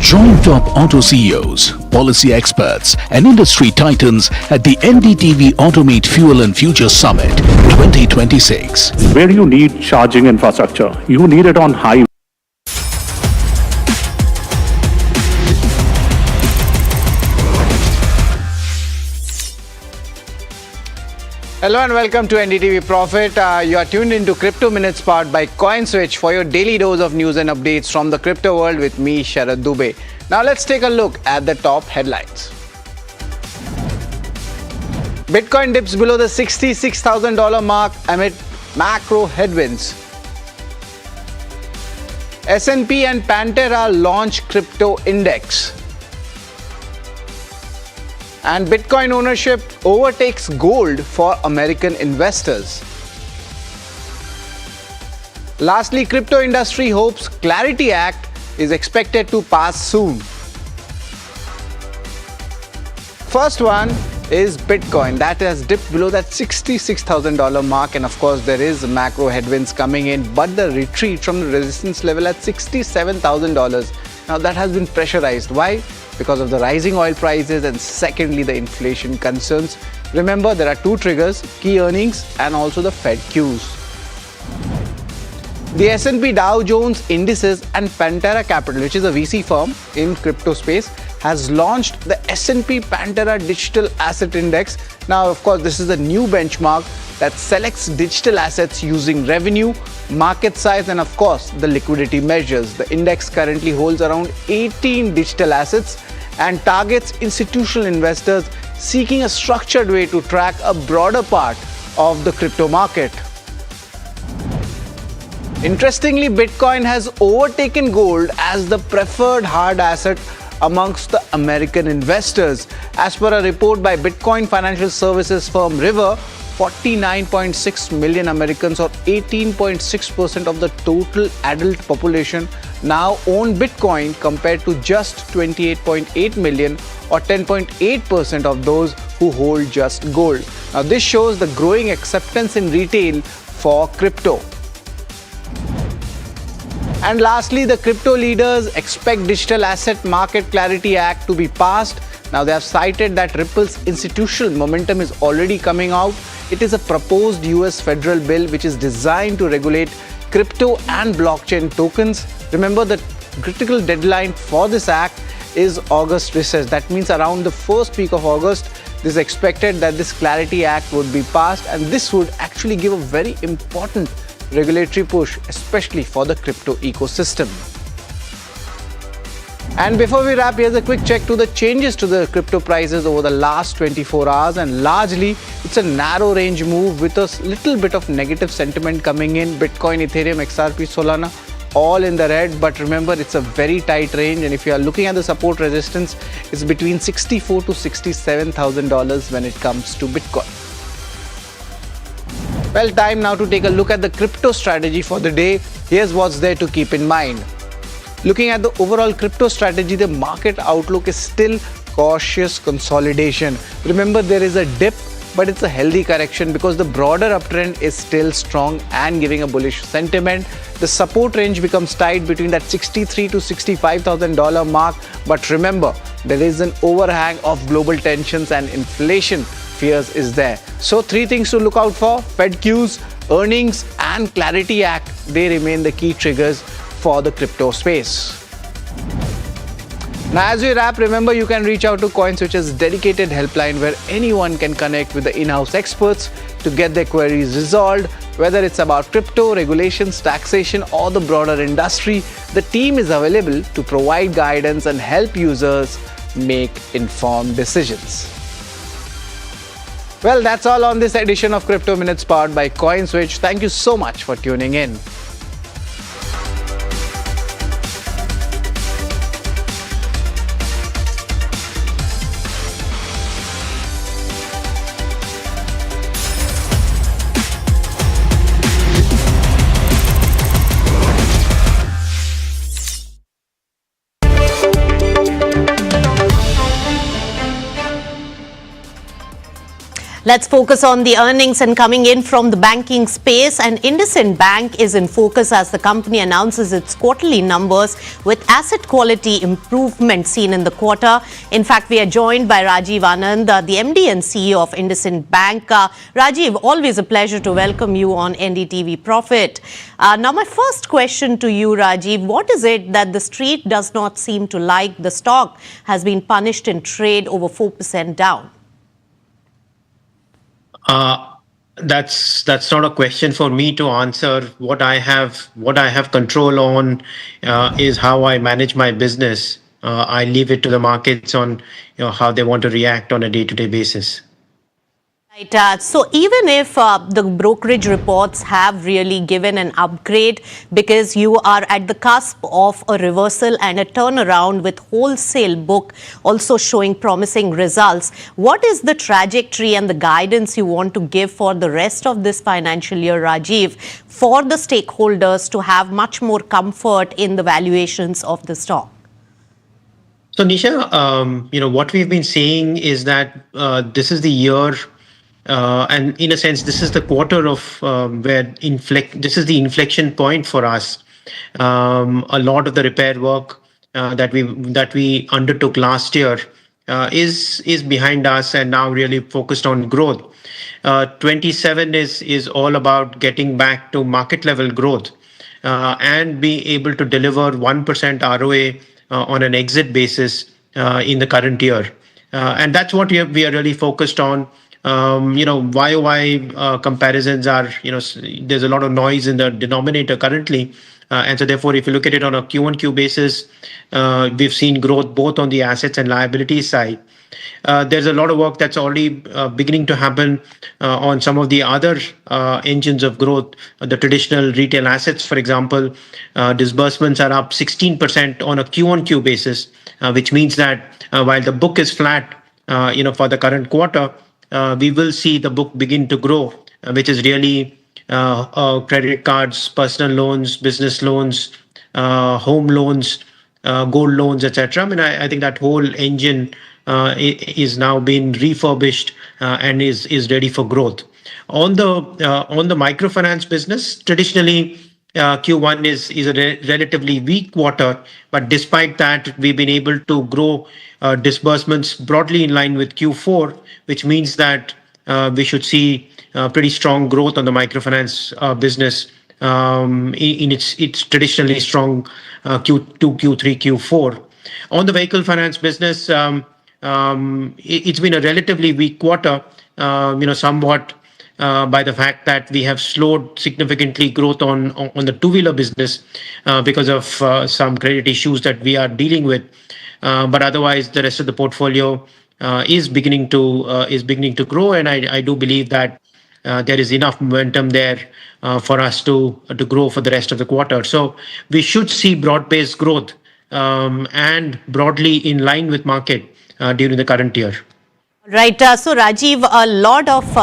Join top auto CEOs, policy experts and industry titans at the NDTV Automate Fuel and Future Summit 2026.
Where you need charging infrastructure, you need it on high.
Hello and welcome to NDTV Profit. You are tuned into Crypto Minutes powered by CoinSwitch for your daily dose of news and updates from the crypto world with me, Sharad Dubey. Now let's take a look at the top headlines. Bitcoin dips below the $66,000 mark amid macro headwinds. S&P and Pantera launch crypto index. And Bitcoin ownership overtakes gold for American investors. Lastly, crypto industry hopes Clarity Act is expected to pass soon. First one is Bitcoin that has dipped below that $66,000 mark, and of course there is macro headwinds coming in, but the retreat from the resistance level at $67,000, now that has been pressurized. Why? Because of the rising oil prices and secondly the inflation concerns. Remember, there are two triggers: key earnings and also the Fed cues. The S&P Dow Jones Indices and Pantera Capital, which is a VC firm in crypto space, has launched the S&P Pantera Digital Asset Index. Now, of course, this is a new benchmark that selects digital assets using revenue, market size, and of course, the liquidity measures. The index currently holds around 18 digital assets and targets institutional investors seeking a structured way to track a broader part of the crypto market. Interestingly, Bitcoin has overtaken gold as the preferred hard asset amongst the American investors. As per a report by Bitcoin financial services firm River, 49.6 million Americans, or 18.6% of the total adult population, now own Bitcoin compared to just 28.8 million, or 10.8% of those who hold just gold. Now this shows the growing acceptance in retail for crypto. And lastly, the crypto leaders expect Digital Asset Market Clarity Act to be passed. Now, they have cited that Ripple's institutional momentum is already coming out. It is a proposed US federal bill which is designed to regulate crypto and blockchain tokens. Remember, the critical deadline for this act is August recess. That means around the first week of August, it is expected that this Clarity Act would be passed, and this would actually give a very important regulatory push, especially for the crypto ecosystem. And before we wrap, here's a quick check to the changes to the crypto prices over the last 24 hours. And largely, it's a narrow range move with a little bit of negative sentiment coming in. Bitcoin, Ethereum, XRP, Solana, all in the red. But remember, it's a very tight range. And if you are looking at the support resistance, it's between $64,000 to $67,000 when it comes to Bitcoin. Well, time now to take a look at the crypto strategy for the day. Here's what's there to keep in mind. Looking at the overall crypto strategy, the market outlook is still cautious consolidation. Remember, there is a dip, but it's a healthy correction because the broader uptrend is still strong and giving a bullish sentiment. The support range becomes tight between that $63,000 to $65,000 mark. But remember, there is an overhang of global tensions and inflation fears is there. So 3 things to look out for: Fed cues, earnings, and Clarity Act. They remain the key triggers for the crypto space. Now, as we wrap, remember you can reach out to CoinSwitch's dedicated helpline where anyone can connect with the in-house experts to get their queries resolved. Whether it's about crypto, regulations, taxation, or the broader industry, the team is available to provide guidance and help users make informed decisions. Well, that's all on this edition of Crypto Minutes powered by CoinSwitch. Thank you so much for tuning in.
Let's focus on the earnings and coming in from the banking space. And IndusInd Bank is in focus as the company announces its quarterly numbers with asset quality improvement seen in the quarter. In fact, we are joined by Rajiv Anand, the MD and CEO of IndusInd Bank. Rajiv, always a pleasure to welcome you on NDTV Profit. Now, my first question to you, Rajiv, what is it that the street does not seem to like? The stock has been punished in trade over 4% down.
That's not a question for me to answer. What I have control on is how I manage my business. I leave it to the markets on how they want to react on a day-to-day basis.
Right, so even if the brokerage reports have really given an upgrade because you are at the cusp of a reversal and a turnaround with wholesale book also showing promising results, what is the trajectory and the guidance you want to give for the rest of this financial year, Rajiv, for the stakeholders to have much more comfort in the valuations of the stock?
So Nisha, what we've been saying is that this is the year. And in a sense, this is the quarter of where this is the inflection point for us. A lot of the repair work that we undertook last year is behind us and now really focused on growth. 27 is all about getting back to market level growth and be able to deliver 1% ROA on an exit basis in the current year. And that's what we are really focused on. YOY comparisons are, there's a lot of noise in the denominator currently. And so therefore, if you look at it on a Q1Q basis, we've seen growth both on the assets and liabilities side. There's a lot of work that's already beginning to happen on some of the other engines of growth. The traditional retail assets, for example, disbursements are up 16% on a Q1Q basis, which means that while the book is flat, for the current quarter, we will see the book begin to grow, which is really credit cards, personal loans, business loans, home loans, gold loans, etc. I mean, I think that whole engine is now being refurbished and is ready for growth. On the microfinance business, traditionally, Q1 is a relatively weak quarter, but despite that, we've been able to grow disbursements broadly in line with Q4, which means that we should see pretty strong growth on the microfinance business in its traditionally strong Q2, Q3, Q4. On the vehicle finance business, it's been a relatively weak quarter, somewhat by the fact that we have slowed significantly growth on the two-wheeler business because of some credit issues that we are dealing with. But otherwise, the rest of the portfolio is beginning to grow, and I do believe that there is enough momentum there for us to grow for the rest of the quarter. So we should see broad-based growth and broadly in line with market during the current year.
Right. So, Rajiv, a lot of,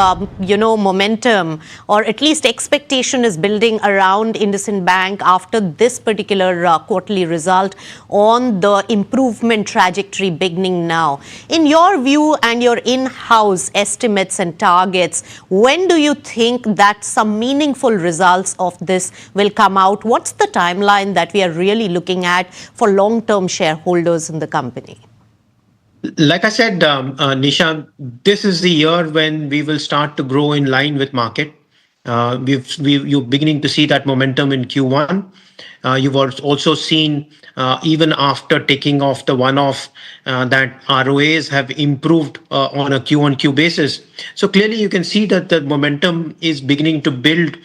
momentum or at least expectation is building around IndusInd Bank after this particular quarterly result on the improvement trajectory beginning now. In your view and your in-house estimates and targets, when do you think that some meaningful results of this will come out? What's the timeline that we are really looking at for long-term shareholders in the company?
Like I said, Nisha, this is the year when we will start to grow in line with market. You're beginning to see that momentum in Q1. You've also seen, even after taking off the one-off, that ROAs have improved on a Q-on-Q basis. So clearly you can see that the momentum is beginning to build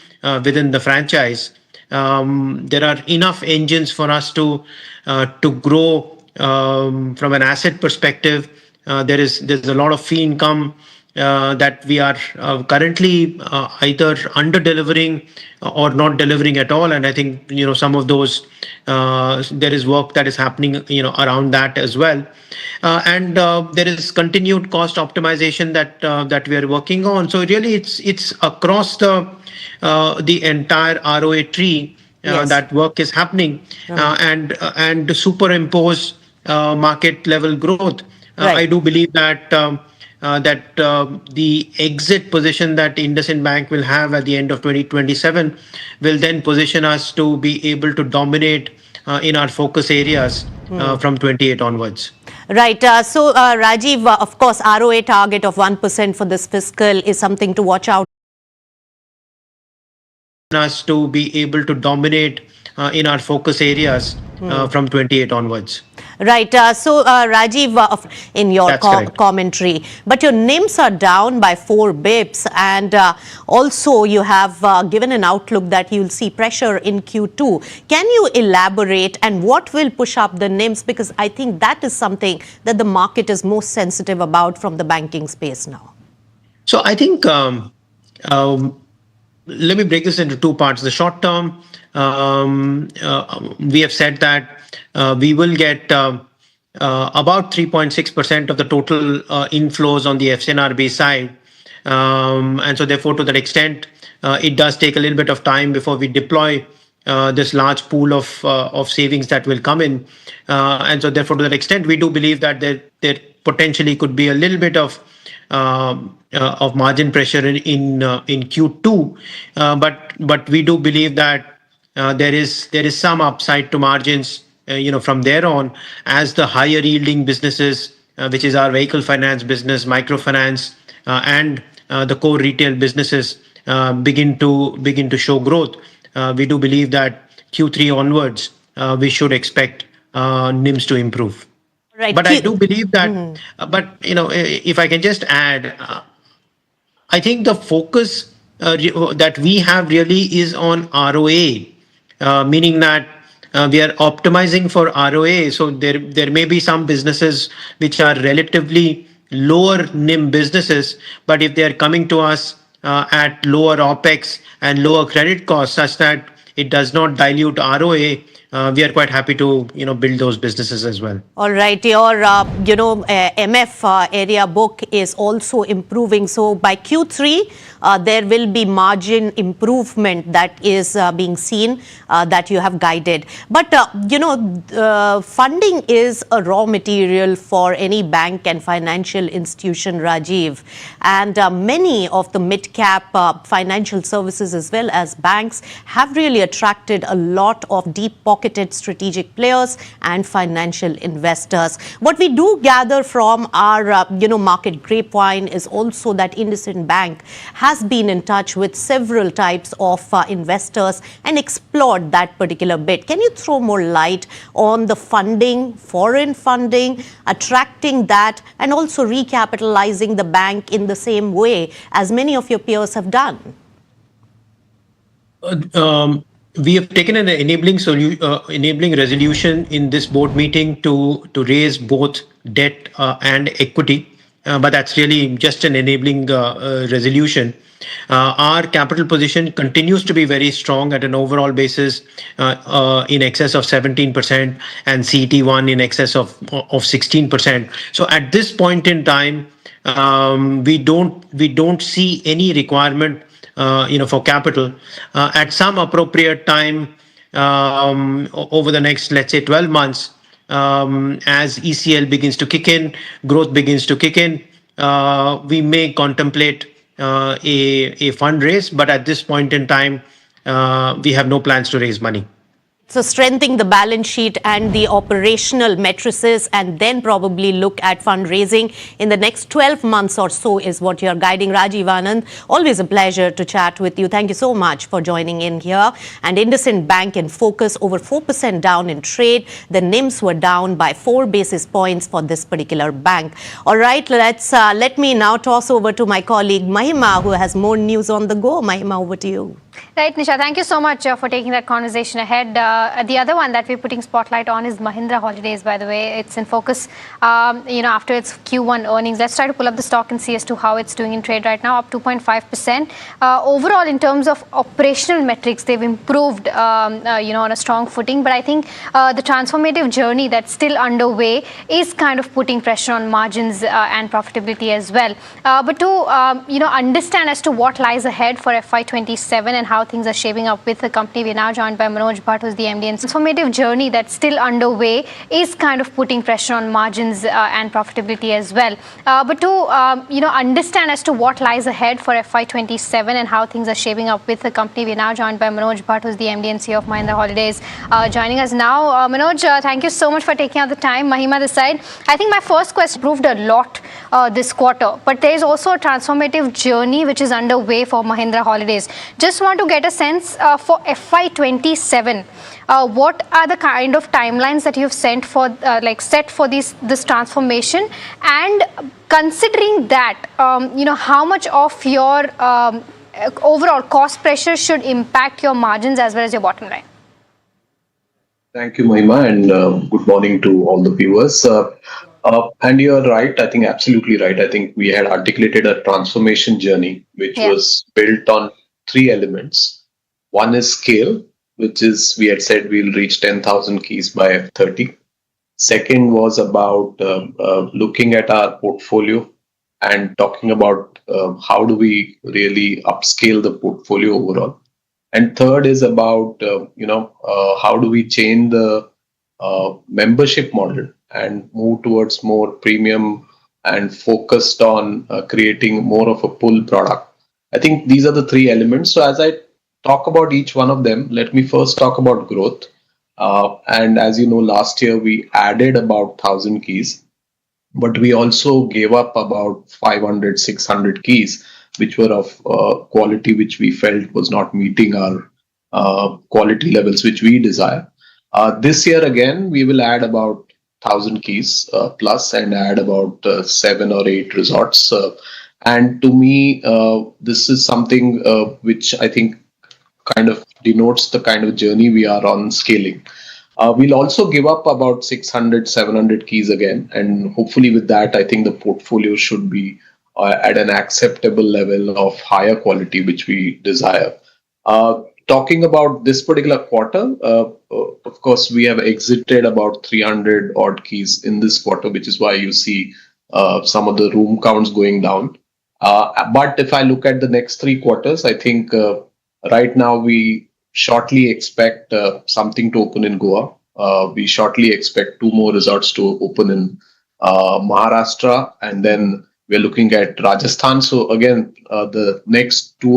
within the franchise. There are enough engines for us to grow. From an asset perspective, there's a lot of fee income that we are currently either under delivering or not delivering at all, and I think some of those there is work that is happening around that as well, and there is continued cost optimization that we are working on. So really, it's across the entire ROA tree.
Yes.
That work is happening, and to superimpose market level growth.
Right.
I do believe that the exit position that IndusInd Bank will have at the end of 2027 will then position us to be able to dominate in our focus areas from 28 onwards.
Right. So, Rajiv, of course, ROA target of 1% for this fiscal is something to watch out.
Us to be able to dominate in our focus areas from 28 onwards.
Right. So, Rajiv, in your commentary, but your NIMs are down by 4 bips, and also you have given an outlook that you'll see pressure in Q2. Can you elaborate, and what will push up the NIMs? Because I think that is something that the market is most sensitive about from the banking space now.
So I think let me break this into two parts. The short term, we have said that we will get about 3.6% of the total inflows on the FCNRB side. And so therefore, to that extent, it does take a little bit of time before we deploy this large pool of savings that will come in. And so therefore, to that extent, we do believe that there potentially could be a little bit of margin pressure in Q2, but we do believe that there is some upside to margins, from there on, as the higher yielding businesses, which is our vehicle finance business, microfinance, and the core retail businesses begin to show growth. We do believe that Q3 onwards, we should expect NIMs to improve.
Right.
But I do believe that, if I can just add, I think the focus that we have really is on ROA, meaning that we are optimizing for ROA. So there may be some businesses which are relatively lower NIM businesses, but if they are coming to us at lower OPEX and lower credit costs such that it does not dilute ROA, we are quite happy to build those businesses as well.
All right, your MF area book is also improving. So by Q3, there will be margin improvement that is being seen that you have guided. But funding is a raw material for any bank and financial institution, Rajiv, and many of the mid-cap financial services as well as banks have really attracted a lot of deep-pocketed strategic players and financial investors. What we do gather from our market grapevine is also that IndusInd Bank has been in touch with several types of investors and explored that particular bit. Can you throw more light on the funding, foreign funding, attracting that, and also recapitalizing the bank in the same way as many of your peers have done?
We have taken an enabling resolution in this board meeting to raise both debt and equity, but that's really just an enabling resolution. Our capital position continues to be very strong at an overall basis, in excess of 17%, and CET1 in excess of 16%. So at this point in time, we don't see any requirement for capital. At some appropriate time over the next, let's say, 12 months, as ECL begins to kick in, growth begins to kick in, we may contemplate a fundraise, but at this point in time, we have no plans to raise money.
So strengthening the balance sheet and the operational matrices, and then probably look at fundraising in the next 12 months or so is what you're guiding. Rajiv Anand, always a pleasure to chat with you. Thank you so much for joining in here. And IndusInd Bank in focus, over 4% down in trade. The NIMs were down by 4 basis points for this particular bank. All right, let me now toss over to my colleague Mahima, who has more news on the go. Mahima, over to you.
Right, Nisha, thank you so much for taking that conversation ahead. The other one that we're putting spotlight on is Mahindra Holidays, by the way. It's in focus, after its Q1 earnings. Let's try to pull up the stock and see as to how it's doing in trade right now, up 2.5%. Overall, in terms of operational metrics, they've improved, on a strong footing. But I think the transformative journey that's still underway is kind of putting pressure on margins and profitability as well. But to, understand as to what lies ahead for FY27 and how things are shaping up with the company, we're now joined by Manoj Bhatt, who's the MD. And transformative journey that's still underway is kind of putting pressure on margins and profitability as well. But to, understand as to what lies ahead for FY27 and how things are shaping up with the company, we're now joined by Manoj Bhatt, who's the MD and CEO of Mahindra Holidays, joining us now. Manoj, thank you so much for taking out the time. Mahima this side. I think my first question proved a lot this quarter, but there is also a transformative journey which is underway for Mahindra Holidays. Just want to get a sense for FY27. What are the kind of timelines that you've set for this transformation? And considering that, how much of your overall cost pressure should impact your margins as well as your bottom line?
Thank you, Mahima, and good morning to all the viewers. And you're right, I think absolutely right. I think we had articulated a transformation journey which was built on 3 elements. One is scale, which is we had said we'll reach 10,000 keys by F30. Second was about looking at our portfolio and talking about how do we really upscale the portfolio overall. And third is about, how do we change the membership model and move towards more premium and focused on creating more of a pull product. I think these are the 3 elements. So as I talk about each one of them, let me first talk about growth. And as you know, last year we added about 1,000 keys, but we also gave up about 500, 600 keys, which were of quality which we felt was not meeting our quality levels which we desire. This year again, we will add about 1,000 keys plus and add about 7 or 8 resorts. And to me, this is something which I think kind of denotes the kind of journey we are on scaling. We'll also give up about 600, 700 keys again. And hopefully with that, I think the portfolio should be at an acceptable level of higher quality, which we desire. talking about this particular quarter, of course, we have exited about 300 odd keys in this quarter, which is why you see some of the room counts going down. But if I look at the next 3 quarters, I think right now we shortly expect something to open in Goa. We shortly expect 2 more resorts to open in Maharashtra, and then we're looking at Rajasthan. So again, the next 2